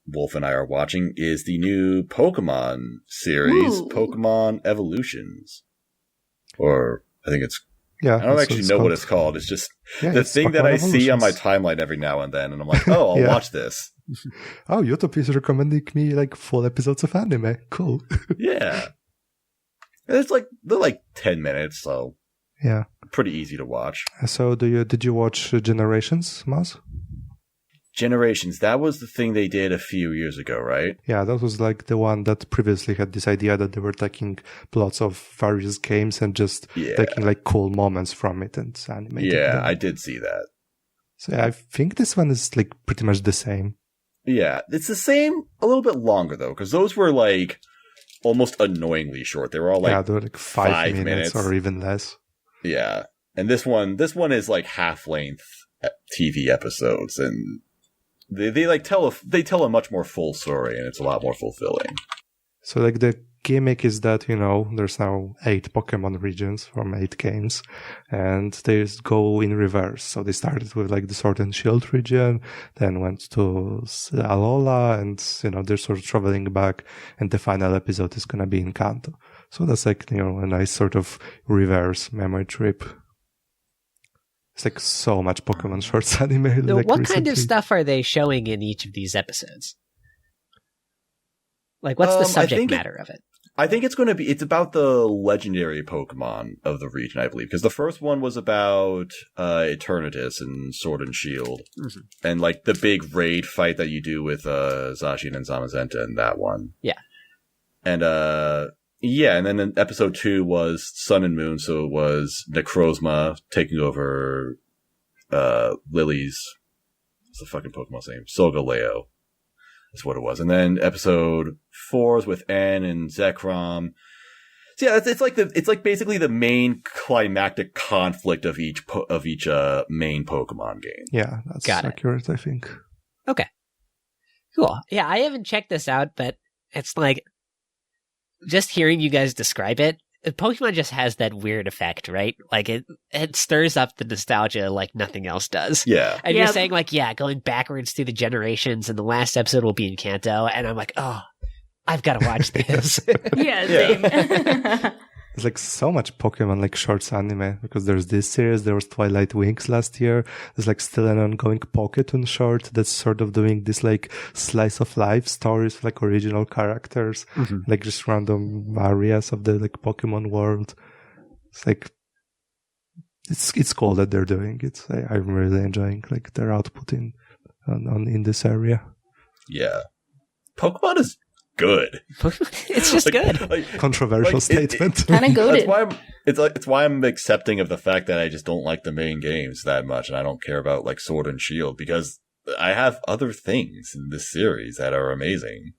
Wolf and I are watching is the new Pokemon series, Pokemon Evolutions, or I think it's. Yeah, I don't actually know what it's called. It's just the thing that I see on my timeline every now and then, and I'm like, oh, I'll watch this. Oh, YouTube is recommending me like full episodes of anime. Cool. Yeah. It's like, they're like 10 minutes, so yeah, pretty easy to watch. So did you watch Generations, Maz? Generations, that was the thing they did a few years ago, right? Yeah, that was like the one that previously had this idea that they were taking plots of various games and just taking like cool moments from it and animating them. I did see that. So I think this one is like pretty much the same. Yeah, it's the same, a little bit longer though, because those were like almost annoyingly short. They were all like, they were like 5 minutes or even less. Yeah, and this one is like half-length TV episodes, and They like tell a much more full story, and it's a lot more fulfilling. So like the gimmick is that, there's now 8 Pokemon regions from 8 games, and they just go in reverse. So they started with like the Sword and Shield region, then went to Alola, and they're sort of traveling back, and the final episode is gonna be in Kanto. So that's like, a nice sort of reverse memory trip. It's like so much Pokemon Shorts anime. So like what recently. kind of stuff are they showing in each of these episodes? Like, what's the subject matter of it? I think it's about the legendary Pokemon of the region, I believe. Because the first one was about Eternatus and Sword and Shield. Mm-hmm. And like the big raid fight that you do with Zacian and Zamazenta in that one. Yeah. And and then in episode 2 was Sun and Moon, so it was Necrozma taking over Lily's, what's the fucking Pokemon's name? Solgaleo. That's what it was. And then episode 4 is with N and Zekrom. So yeah, it's like basically the main climactic conflict of each main Pokemon game. Yeah, that's accurate, I think. Okay. Cool. Yeah, I haven't checked this out, but it's like, just hearing you guys describe it, Pokemon just has that weird effect, right? Like it stirs up the nostalgia like nothing else does. Yeah. And you're saying like, yeah, going backwards through the generations, and the last episode will be in Kanto, and I'm like, oh, I've got to watch this. Yeah, same. There's like so much Pokemon like shorts anime, because there's this series, there was Twilight Wings last year. There's like still an ongoing Poketoon short that's sort of doing this like slice of life stories, like original characters, like just random areas of the like Pokemon world. It's like, it's cool that they're doing it. I'm really enjoying like their output in this area. Yeah. Pokemon is good. It's just good. Controversial statement. Kind of goated. It's why I'm accepting of the fact that I just don't like the main games that much, and I don't care about like Sword and Shield, because I have other things in this series that are amazing.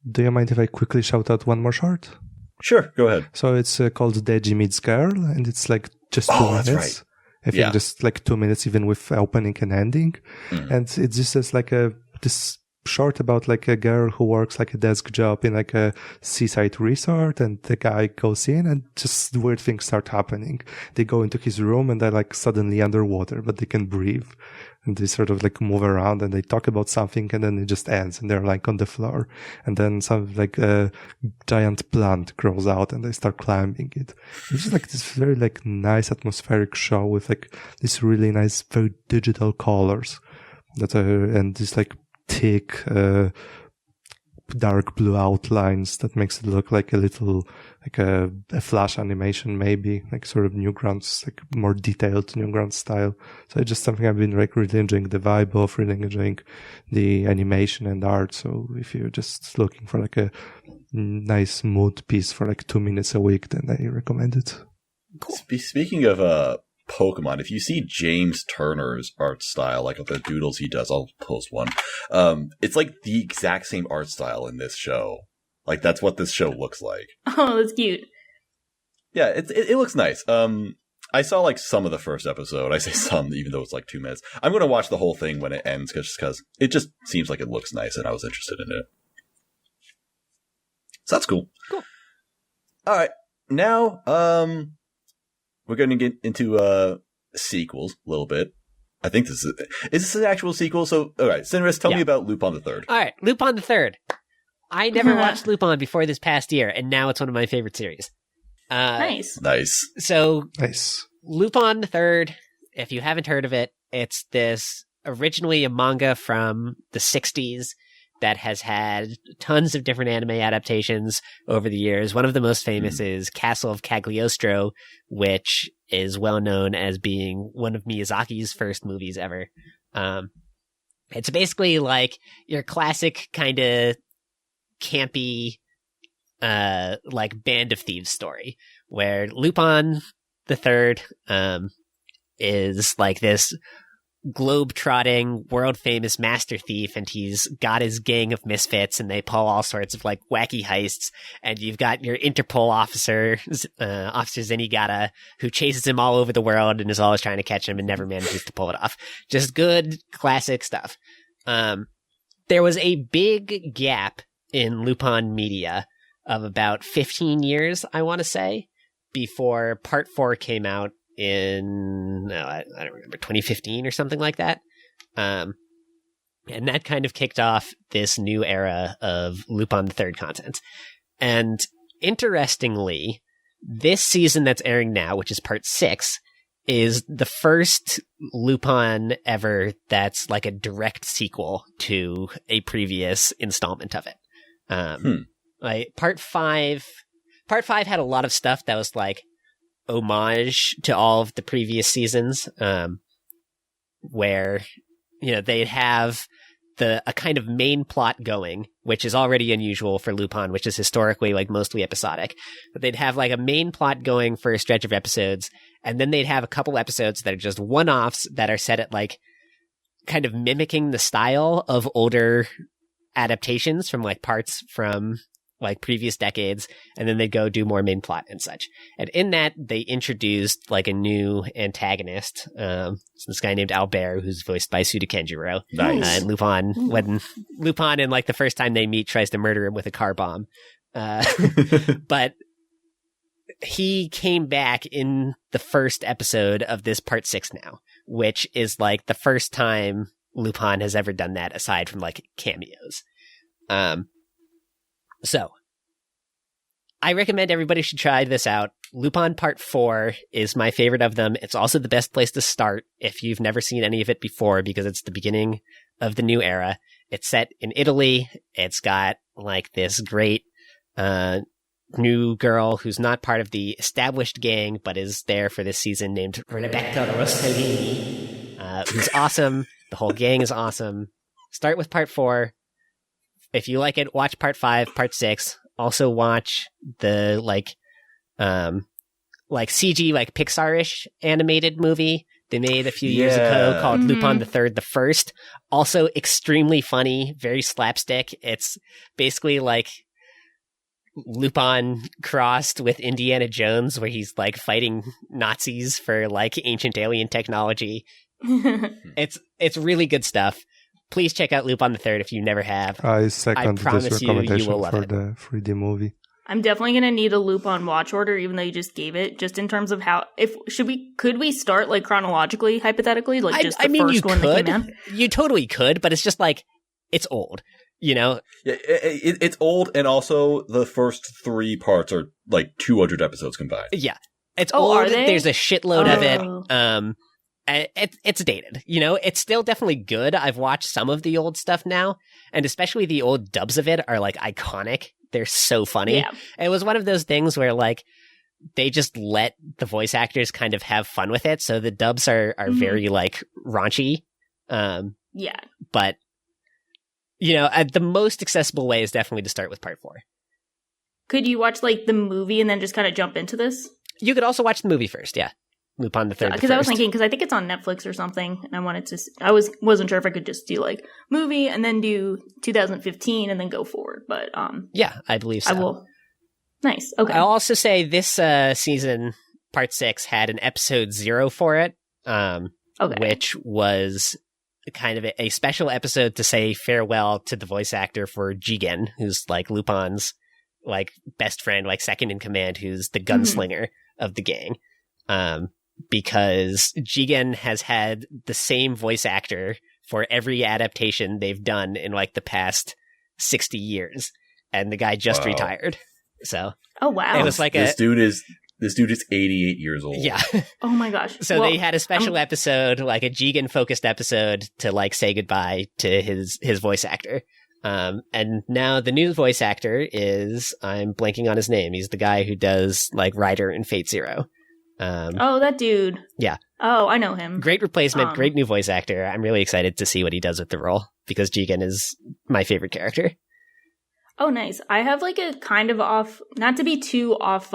Do you mind if I quickly shout out one more short? Sure, go ahead. So it's called Deji Meets Girl, and it's like just 2 minutes. That's right. I think just like 2 minutes, even with opening and ending. And it just says like this short about like a girl who works like a desk job in like a seaside resort, and the guy goes in and just weird things start happening. They go into his room and they're like suddenly underwater, but they can breathe, and they sort of like move around and they talk about something, and then it just ends and they're like on the floor, and then some like a giant plant grows out and they start climbing it. It's just like this very like nice atmospheric show with like these really nice, very digital colors that are, and this like thick dark blue outlines that makes it look like a little like a flash animation, maybe like sort of Newgrounds, like more detailed Newgrounds style. So it's just something I've been like really enjoying the vibe of, really enjoying the animation and art. So if you're just looking for like a nice mood piece for like 2 minutes a week, then I recommend it. Cool. Speaking of Pokemon, if you see James Turner's art style, like the doodles he does, I'll post one. It's like the exact same art style in this show. Like that's what this show looks like. Oh, that's cute. Yeah, it looks nice. I saw like some of the first episode. I say some, even though it's like 2 minutes. I'm going to watch the whole thing when it ends, just because it just seems like it looks nice, and I was interested in it. So that's cool. Cool. All right, now we're going to get into sequels a little bit. I think is this an actual sequel? So, all right, Sinris, tell me about Lupin III. All right, Lupin III. I never watched Lupin before this past year, and now it's one of my favorite series. Nice. So, Nice. Lupin III, if you haven't heard of it, it's this originally a manga from the 60s that has had tons of different anime adaptations over the years. One of the most famous is Castle of Cagliostro, which is well known as being one of Miyazaki's first movies ever. It's basically like your classic kind of campy, like Band of Thieves story, where Lupin III is like this globe-trotting, world-famous master thief, and he's got his gang of misfits, and they pull all sorts of like wacky heists. And you've got your Interpol officer Zenigata, who chases him all over the world and is always trying to catch him and never manages to pull it off. Just good classic stuff. There was a big gap in Lupin media of about 15 years, I want to say, before Part 4 came out in, I don't remember, 2015 or something like that. And that kind of kicked off this new era of Lupin III content. And interestingly, this season that's airing now, which is Part 6, is the first Lupin ever that's like a direct sequel to a previous installment of it. Like Part 5 had a lot of stuff that was like homage to all of the previous seasons, where, you know, they'd have a kind of main plot going, which is already unusual for Lupin, which is historically like mostly episodic. But they'd have like a main plot going for a stretch of episodes, and then they'd have a couple episodes that are just one-offs that are set at like kind of mimicking the style of older adaptations from like parts from like previous decades, and then they'd go do more main plot and such. And in that, they introduced like a new antagonist, this guy named Albert, who's voiced by Suda Kenjiro. Nice. And when Lupin, in like the first time they meet, tries to murder him with a car bomb. But he came back in the first episode of this part 6 now, which is like the first time Lupin has ever done that aside from like cameos. So I recommend everybody should try this out. Lupin Part 4 is my favorite of them. It's also the best place to start if you've never seen any of it before, because it's the beginning of the new era. It's set in Italy. It's got like this great new girl who's not part of the established gang, but is there for this season, named Rebecca Rossellini, who's awesome. The whole gang is awesome. Start with Part 4. If you like it, watch Part 5, Part 6. Also watch the like CG, like Pixar-ish animated movie they made a few years ago called Lupin III the First. Also extremely funny, very slapstick. It's basically like Lupin crossed with Indiana Jones, where he's like fighting Nazis for like ancient alien technology. It's really good stuff. Please check out Lupin the Third if you never have. I second this recommendation you will love for it. the 3D movie. I'm definitely gonna need a Lupin watch order, even though you just gave it. Just in terms of how, could we start like chronologically, hypothetically, like just the first one that came out? You totally could, but it's just like it's old, you know. Yeah, it's old, and also the first 3 parts are like 200 episodes combined. Yeah, it's old. Are they? There's a shitload of it. It's dated, you know. It's still definitely good. I've watched some of the old stuff now, and especially the old dubs of it are like iconic. They're so funny. Yeah. It was one of those things where like they just let the voice actors kind of have fun with it, so the dubs are very like raunchy. Yeah, but you know, the most accessible way is definitely to start with Part 4. Could you watch like the movie and then just kind of jump into this? You could also watch the movie first. Yeah. Lupin the Third. Because I was thinking, because I think it's on Netflix or something, and I wanted to. I wasn't sure if I could just do like movie and then do 2015 and then go forward. But yeah, I believe so. I will. Nice. Okay. I'll also say this season, Part 6, had an episode 0 for it, which was kind of a special episode to say farewell to the voice actor for Jigen, who's like Lupin's like best friend, like second in command, who's the gunslinger of the gang. Because Jigen has had the same voice actor for every adaptation they've done in like the past 60 years, and the guy just retired. So, oh wow, it was like this dude is 88 years old. Yeah. Oh my gosh. So they had a special episode, like a Jigen focused episode, to like say goodbye to his voice actor. And now the new voice actor is, I'm blanking on his name. He's the guy who does like Ryder in Fate Zero. Oh, that dude. Yeah. Oh, I know him. Great replacement, great new voice actor. I'm really excited to see what he does with the role, because Jigen is my favorite character. Oh, nice. I have like a kind of off, not to be too off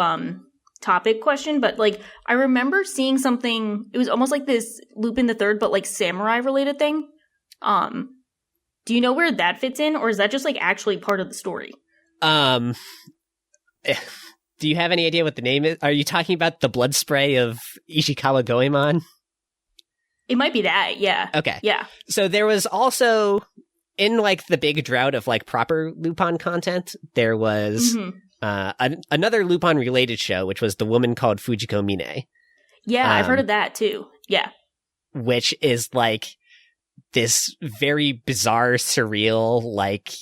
topic question, but like I remember seeing something, it was almost like this Lupin the Third, but like samurai related thing. Do you know where that fits in, or is that just like actually part of the story? Do you have any idea what the name is? Are you talking about the blood spray of Ishikawa Goemon? It might be that, yeah. Okay. Yeah. So there was also, in like the big drought of like proper Lupin content, there was another Lupin related show, which was The Woman Called Fujiko Mine. Yeah, I've heard of that too. Yeah. Which is like this very bizarre, surreal, like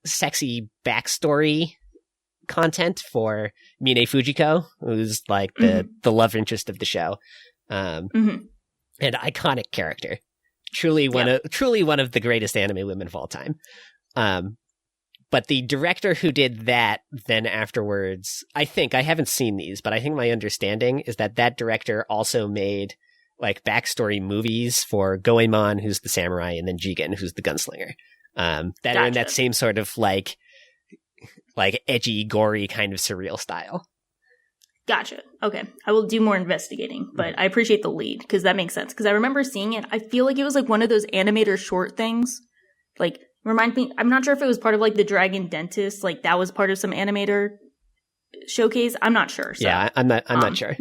sexy backstory content for Mine Fujiko, who's like the love interest of the show, and iconic character, truly one of the greatest anime women of all time. But the director who did that then afterwards, I haven't seen these, but I think my understanding is that director also made like backstory movies for Goemon, who's the samurai, and then Jigen, who's the gunslinger, that are in that same sort of like edgy, gory kind of surreal style. Gotcha. Okay. I will do more investigating, but I appreciate the lead because that makes sense. Because I remember seeing it. I feel like it was like one of those animator short things. Like, remind me, I'm not sure if it was part of like the Dragon Dentist. Like that was part of some animator showcase. I'm not sure. So, yeah, I'm not sure.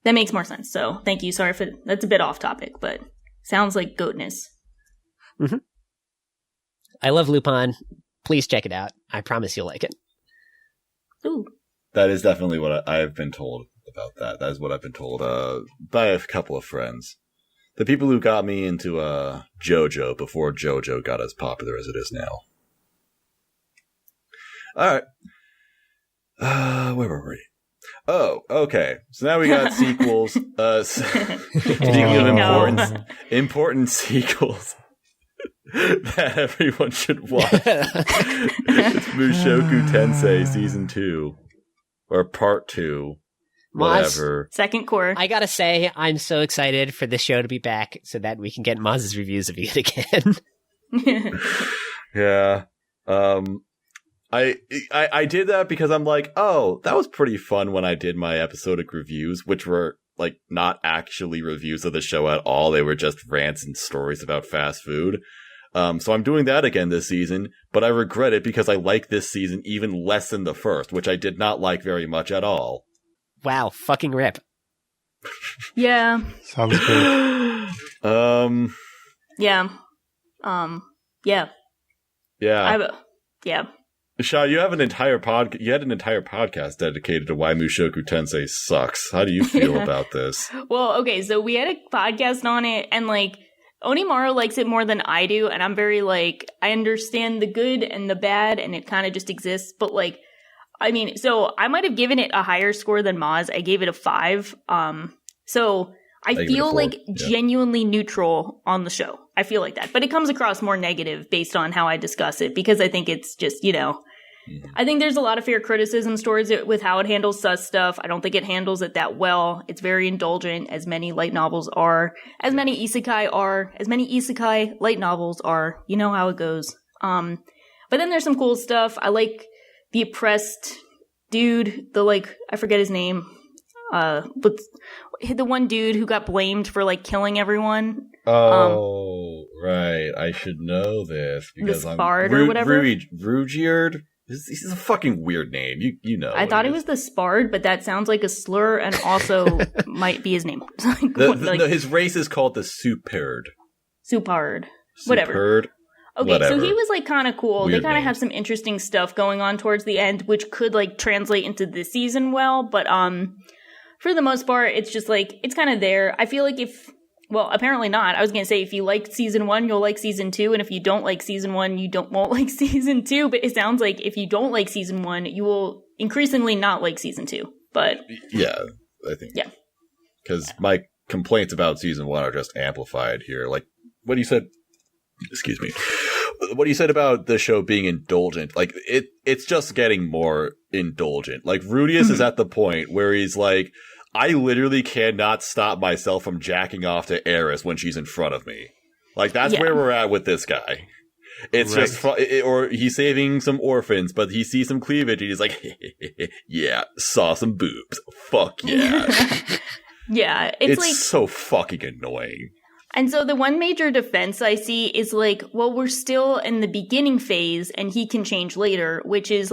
That makes more sense. So thank you. Sorry for that's a bit off topic, but sounds like goatness. Mm-hmm. I love Lupin. Please check it out. I promise you'll like it. Ooh. That is definitely what I've been told about that. That is what I've been told by a couple of friends. The people who got me into JoJo before JoJo got as popular as it is now. All right. Where were we? Oh, okay. So now we got sequels. Speaking of important sequels that everyone should watch. It's Mushoku Tensei Season 2. Or Part 2. Whatever. Second core. I gotta say, I'm so excited for this show to be back so that we can get Maz's reviews of it again. Yeah. I did that because I'm like, oh, that was pretty fun when I did my episodic reviews, which were like not actually reviews of the show at all. They were just rants and stories about fast food. So I'm doing that again this season, but I regret it because I like this season even less than the first, which I did not like very much at all. Wow, fucking rip. Yeah. Sounds good. Yeah. Yeah. Yeah. Yeah. Shaw, you have an entire you had an entire podcast dedicated to why Mushoku Tensei sucks. How do you feel about this? Well, okay, so we had a podcast on it, and like Onimaru likes it more than I do, and I'm very like, I understand the good and the bad, and it kind of just exists, but like, I mean, so I might have given it a higher score than Maz. I gave it a 5. So I feel like genuinely neutral on the show. I feel like that. But it comes across more negative based on how I discuss it, because I think it's just, I think there's a lot of fair criticisms towards it with how it handles sus stuff. I don't think it handles it that well. It's very indulgent, as many light novels are, as many isekai light novels are. You know how it goes. But then there's some cool stuff. I like the oppressed dude, I forget his name, but the one dude who got blamed for killing everyone. Oh, right. I should know this because the Spard or whatever. Rugiard? He's a fucking weird name. You know. I thought it was the Spard, but that sounds like a slur and also might be his name. No, his race is called the Superd. Supard. Whatever. Superd. Okay, whatever. So he was kind of cool. Weird they kind of names. have some interesting stuff going on towards the end, which could translate into this season well. But for the most part, it's just it's kind of there. I feel like apparently not. I was gonna say if you liked season 1, you'll like season 2, and if you don't like season 1, won't like season 2. But it sounds like if you don't like season 1, you will increasingly not like season 2. But yeah, I think because my complaints about season 1 are just amplified here. Like what you said. Excuse me. What you said about the show being indulgent, it's just getting more indulgent. Rudius is at the point where he's like, I literally cannot stop myself from jacking off to Eris when she's in front of me. That's where we're at with this guy. It's just, or he's saving some orphans, but he sees some cleavage and he's like, yeah, saw some boobs. Fuck yeah. Yeah, it's so fucking annoying. And so the one major defense I see is we're still in the beginning phase and he can change later, which is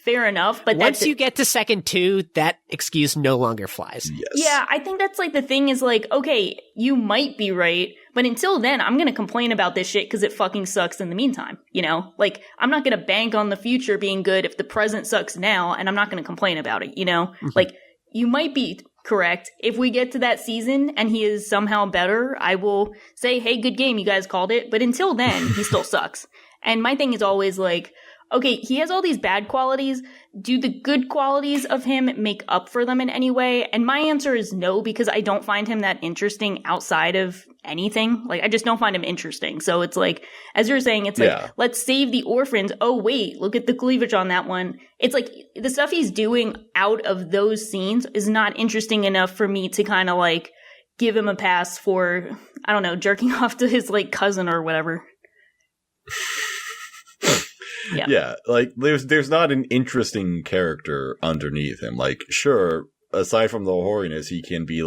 fair enough. But once you get to second 2, that excuse no longer flies. Yes. Yeah, I think that's the thing is okay, you might be right, but until then, I'm going to complain about this shit because it fucking sucks in the meantime, I'm not going to bank on the future being good if the present sucks now, and I'm not going to complain about it, Mm-hmm. You might be correct. If we get to that season and he is somehow better, I will say, hey, good game, you guys called it. But until then, he still sucks. And my thing is always okay, he has all these bad qualities. Do the good qualities of him make up for them in any way? And my answer is no, because I don't find him that interesting outside of anything. I just don't find him interesting. So it's as you're saying, it's let's save the orphans. Oh, wait, look at the cleavage on that one. It's the stuff he's doing out of those scenes is not interesting enough for me to kind of give him a pass for, I don't know, jerking off to his cousin or whatever. Yeah, there's not an interesting character underneath him. Sure, aside from the hoariness, he can be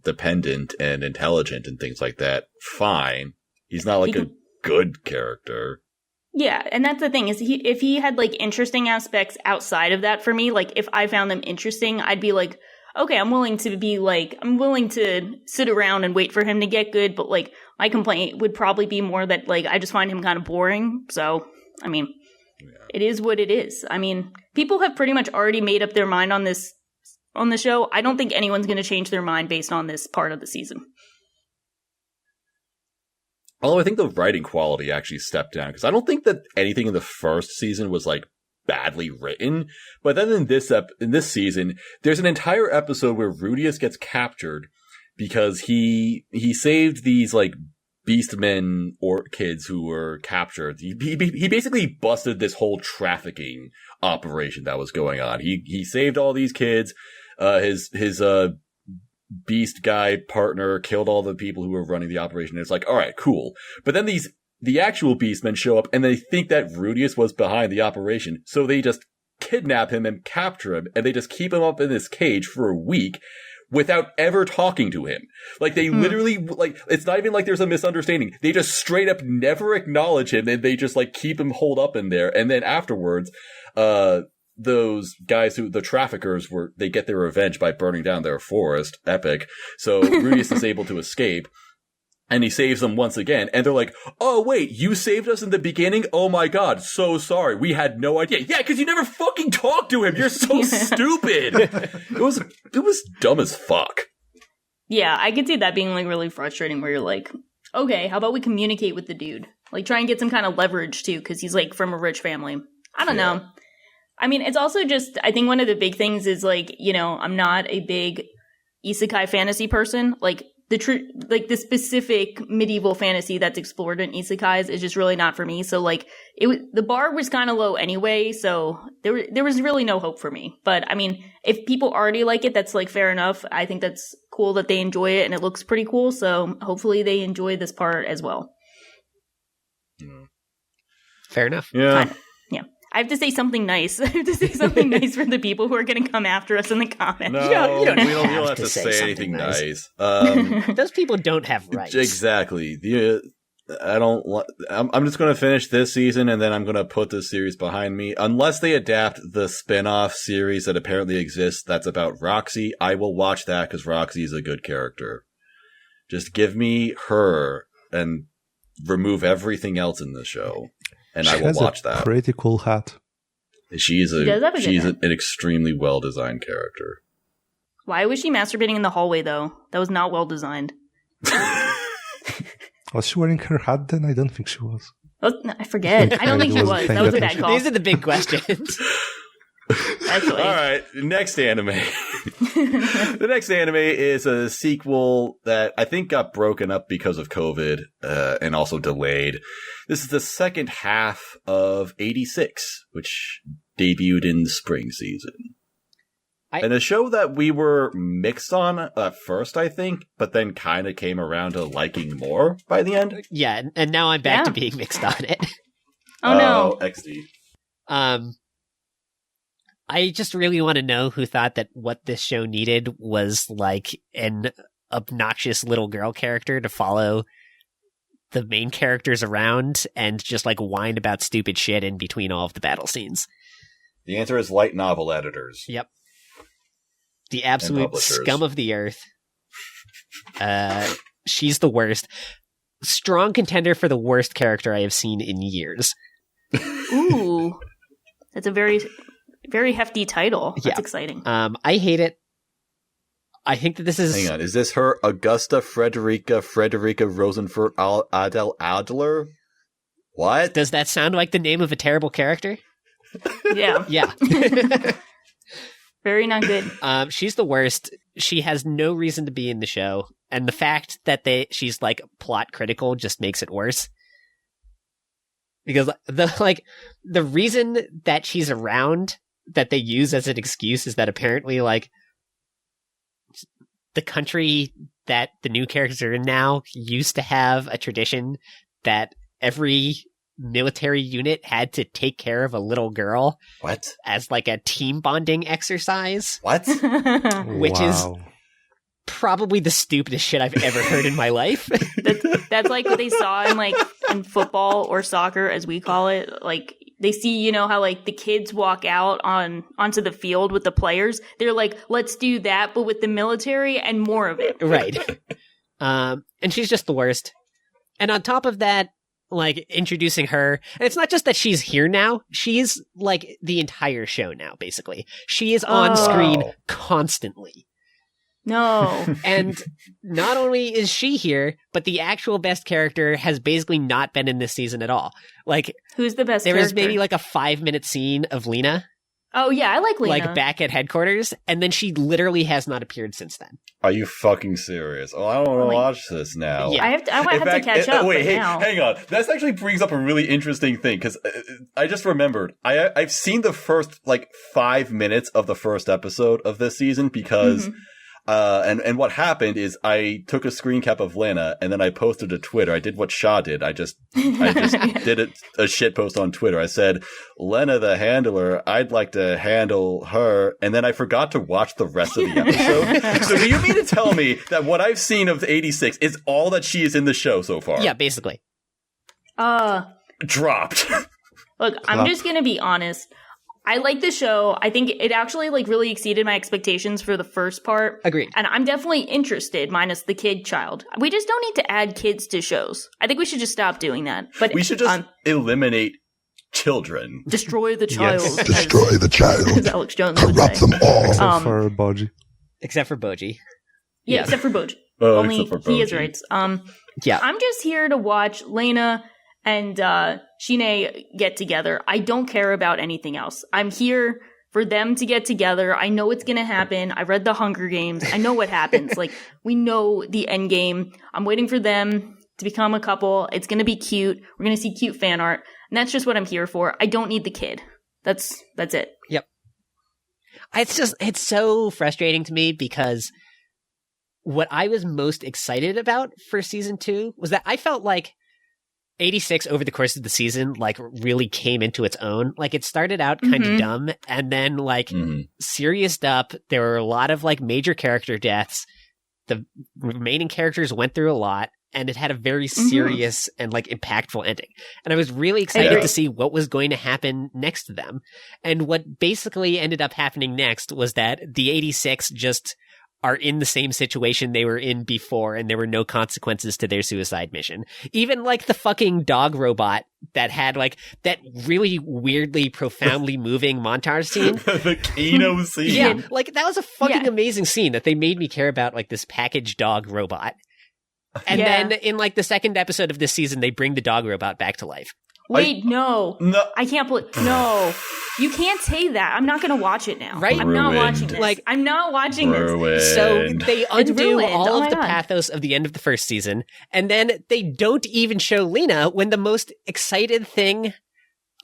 dependent and intelligent and things like that. Fine. He's not a good character. Yeah, and that's the thing is if he had interesting aspects outside of that for me, if I found them interesting, I'd be okay, I'm willing to sit around and wait for him to get good, but my complaint would probably be more that I just find him kind of boring. So, I mean, it is what it is. I mean, people have pretty much already made up their mind on this on the show. I don't think anyone's going to change their mind based on this part of the season. Although I think the writing quality actually stepped down, because I don't think that anything in the first season was like badly written. But then in this season, there's an entire episode where Rudius gets captured because he saved these like beastmen or kids who were captured. He basically busted this whole trafficking operation that was going on. He saved all these kids. His beast guy partner killed all the people who were running the operation. It's like, all right, cool. But then the actual beastmen show up and they think that Rudius was behind the operation. So they just kidnap him and capture him, and they just keep him up in this cage for a week without ever talking to him. Like, they literally, like, it's not even like there's a misunderstanding. They just straight up never acknowledge him, and they just, like, keep him holed up in there. And then afterwards, those guys the traffickers they get their revenge by burning down their forest. Epic. So Rudius is able to escape, and he saves them once again. And they're like, oh, wait, you saved us in the beginning? Oh my god, so sorry. We had no idea. Yeah, because you never fucking talked to him. You're so stupid. It was dumb as fuck. Yeah, I could see that being like really frustrating where you're like, okay, how about we communicate with the dude? Like, try and get some kind of leverage too, because he's like from a rich family. I don't know. I mean, it's also just, I think one of the big things is like, you know, I'm not a big isekai fantasy person. Like, the specific medieval fantasy that's explored in isekais is just really not for me. So like, the bar was kind of low anyway, so there was really no hope for me. But I mean, if people already like it, that's like fair enough. I think that's cool that they enjoy it and it looks pretty cool. So hopefully they enjoy this part as well. Fair enough. Yeah. Yeah. I have to say something nice. I have to say something nice for the people who are going to come after us in the comments. No, you don't we don't have to to say say anything something nice. Those people don't have rights. Exactly. I'm just going to finish this season, and then I'm going to put this series behind me. Unless they adapt the spin-off series that apparently exists that's about Roxy, I will watch that because Roxy is a good character. Just give me her and remove everything else in the show, and I will watch that. Pretty cool hat. She's an extremely well-designed character. Why was she masturbating in the hallway, though? That was not well-designed. Was she wearing her hat then? I don't think she was. Oh, no, I forget. I don't think she was. That was a bad call. These are the big questions. Actually. All right, next anime. The next anime is a sequel that I think got broken up because of COVID and also delayed. This is the second half of 86, which debuted in the spring season. And a show that we were mixed on at first, I think, but then kind of came around to liking more by the end. Yeah, and now I'm back to being mixed on it. Oh no. XD. I just really want to know who thought that what this show needed was like an obnoxious little girl character to follow the main characters around and just like whine about stupid shit in between all of the battle scenes. The answer is light novel editors. Yep. The absolute scum of the earth. She's the worst. Strong contender for the worst character I have seen in years. Ooh. That's a very, very hefty title. That's exciting. I hate it. I think that this is... Hang on. Is this her Augusta Frederica Rosenfeld Adler? What? Does that sound like the name of a terrible character? Yeah. Yeah. Very not good. She's the worst. She has no reason to be in the show, and the fact that she's like plot critical just makes it worse. Because the reason that she's around that they use as an excuse is that apparently like the country that the new characters are in now used to have a tradition that every military unit had to take care of a little girl. What? As like a team bonding exercise. What? Which is probably the stupidest shit I've ever heard in my life. That's like what they saw in football or soccer, as we call it. Like they see, you know, how like the kids walk out onto the field with the players. They're like, let's do that, but with the military and more of it. Right. And she's just the worst. And on top of that, like introducing her. And it's not just that she's here now. She's like the entire show now, basically. She is on screen constantly. No. And not only is she here, but the actual best character has basically not been in this season at all. Like, who's the best there character? was maybe like a 5-minute scene of Lena. Oh, yeah, I like Lena. Like back at headquarters, and then she literally has not appeared since then. Are you fucking serious? Oh, I don't want to watch this now. Yeah. I have to catch up. Wait, hey, now. hang on. That actually brings up a really interesting thing, because I just remembered. I've seen the first, 5 minutes of the first episode of this season, because... And what happened is I took a screen cap of Lena and then I posted to Twitter. I did what Shaw did. I just did a shit post on Twitter. I said, Lena the handler, I'd like to handle her. And then I forgot to watch the rest of the episode. So do you mean to tell me that what I've seen of 86 is all that she is in the show so far? Yeah, basically. Dropped. Look, I'm just going to be honest. I like the show. I think it actually really exceeded my expectations for the first part. Agreed. And I'm definitely interested, minus the kid child. We just don't need to add kids to shows. I think we should just stop doing that. But we should just eliminate children. Destroy the child. Yes. Destroy the child. As Alex Jones would Corrupt say. them all. Except for Boji. Except for Boji. Yeah, except for Boji. Oh, Only except for he has Boji. rights. Yeah. I'm just here to watch Lena and Shine get together. I don't care about anything else. I'm here for them to get together. I know it's going to happen. I read the Hunger Games. I know what happens. We know the end game. I'm waiting for them to become a couple. It's going to be cute. We're going to see cute fan art. And that's just what I'm here for. I don't need the kid. That's it. Yep. It's so frustrating to me because what I was most excited about for season 2 was that I felt like 86 over the course of the season, really came into its own. It started out kind of dumb and then, serioused up. There were a lot of, major character deaths. The remaining characters went through a lot and it had a very serious and, impactful ending. And I was really excited to see what was going to happen next to them. And what basically ended up happening next was that the 86 just are in the same situation they were in before, and there were no consequences to their suicide mission. Even the fucking dog robot that had that really weirdly, profoundly moving montage scene. The Kino scene. Yeah, that was a fucking amazing scene that they made me care about this packaged dog robot. And then in the second episode of this season, they bring the dog robot back to life. Wait, no. I can't believe. No. You can't say that. I'm not going to watch it now. Right? I'm not watching this. I'm not watching this. So they undo ruined. all Oh of my the God. pathos of the end of the first season, and then they don't even show Lena when the most excited thing,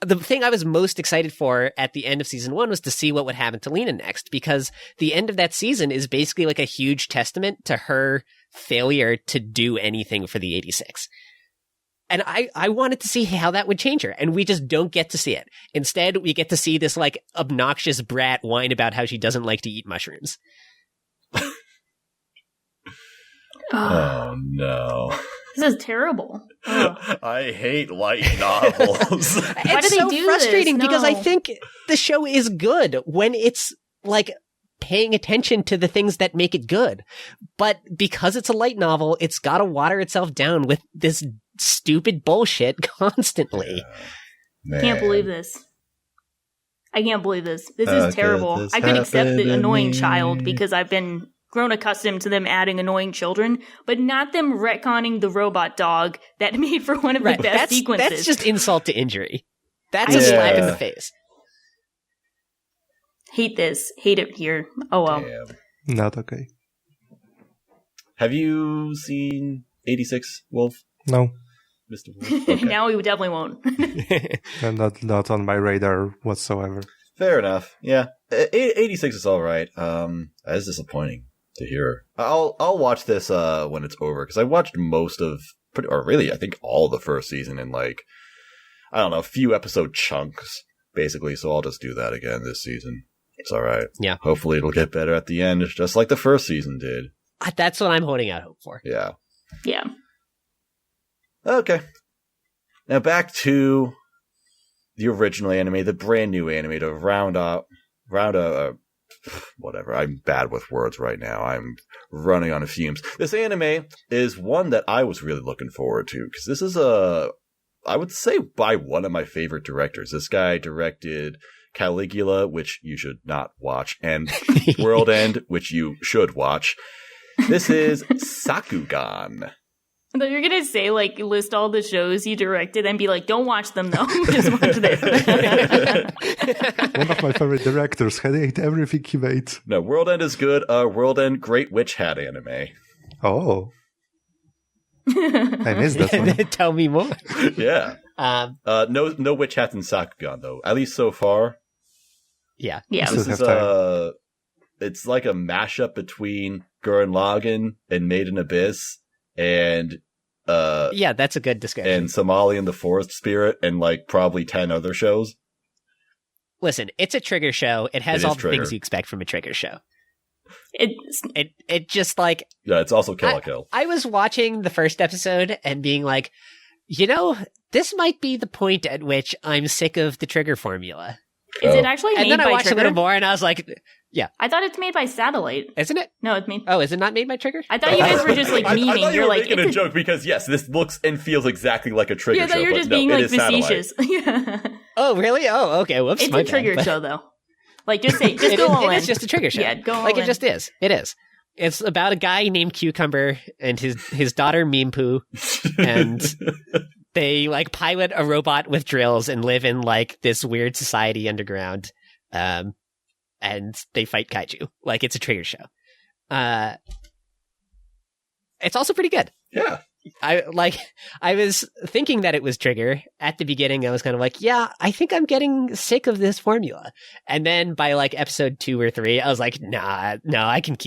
the thing I was most excited for at the end of season 1 was to see what would happen to Lena next, because the end of that season is basically a huge testament to her failure to do anything for the 86. And I wanted to see how that would change her, and we just don't get to see it. Instead, we get to see this, obnoxious brat whine about how she doesn't like to eat mushrooms. Oh, no. This is terrible. Ugh. I hate light novels. Why It's do they so do frustrating this? because I No. think the show is good when it's, paying attention to the things that make it good. But because it's a light novel, it's got to water itself down with this stupid bullshit constantly. Man. Can't believe this. I can't believe this. This is terrible. this I could accept happen the to annoying me? child because I've been grown accustomed to them adding annoying children, but not them retconning the robot dog that made for one of the best sequences. That's just insult to injury. That's a slap in the face. Hate this. Hate it here. Oh well. Damn. Not okay. Have you seen 86, Wolf? No, Mr. Wolf? Okay. Now we definitely won't. and not on my radar whatsoever. Fair enough. Yeah. 86 is all right. That is disappointing to hear. I'll watch this when it's over, because I watched most of, I think all the first season in I don't know, a few episode chunks, basically, so I'll just do that again this season. It's all right. Yeah. Hopefully it'll get better at the end, just like the first season did. That's what I'm holding out hope for. Yeah. Yeah. Okay. Now back to the original anime, the brand new anime, to round up, whatever. I'm bad with words right now. I'm running on fumes. This anime is one that I was really looking forward to, because this is a I would say by one of my favorite directors. This guy directed Caligula, which you should not watch, and World End, which you should watch. This is Sakugan. I thought you were going to say, like, list all the shows he directed and be like, don't watch them, though. Just watch this. One of my favorite directors. I hate everything he made. No, World End is good. World End, Great Witch Hat anime. Oh. I missed that one. Tell me more. Yeah. No witch hats in Sakugan, though. At least so far. Yeah. Yeah. This is it's like a mashup between Gurren Lagann and Made in Abyss and yeah, that's a good description. And Somali and the Forest Spirit and like probably 10 other shows. Listen, it's a Trigger show. It has all the Trigger. things you expect from a Trigger show. It's It just like Yeah, it's also Kill la Kill. I was watching the first episode and being like, you know, this might be the point at which I'm sick of the Trigger formula. Is it actually made And then I by watched Trigger? a little more and I was like, I thought it's made by Satellite. isn't it? No, it's made. Oh, is it not made by Trigger? I thought you guys were just like I memeing. thought you You're were like, making a joke because yes, this looks and feels exactly like a Trigger yeah, show. that you're but just no, being it like is Satellite. facetious. Yeah. Oh, really? Oh, okay. Whoops. It's my a bad, Trigger but- show, though. Like, just say, just go all in. It's just a Trigger show. Yeah, go all like in. it just is. It is. It's about a guy named Cucumber and his daughter Meme Poo, and they like pilot a robot with drills and live in like this weird society underground, and they fight kaiju. Like it's a Trigger show. It's also pretty good. Yeah. I was thinking that it was Trigger at the beginning. I was kind of like, yeah, I think I'm getting sick of this formula. And then by like episode 2 or 3, I was like, nah, no,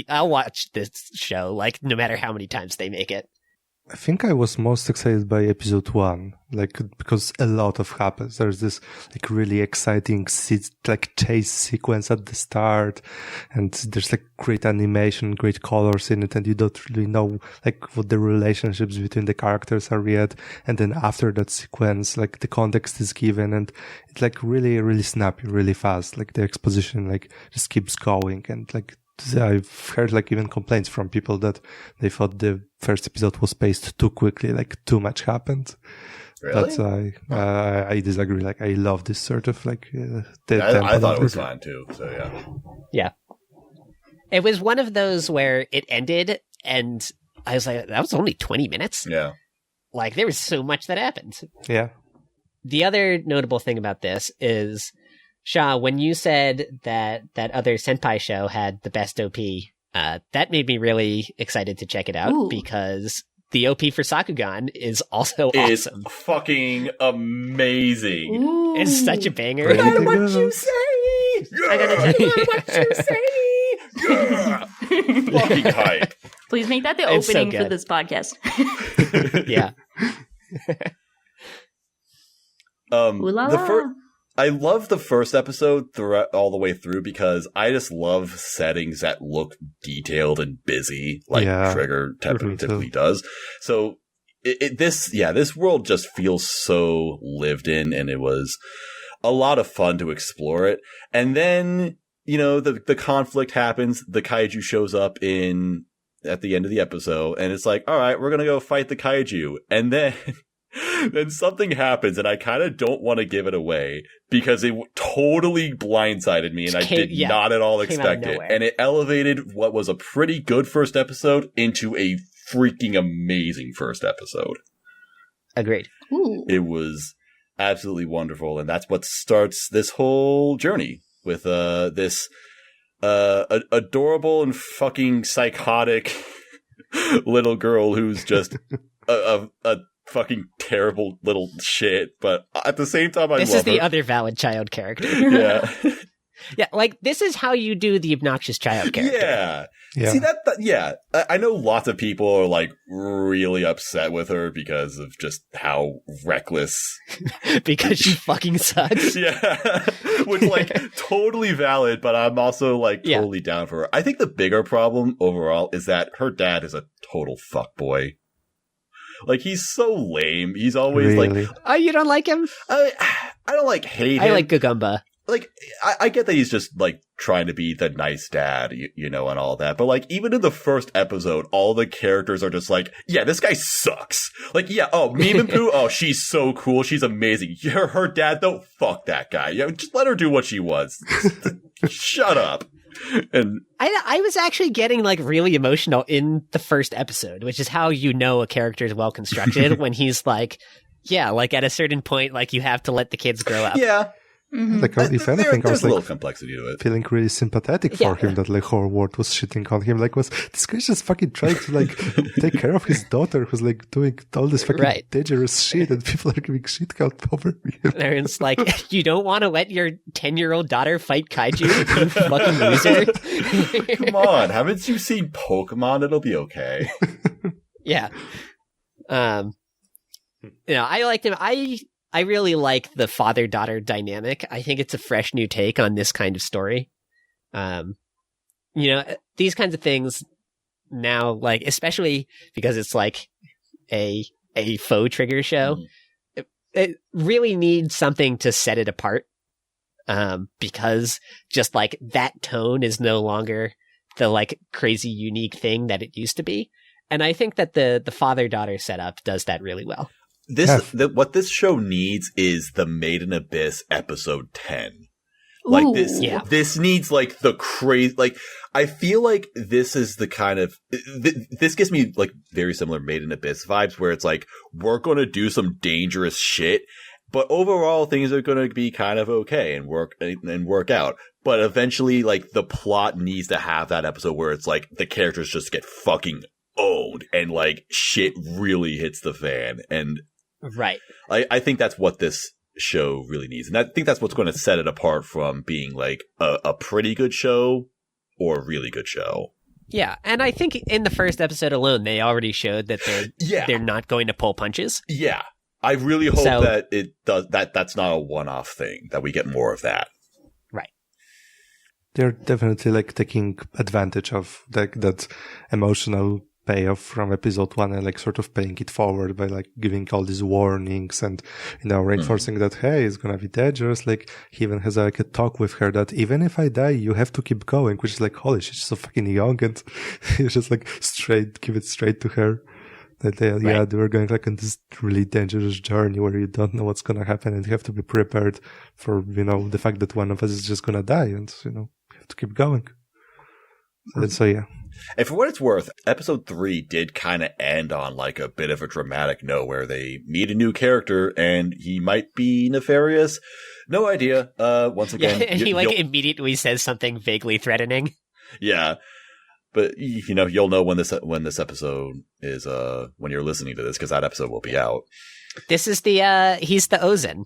I'll watch this show, like no matter how many times they make it. I think I was most excited by episode 1, like, because a lot of happens. There's this, like, really exciting, chase sequence at the start, and there's, like, great animation, great colors in it, and you don't really know, like, what the relationships between the characters are yet. And then after that sequence, like, the context is given, and it's, like, really, really snappy, really fast. Like, the exposition, like, just keeps going, and, like, I've heard like even complaints from people that they thought the first episode was paced too quickly, like too much happened. Really? But I disagree. Like I love this sort of like I thought it was fine too. So yeah. Yeah. It was one of those where it ended and I was like, that was only 20 minutes. Yeah. Like there was so much that happened. Yeah. The other notable thing about this is, Sha, when you said that other Senpai show had the best OP, that made me really excited to check it out. Ooh. Because the OP for Sakugan is also It's awesome. fucking amazing. Ooh. It's such a banger. Pretty Matter what good. you say. I gotta No matter what you say. Yeah. Fucking hype. Please make that the It's so opening for good. this podcast. Yeah. Ooh la la. I love the first episode all the way through because I just love settings that look detailed and busy, like Yeah, Trigger me too. typically does. So this world just feels so lived in, and it was a lot of fun to explore it. And then the conflict happens. The kaiju shows up at the end of the episode, and it's like, all right, we're gonna go fight the kaiju, and then. Then something happens, and I kind of don't want to give it away because it totally blindsided me, and I did not at all expect it. And it elevated what was a pretty good first episode into a freaking amazing first episode. Agreed. Ooh. It was absolutely wonderful, and that's what starts this whole journey with this adorable and fucking psychotic little girl who's just a fucking terrible little shit, but at the same time, This love is the her. other valid child character. Yeah, Yeah, like this is how you do the obnoxious child character. yeah. Yeah. See yeah. I know lots of people are like really upset with her because of just how reckless. Because she fucking sucks. Yeah, which like totally valid, but I'm also like Yeah. totally down for her. I think the bigger problem overall is that her dad is a total fuckboy. Like, he's so lame. He's always Really? like, Oh, you don't like him? I don't like hate him. I like Gagumba. like, I get that he's just, like, trying to be the nice dad, you know, and all that. But, like, even in the first episode, all the characters are just like, yeah, this guy sucks. Like, yeah, oh, Meme and Pooh, oh, she's so cool. She's amazing. Her dad, though, fuck that guy. Yeah, just let her do what she wants. Shut up. And I was actually getting, like, really emotional in the first episode, which is how you know a character is well constructed when he's like, yeah, like, at a certain point, like, you have to let the kids grow up. yeah. Mhm. Like, if anything, I There's was a little like complexity to it. feeling really sympathetic for him that like whole world was shitting on him. Like, was this guy just fucking trying to like take care of his daughter who's like doing all this fucking dangerous shit, and people are giving shit out over him. And it's like, you don't want to let your 10-year-old daughter fight kaiju, you fucking loser. Come on, haven't you seen Pokemon? It'll be okay. Yeah. You know, I liked him. I really like the father-daughter dynamic. I think it's a fresh new take on this kind of story. You know, these kinds of things now, like, especially because it's like a faux trigger show, it really needs something to set it apart. Because just like that tone is no longer the like crazy unique thing that it used to be. And I think that the father-daughter setup does that really well. What this show needs is the Made in Abyss episode 10. Like this needs like the crazy, like, I feel like this is the kind of, this gives me like very similar Made in Abyss vibes where it's like, we're going to do some dangerous shit, but overall things are going to be kind of okay and work out. But eventually, like, the plot needs to have that episode where it's like the characters just get fucking owned and like shit really hits the fan. And right. I think that's what this show really needs. And I think that's what's going to set it apart from being like a pretty good show or a really good show. Yeah. And I think in the first episode alone, they already showed that they're not going to pull punches. Yeah. I really hope that it does that's not a one-off thing, that we get more of that. Right. They're definitely like taking advantage of that emotional payoff from episode 1 and like sort of paying it forward by like giving all these warnings and, you know, reinforcing that, hey, it's gonna be dangerous. Like, he even has like a talk with her that even if I die, you have to keep going, which is like, holy shit, she's so fucking young, and it's just like give it straight to her. That they were going like on this really dangerous journey where you don't know what's gonna happen and you have to be prepared for, you know, the fact that one of us is just gonna die, and, you know, you have to keep going. So yeah. And for what it's worth, episode 3 did kind of end on like a bit of a dramatic note where they meet a new character and he might be nefarious. No idea. Once again, and he like immediately says something vaguely threatening. Yeah. But, you know, you'll know when this episode is, when you're listening to this, because that episode will be out. This is he's the Ozen.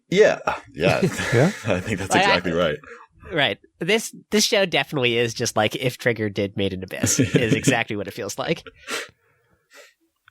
Yeah. Yeah. Yeah. I think that's exactly right. Right. This show definitely is just like if Trigger did Made in Abyss, is exactly what it feels like.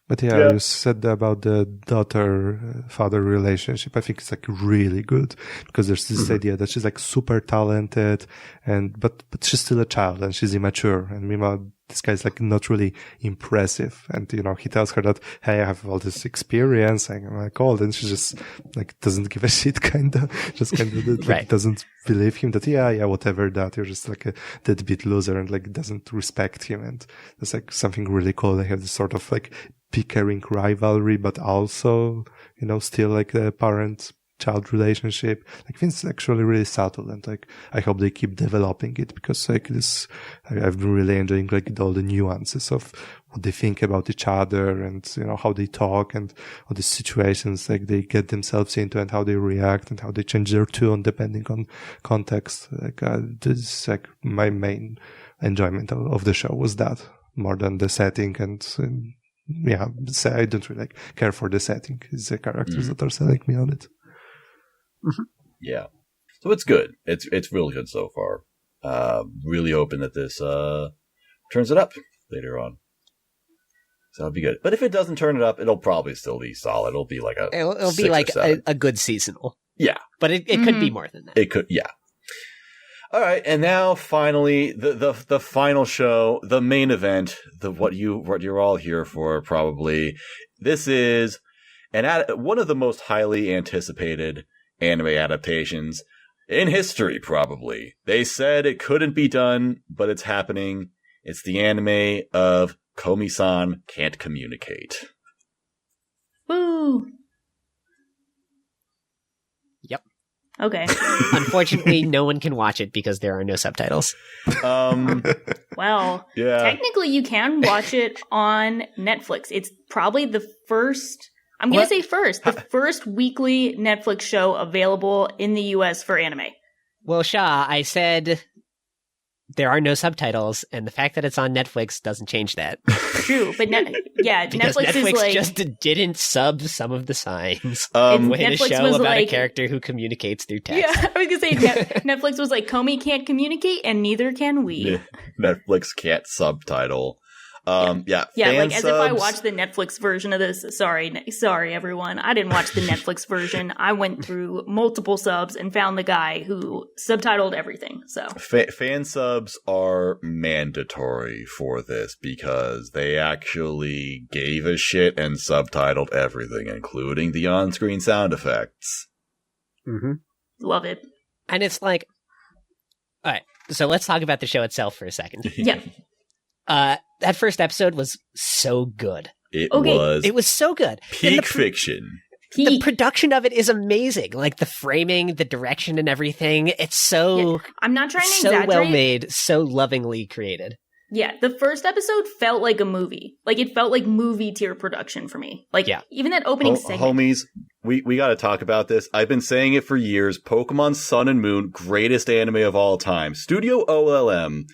But yeah, you said about the daughter-father relationship. I think it's like really good because there's this idea that she's like super talented but she's still a child and she's immature. And meanwhile, this guy's like not really impressive. And, you know, he tells her that, hey, I have all this experience. I'm like old. And she just like doesn't give a shit, kinda. Just kinda like doesn't believe him that, yeah, whatever that. You're just like a deadbeat loser and like doesn't respect him. And there's like something really cool. They have this sort of like bickering rivalry, but also, you know, still like a parent-child relationship. Like, it's actually really subtle, and like, I hope they keep developing it because like this, I've been really enjoying like all the nuances of what they think about each other and, you know, how they talk and all the situations like they get themselves into and how they react and how they change their tune depending on context. Like, this is like my main enjoyment of the show was that more than the setting and yeah, I don't really care for the setting. It's the characters that are selling me on it. Yeah. So it's good. It's really good so far. Really hoping that this turns it up later on. So it'll be good. But if it doesn't turn it up, it'll probably still be solid. It'll be like it'll be like a good seasonal. Yeah. But it could be more than that. It could, yeah. All right, and now finally the final show, the main event, what you're all here for probably. This is one of the most highly anticipated anime adaptations. in history, probably. They said it couldn't be done, but it's happening. It's the anime of Komi-san Can't Communicate. Woo! Yep. Okay. Unfortunately, no one can watch it because there are no subtitles. Well, Yeah. technically you can watch it on Netflix. It's probably the first, I'm going to say first, the first weekly Netflix show available in the US for anime. Well, Shah, I said there are no subtitles, and the fact that it's on Netflix doesn't change that. True, but Because Netflix is like... just didn't sub some of the signs. Way Netflix to show was about a like- character who communicates through text. Yeah, I was going to say, Netflix was like, Komi can't communicate, and neither can we. Netflix can't subtitle. Yeah, Yeah, fan like as if I subs- watched the Netflix version of this. Sorry, everyone. I didn't watch the Netflix version. I went through multiple subs and found the guy who subtitled everything. So Fan subs are mandatory for this because they actually gave a shit and subtitled everything, including the on-screen sound effects. Mm-hmm. love it. And it's like, all right, so let's talk about the show itself for a second. Yeah. That first episode was so good. It Okay, was It was so good. And peak the fiction. The production of it is amazing. Like the framing, the direction, and everything. It's so I'm not trying to so exaggerate. well made, so lovingly created. Yeah, the first episode felt like a movie. Like it felt like movie tier production for me. Like even that opening segment. Homies, we got to talk about this. I've been saying it for years. Pokemon Sun and Moon, greatest anime of all time. Studio OLM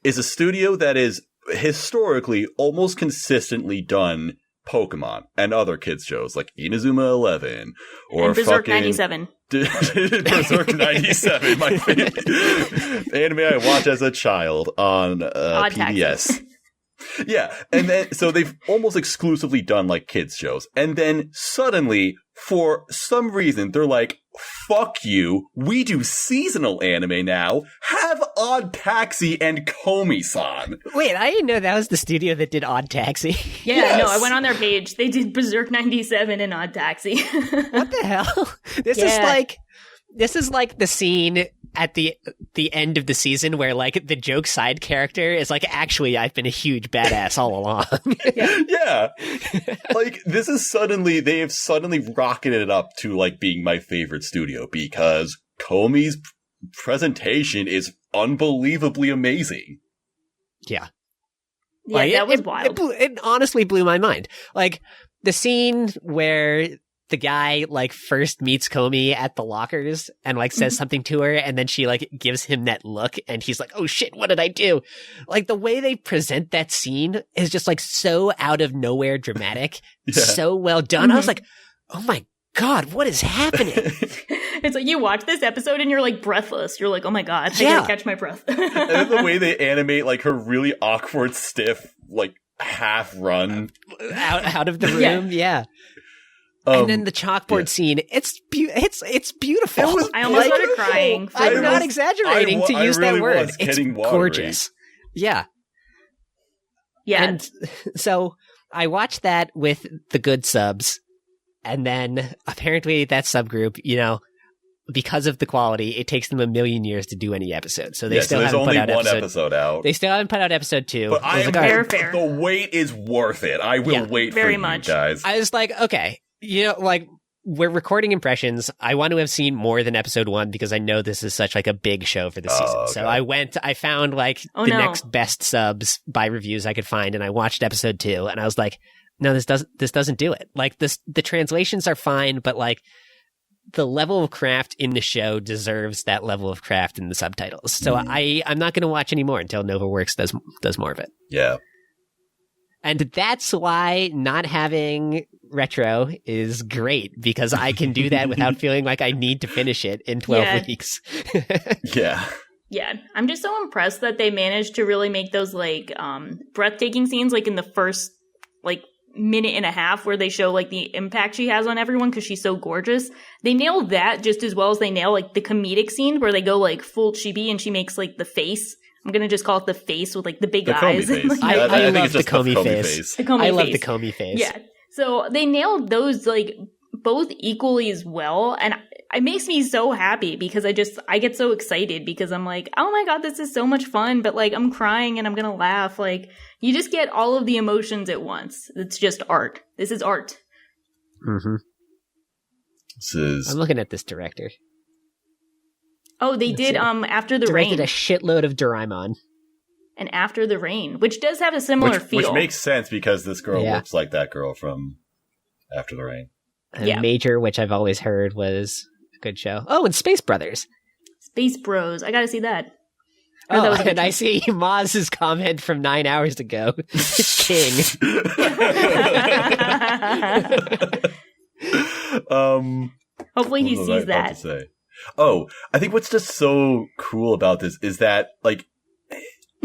is a studio that is historically almost consistently done Pokemon and other kids shows like Inazuma 11 or and Berserk fucking 97. Berserk 97, my favorite anime I watched as a child on Odd PBS. Taxes. Yeah, and then so they've almost exclusively done like kids shows, and then suddenly, for some reason, they're like, "Fuck you! We do seasonal anime now. Have Odd Taxi and Komi-san." Wait, I didn't know that was the studio that did Odd Taxi. Yeah, Yes. no, I went on their page. They did Berserk 97 and Odd Taxi. What the hell? This is like the scene at the end of the season where like the joke side character is like, actually, I've been a huge badass all along. Yeah. Like, this is they have suddenly rocketed it up to, like, being my favorite studio because Komi's presentation is unbelievably amazing. Yeah. Yeah, Like, that was it wild. It honestly blew my mind. Like, the scene where the guy, like, first meets Komi at the lockers and, like, says something to her, and then she, like, gives him that look, and he's like, oh shit, what did I do? Like, the way they present that scene is just, like, so out of nowhere dramatic, so well done. I was like, oh my god, what is happening? It's like you watch this episode and you're like breathless. You're like, oh my god, I gotta catch my breath. And then the way they animate, like, her really awkward, stiff, like, half run out of the room, yeah. And then the chalkboard scene, it's beautiful. I almost started crying. I'm not exaggerating to use really that word. was It's getting watery. gorgeous. Yeah. Yeah. And so I watched that with the good subs, and then apparently that subgroup, you know, because of the quality, it takes them a million years to do any episode. So they still there's haven't only put out one episode out. They still haven't put out episode 2. But I was like, all right. Fair. The wait is worth it. I will wait very for much. you guys. I was like, okay, you know, like, we're recording impressions. I want to have seen more than episode 1 because I know this is such like a big show for the season. Okay. So I found like next best subs by reviews I could find, and I watched episode 2, and I was like, no, this doesn't do it. Like the translations are fine, but like the level of craft in the show deserves that level of craft in the subtitles. So I'm not going to watch anymore until NovaWorks does more of it. Yeah. And that's why not having retro is great, because I can do that without feeling like I need to finish it in 12 weeks. Yeah. Yeah, I'm just so impressed that they managed to really make those like breathtaking scenes, like in the first like minute and a half where they show like the impact she has on everyone because she's so gorgeous. They nailed that just as well as they nail like the comedic scene where they go like full chibi and she makes like the face. I'm gonna just call it the face with like the big eyes. Komi face. I think love it's the just Komi face. The Komi I love face. the Komi face. Yeah. So they nailed those like both equally as well. And it makes me so happy because I get so excited because I'm like, oh my god, this is so much fun, but like I'm crying and I'm gonna laugh. Like you just get all of the emotions at once. It's just art. This is art. Mm-hmm. I'm looking at this director. Oh, they did After the Directed Rain. a shitload of Doraemon. And After the Rain, which does have a similar feel. Which makes sense because this girl looks like that girl from After the Rain. And Major, which I've always heard was a good show. Oh, and Space Brothers. Space Bros. I gotta see that. Oh, and I see Maz's comment from 9 hours ago. King. Hopefully he sees that. Oh, I think what's just so cool about this is that, like,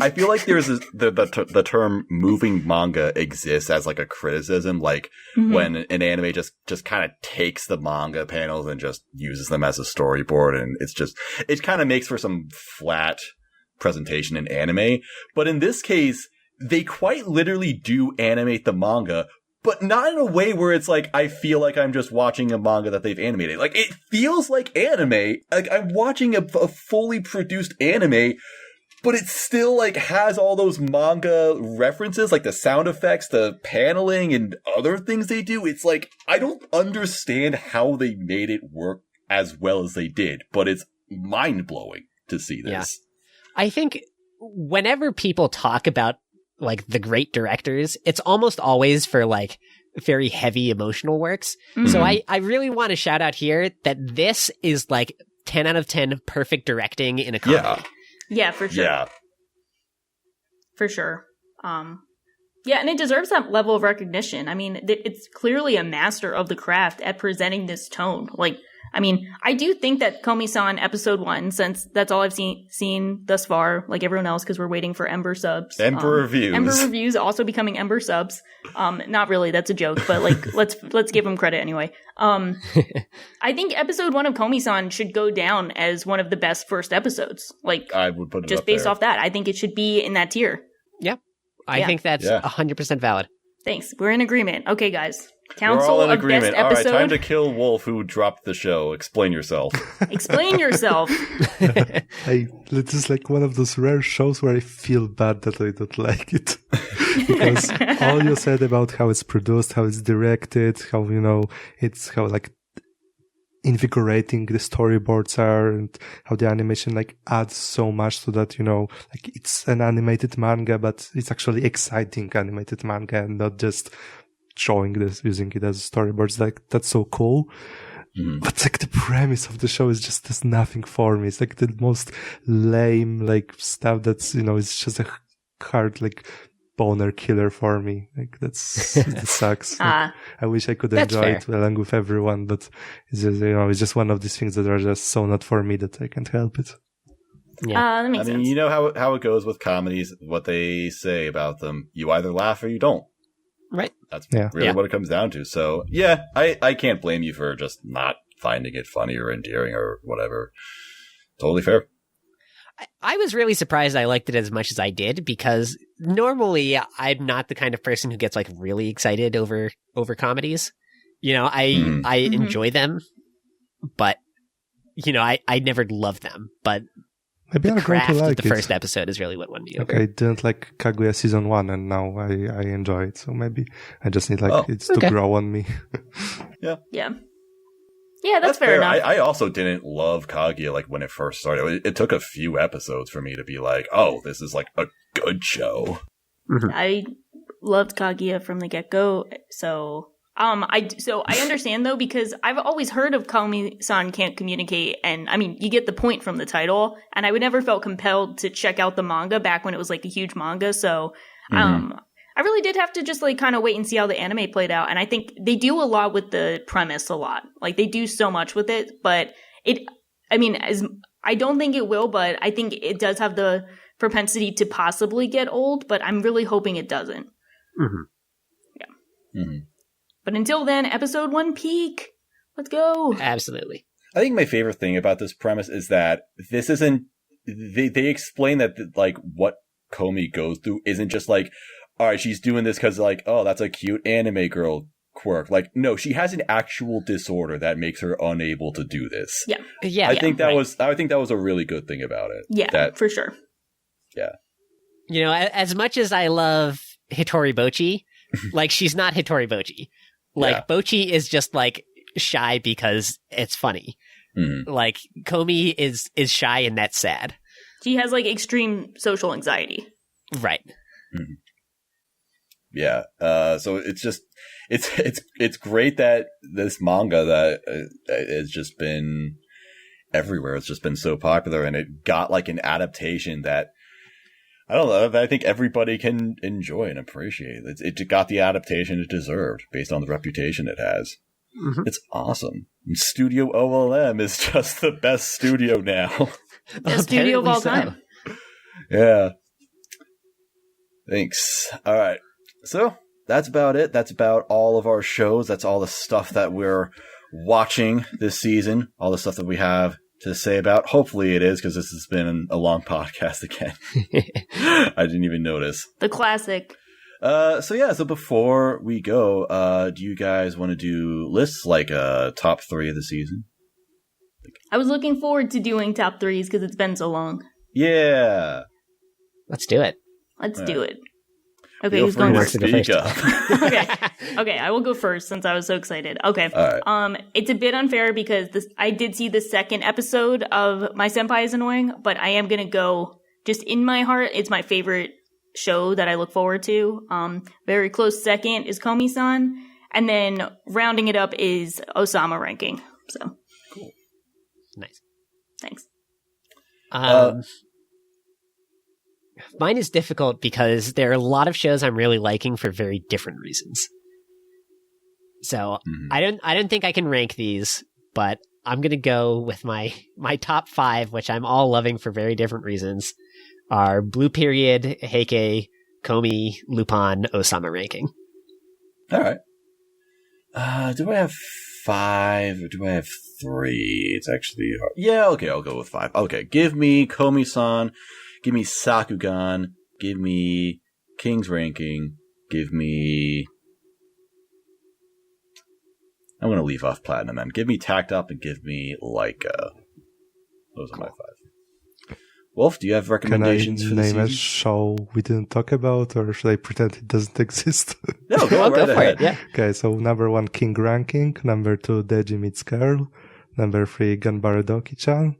I feel like there's the term moving manga exists as like a criticism, like when an anime just kind of takes the manga panels and just uses them as a storyboard, and it kind of makes for some flat presentation in anime. But in this case, they quite literally do animate the manga, but not in a way where it's like, I feel like I'm just watching a manga that they've animated. Like, it feels like anime. Like, I'm watching a fully produced anime, but it still, like, has all those manga references, like the sound effects, the paneling, and other things they do. It's like, I don't understand how they made it work as well as they did, but it's mind-blowing to see this. Yeah. I think whenever people talk about, like, the great directors, it's almost always for, like, very heavy emotional works. Mm-hmm. So I really want to shout out here that this is, like, 10 out of 10 perfect directing in a comedy. Yeah, for sure. Yeah. For sure. Yeah, and it deserves that level of recognition. I mean, it's clearly a master of the craft at presenting this tone. Like, I mean, I do think that Komi-san episode 1, since that's all I've seen thus far, like everyone else, because we're waiting for Ember subs. Ember reviews. Ember reviews also becoming Ember subs. Not really, that's a joke, but like, let's give them credit anyway. I think episode 1 of Komi-san should go down as one of the best first episodes. Like, I would put it just up based there. off that. I think it should be in that tier. Yep. I think that's 100% valid. Thanks. We're in agreement. Okay, guys. Council We're all in of agreement. Best Episode. All right, time to kill Wolf, who dropped the show. Explain yourself. Explain yourself. This is like one of those rare shows where I feel bad that I don't like it. Because all you said about how it's produced, how it's directed, how, it's how like invigorating the storyboards are, and how the animation like adds so much to that, like it's an animated manga, but it's actually exciting animated manga and not just showing this, using it as storyboards. Like, that's so cool. But like the premise of the show is just does nothing for me. It's like the most lame like stuff that's, it's just a hard like boner killer for me. Like that sucks. I wish I could enjoy it along with everyone, but it's just, it's just one of these things that are just so not for me that I can't help it. Yeah, that makes sense. You know how it goes with comedies, what they say about them. You either laugh or you don't. Right. That's really what it comes down to. So, yeah, I can't blame you for just not finding it funny or endearing or whatever. Totally fair. I was really surprised I liked it as much as I did, because normally I'm not the kind of person who gets like really excited over comedies. I enjoy them, but I never loved them. But maybe the I'm going to craft like of the first episode is really what won me over. I didn't like Kaguya season 1, and now I enjoy it. So maybe I just need it to grow on me. Yeah, that's fair enough. I also didn't love Kaguya like when it first started. It took a few episodes for me to be like, oh, this is like a good show. Mm-hmm. I loved Kaguya from the get-go, so I understand though, because I've always heard of Komi-san can't communicate, and I mean, you get the point from the title, and I would never felt compelled to check out the manga back when it was like a huge manga, so I really did have to just like kind of wait and see how the anime played out. And I think they do a lot with the premise a lot. Like they do so much with it, but I don't think it will, but I think it does have the propensity to possibly get old, but I'm really hoping it doesn't. Mm-hmm. Yeah. Mm-hmm. But until then, episode 1 peak. Let's go. Absolutely. I think my favorite thing about this premise is that this isn't, they explain that like what Komi goes through isn't just like, all right, she's doing this because, like, oh, that's a cute anime girl quirk. Like, no, she has an actual disorder that makes her unable to do this. Yeah. I think that was a really good thing about it. Yeah, for sure. Yeah. You know, as much as I love Hitori Bochi, like, she's not Hitori Bochi. Like, Bochi is just, like, shy because it's funny. Mm-hmm. Like, Komi is shy and that's sad. She has, like, extreme social anxiety. Right. Mm-hmm. Yeah. So it's just, it's great that this manga that has just been everywhere. It's just been so popular, and it got like an adaptation that, I don't know, I think everybody can enjoy and appreciate. It got the adaptation it deserved based on the reputation it has. Mm-hmm. It's awesome. And Studio OLM is just the best studio now. Best studio of all time. Yeah. Thanks. All right. So that's about it. That's about all of our shows. That's all the stuff that we're watching this season. All the stuff that we have to say about. Hopefully it is, because this has been a long podcast again. I didn't even notice. The classic. So before we go, do you guys want to do lists like top 3 of the season? I was looking forward to doing top 3s because it's been so long. Yeah. Let's do it. Let's do it. Okay, Feel who's free going to first? speak up. Okay, I will go first since I was so excited. Okay. All right. It's a bit unfair because I did see the second episode of My Senpai is Annoying, but I am going to go just in my heart. It's my favorite show that I look forward to. Very close second is Komi-san, and then rounding it up is Ousama ranking. So cool. Nice. Thanks. Mine is difficult because there are a lot of shows I'm really liking for very different reasons. So I don't think I can rank these, but I'm gonna go with my top 5, which I'm all loving for very different reasons. Are Blue Period, Heike, Komi, Lupin, Ousama ranking. All right. Do I have 5 or do I have 3? It's actually hard. Yeah, okay, I'll go with 5. Okay, give me Komi-san, give me Sakugan, give me King's ranking, give me... I'm going to leave off Platinum then. Give me Takt Op and give me Laika. Those are my 5. Wolf, do you have recommendations for the season? Can I name a show we didn't talk about, or should I pretend it doesn't exist? No, go right ahead. Yeah. Okay, so number 1, King ranking. Number 2, Deji meets Girl. Number 3, Ganbare Douki-chan.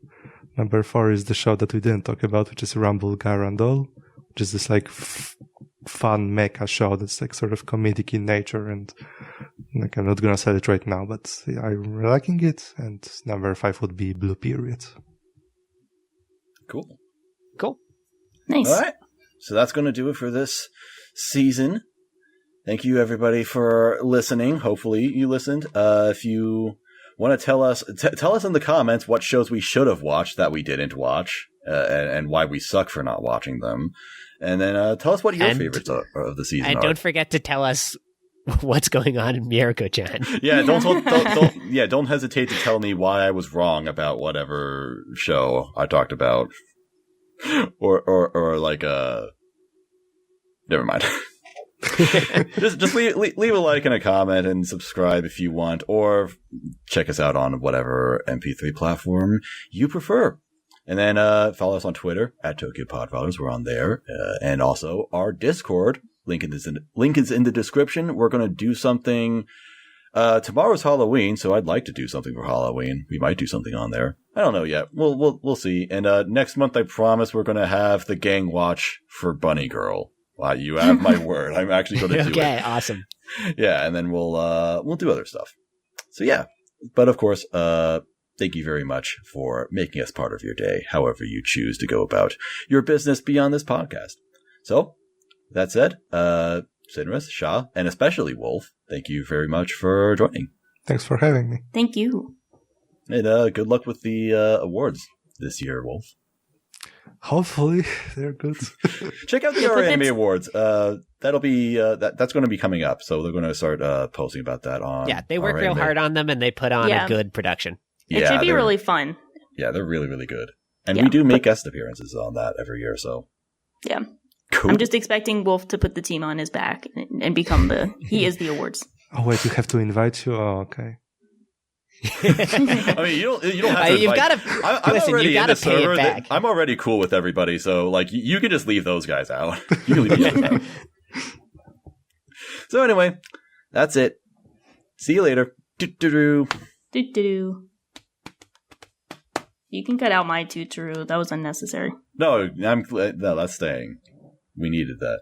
Number 4 is the show that we didn't talk about, which is Rumble Garandol, which is this like fun mecha show that's like sort of comedic in nature, and like I'm not gonna say it right now, but I'm liking it. And number 5 would be Blue Period. Cool. Nice. All right. So that's going to do it for this season. Thank you, everybody, for listening. Hopefully you listened. If you want to tell us in the comments what shows we should have watched that we didn't watch, and why we suck for not watching them. And then tell us what your favorites are of the season and are. Don't forget to tell us what's going on in Mieruko-chan. Yeah, don't hesitate to tell me why I was wrong about whatever show I talked about. Or like never mind. just leave a like and a comment and subscribe if you want, or check us out on whatever MP3 platform you prefer. And then follow us on Twitter at Tokyo Podfathers. We're on there, and also our Discord link is in the description. We're going to do something. Tomorrow's Halloween, so I'd like to do something for Halloween. We might do something on there. I don't know yet. We'll see. And next month, I promise we're going to have the gang watch for Bunny Girl. Wow, you have my word. I'm actually going to do it. Okay, awesome. Yeah, and then we'll do other stuff. So yeah, but of course, thank you very much for making us part of your day, however you choose to go about your business beyond this podcast. So that said, Sinris, Shah, and especially Wolf, thank you very much for joining. Thanks for having me. Thank you. And good luck with the awards this year, Wolf. Hopefully they're good. Check out the RANME Awards. That'll be that's going to be coming up, so they're going to start posting about that on. Yeah, they work RANME. real hard on them, and they put on a good production. It should be really fun. Yeah, they're really, really good, and we do make guest appearances on that every year. So yeah, cool. I'm just expecting Wolf to put the team on his back and become he is the awards. Oh wait, you have to invite you. Oh, okay. I mean, you don't have to. You've invite- gotta I'm listen. already You in gotta the pay server it that- back. I'm already cool with everybody, so like you can just leave those guys out. You can leave the others out. So anyway, that's it. See you later. Do-do-do. Do-do-do. You can cut out my tutoru. That was unnecessary. No, I'm glad. No, that's staying. We needed that.